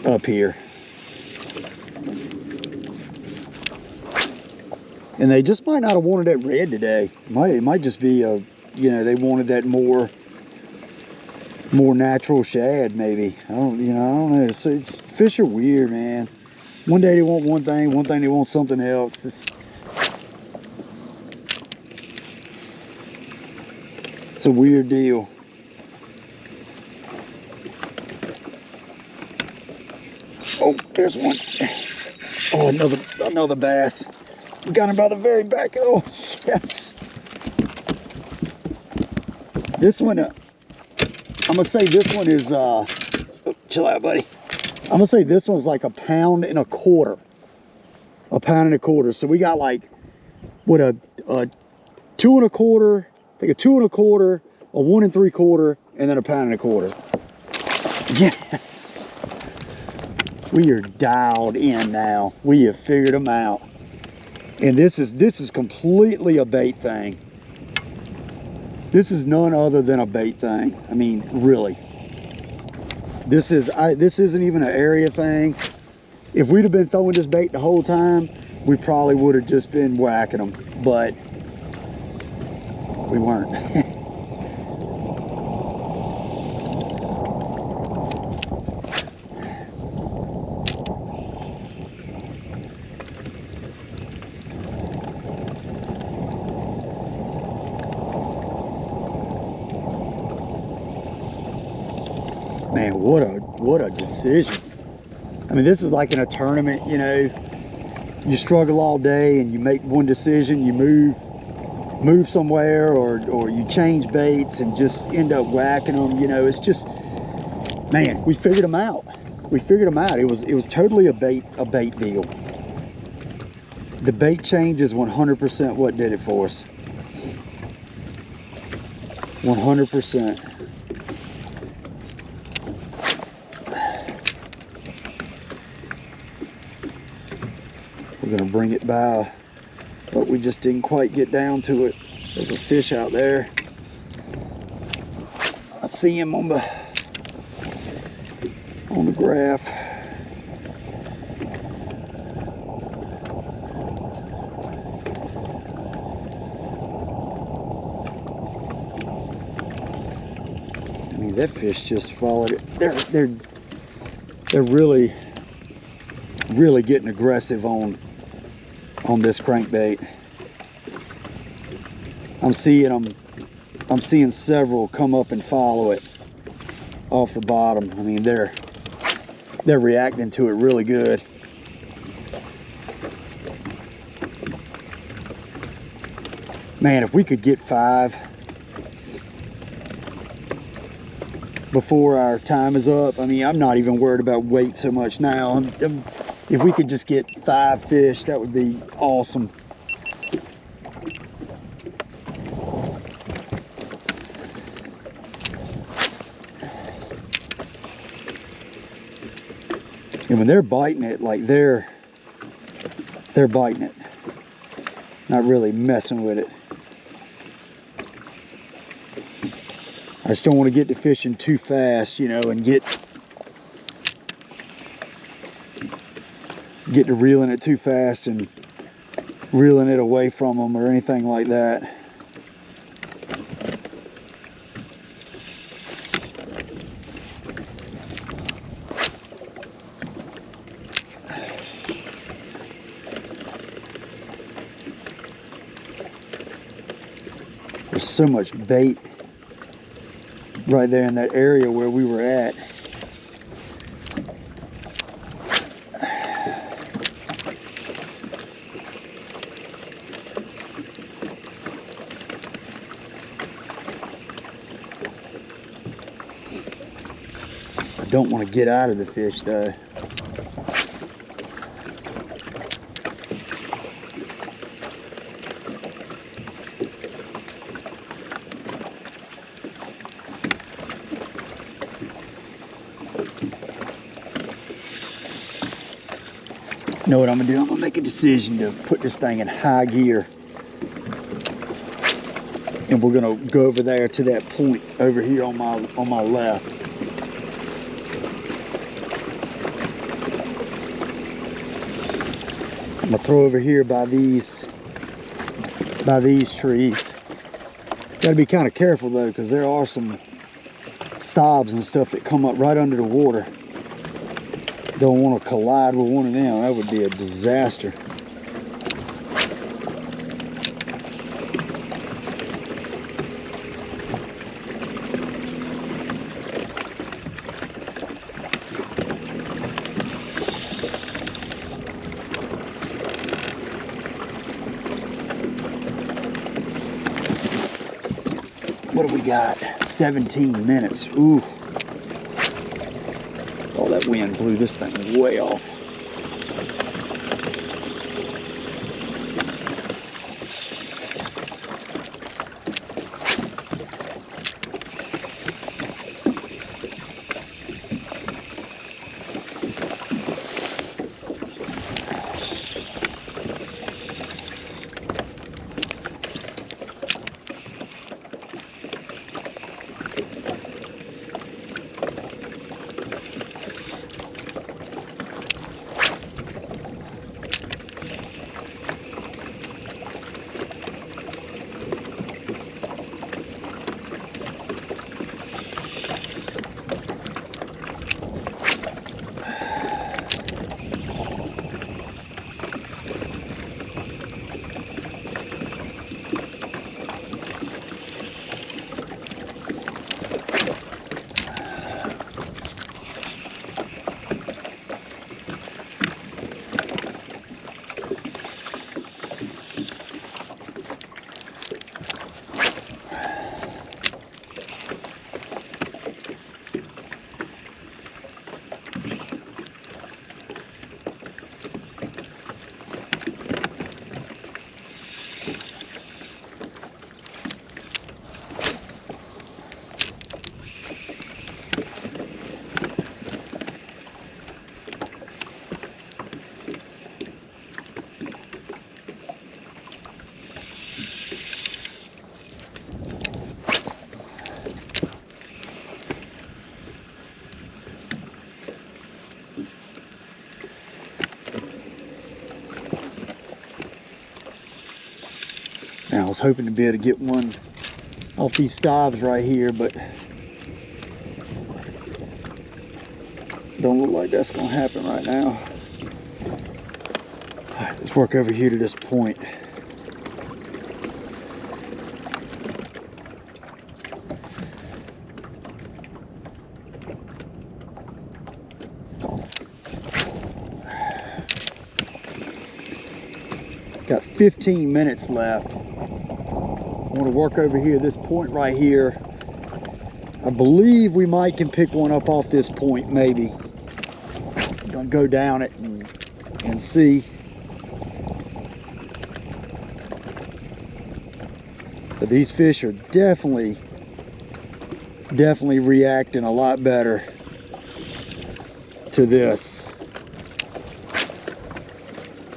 up here. And they just might not have wanted that red today. It might just be a, you know, they wanted that more natural shad maybe. I don't know. It's fish are weird, man. One day they want one thing they want something else. It's a weird deal. Oh, there's one. Oh, another bass. Got him by the very back. Oh, yes. This one, I'm gonna say this one is, oh, chill out, buddy. I'm gonna say this one's like 1.25 pounds. 1.25 pounds. So we got like, what, a 2.25, I think a 2.25, a 1 3/4, and then 1.25 pounds. Yes. We are dialed in now. We have figured them out. And this is completely a bait thing. This is none other than a bait thing. I mean, really. This isn't even an area thing. If we'd have been throwing this bait the whole time, we probably would have just been whacking them. But we weren't. Man, what a decision. I mean, this is like in a tournament, you know, you struggle all day and you make one decision, you move somewhere, or you change baits and just end up whacking them. You know, it's just, man, we figured them out. We figured them out. It was totally a bait deal. The bait change is 100% what did it for us. 100%. We're gonna bring it by, but we just didn't quite get down to it. There's a fish out there. I see him on the graph. I mean, that fish just followed it. They're really getting aggressive on this crankbait. I'm seeing several come up and follow it off the bottom. I mean, they're reacting to it really good. Man, if we could get 5 before our time is up, I mean, I'm not even worried about weight so much now. If we could just get 5 fish, that would be awesome. And when they're biting it, like they're biting it, not really messing with it. I just don't want to get to fishing too fast, you know, and get to reeling it too fast and reeling it away from them or anything like that. There's so much bait right there in that area where we were at. I don't want to get out of the fish though. You know what I'm gonna do? I'm gonna make a decision to put this thing in high gear. And we're gonna go over there to that point over here on my left. I'm gonna throw over here by these trees. Gotta be kind of careful though, because there are some stobs and stuff that come up right under the water. Don't want to collide with one of them. That would be a disaster. What do we got? 17 minutes. Ooh. Oh, that wind blew this thing way off. Now, I was hoping to be able to get one off these stobs right here, but don't look like that's going to happen right now. All right, let's work over here to this point. Got 15 minutes left. I want to work over here, this point right here. I believe we might can pick one up off this point, maybe. I'm gonna go down it and see. But these fish are definitely reacting a lot better to this.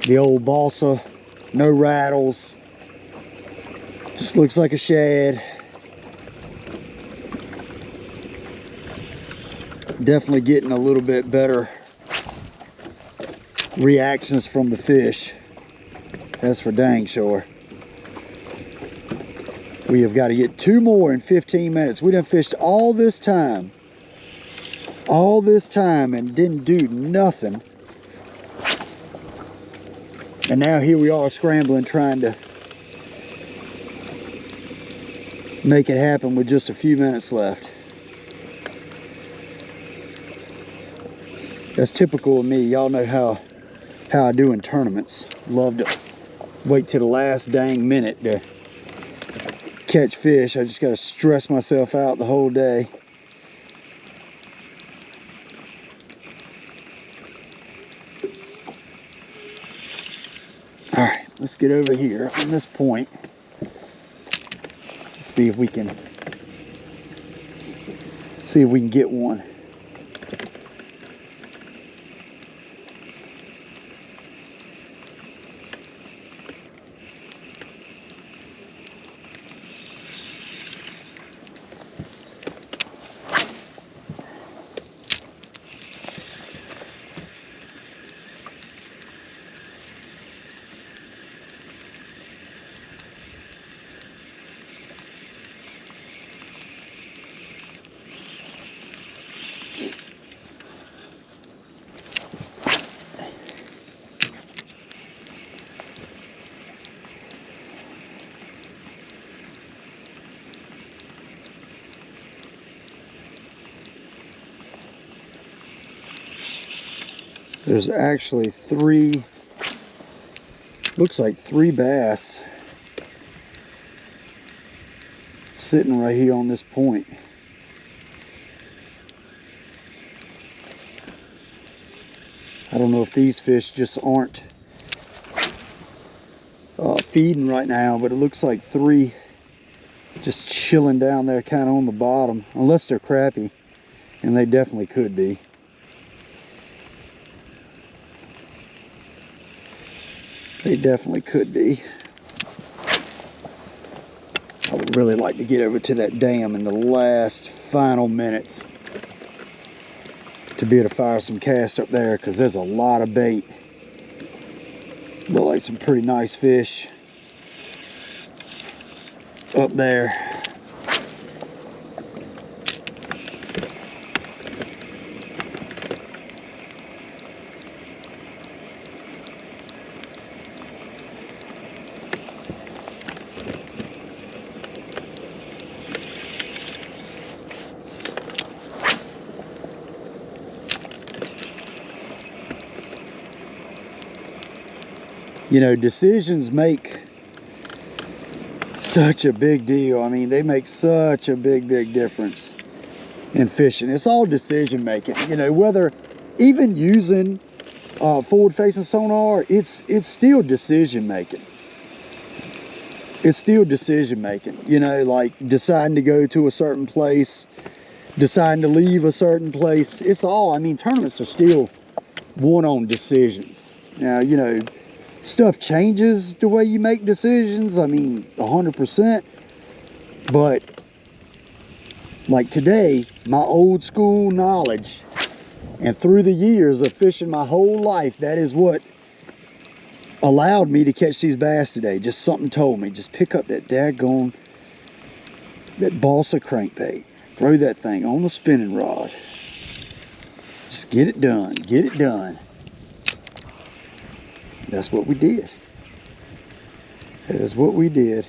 The old balsa, no rattles. Just looks like a shad. Definitely getting a little bit better reactions from the fish. That's for dang sure. We have got to get 2 more in 15 minutes. We done fished all this time and didn't do nothing. And now here we are scrambling, trying to make it happen with just a few minutes left. That's typical of me. Y'all know how I do in tournaments. Love to wait till the last dang minute to catch fish. I just got to stress myself out the whole day. All right, let's get over here on this point. See if we can get one. There's actually 3, looks like 3 bass sitting right here on this point. I don't know if these fish just aren't feeding right now, but it looks like 3 just chilling down there kind of on the bottom, unless they're crappie, and they definitely could be. They definitely could be. I would really like to get over to that dam in the last final minutes to be able to fire some casts up there, because there's a lot of bait. Look like some pretty nice fish up there. You know, decisions make such a big deal. I mean, they make such a big difference in fishing. It's all decision making. You know, whether even using forward facing sonar, it's still decision making. It's still decision making. You know, like deciding to go to a certain place, deciding to leave a certain place. It's all, I mean, tournaments are still won on decisions. Now, you know, stuff changes the way you make decisions, I mean 100%, but like today, my old school knowledge and through the years of fishing my whole life, that is what allowed me to catch these bass today. Just something told me, just pick up that daggone, that balsa crankbait, throw that thing on the spinning rod, just get it done, get it done. That's what we did. That is what we did.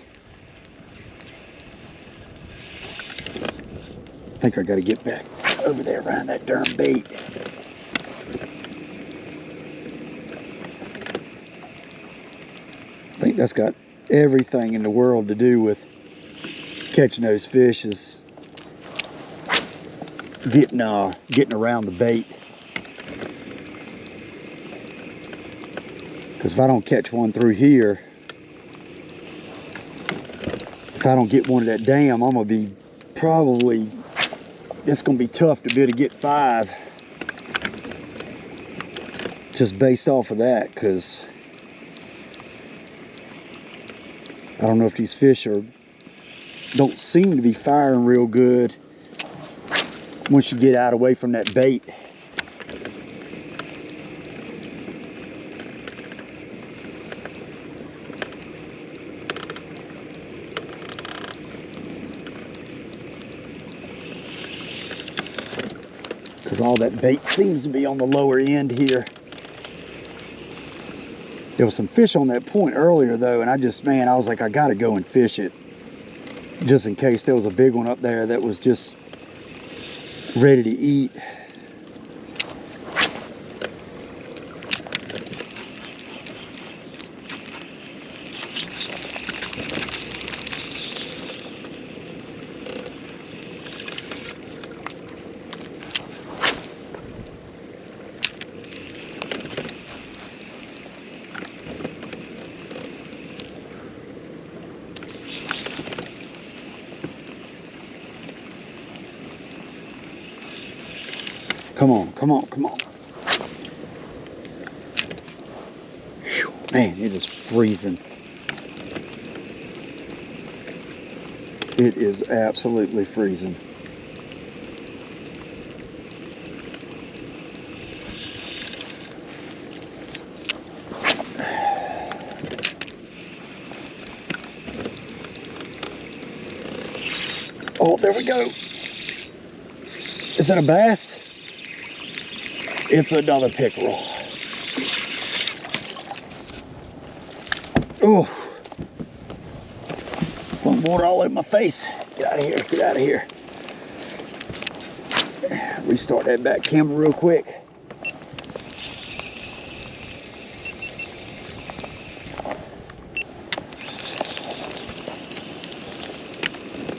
I think I got to get back over there around that darn bait. I think that's got everything in the world to do with catching those fish, is getting around the bait. Because if I don't catch one through here, if I don't get one at that dam, I'm going to be probably, it's going to be tough to be able to get 5. Just based off of that, because I don't know if these fish don't seem to be firing real good once you get out away from that bait. Because all that bait seems to be on the lower end here. There was some fish on that point earlier though, and I was like, I gotta go and fish it. Just in case there was a big one up there that was just ready to eat. Come on, come on, come on. Whew, man, it is freezing. It is absolutely freezing. Oh, there we go. Is that a bass? It's another pickerel. Oh, some water all over my face. Get out of here, get out of here. Restart that back camera real quick.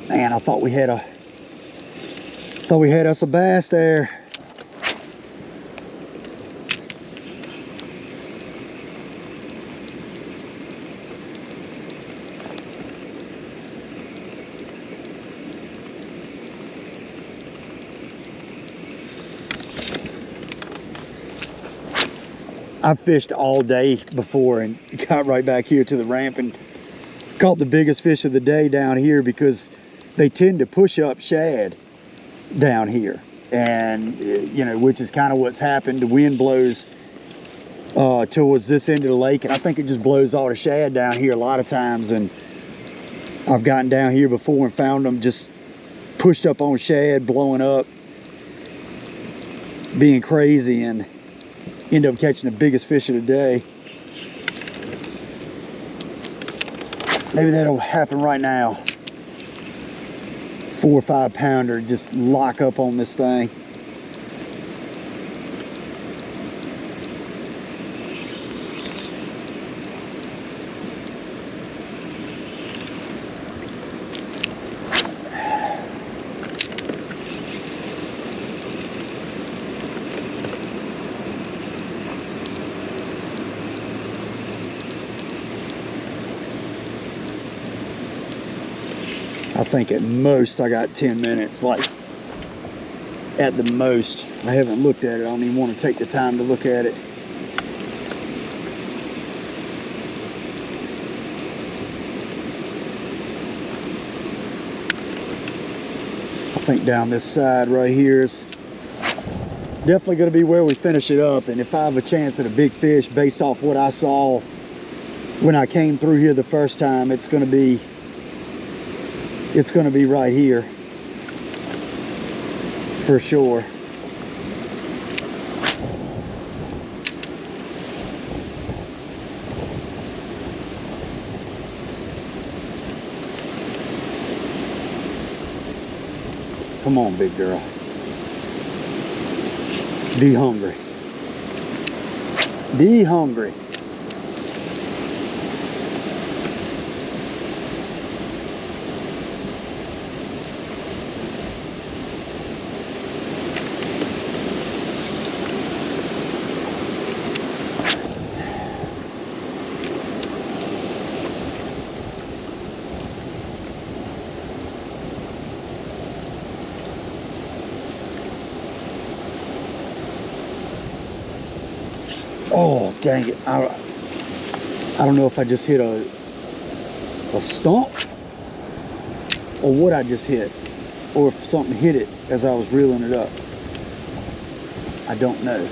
Man, I thought we had us a bass there. I fished all day before and got right back here to the ramp and caught the biggest fish of the day down here because they tend to push up shad down here. And, you know, which is kind of what's happened. The wind blows towards this end of the lake, and I think it just blows all the shad down here a lot of times. And I've gotten down here before and found them just pushed up on shad, blowing up, being crazy, and end up catching the biggest fish of the day. Maybe that'll happen right now. 4 or 5 pounder, just lock up on this thing. I think at most I got 10 minutes, like at the most. I haven't looked at it. I don't even want to take the time to look at it. I think down this side right here is definitely going to be where we finish it up. And if I have a chance at a big fish based off what I saw when I came through here the first time, it's going to be right here for sure. Come on, big girl. Be hungry. Be hungry. Oh, dang it. I don't know if I just hit a stump or what I just hit, or if something hit it as I was reeling it up. I don't know.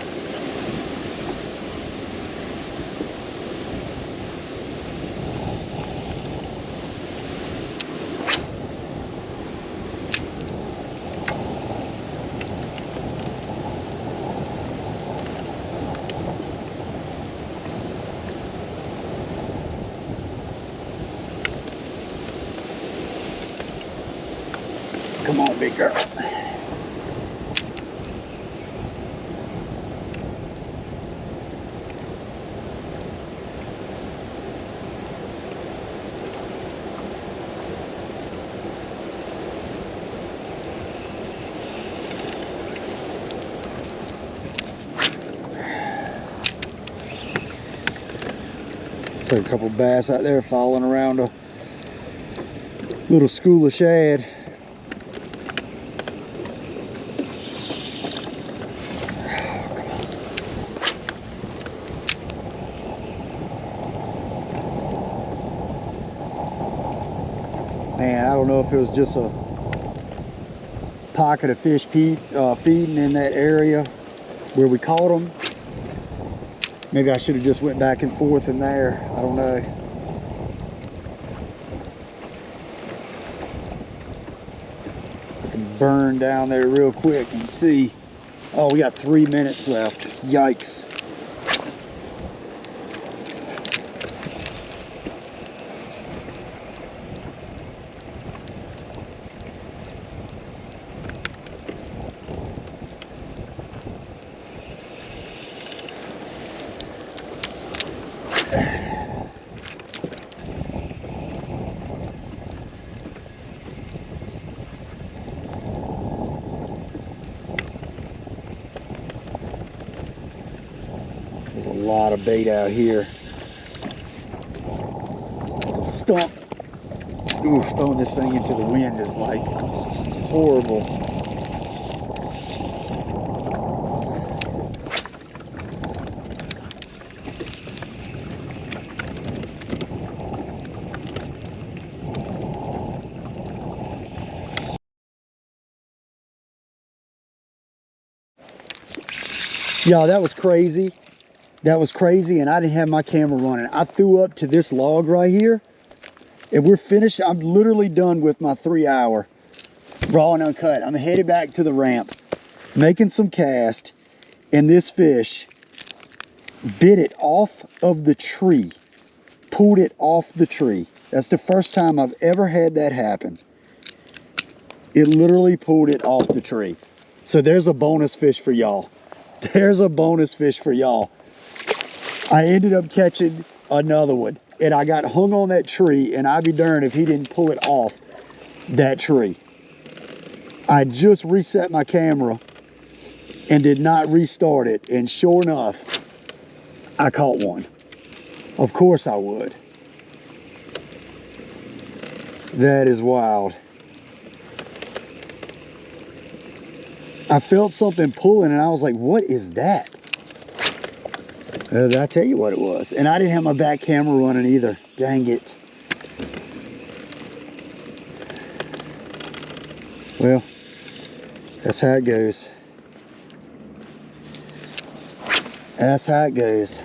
Come on, big girl. So a couple bass out there following around a little school of shad. Man, I don't know if it was just a pocket of fish feeding in that area where we caught them. Maybe I should have just went back and forth in there. I don't know. I can burn down there real quick and see. Oh, we got 3 minutes left. Yikes. There's a lot of bait out here. There's a stump. Oof, throwing this thing into the wind is like horrible. Y'all, that was crazy. That was crazy, and I didn't have my camera running. I threw up to this log right here, and we're finished. I'm literally done with my 3 hour raw and uncut. I'm headed back to the ramp, making some cast, and this fish bit it off of the tree, pulled it off the tree. That's the first time I've ever had that happen. It literally pulled it off the tree. So there's a bonus fish for y'all. There's a bonus fish for y'all. I ended up catching another one, and I got hung on that tree, and I'd be darned if he didn't pull it off that tree. I just reset my camera and did not restart it, and sure enough, I caught one. Of course I would. That is wild. I felt something pulling, and I was like, what is that? Did I tell you what it was? And I didn't have my back camera running either. Dang it. Well, that's how it goes. That's how it goes.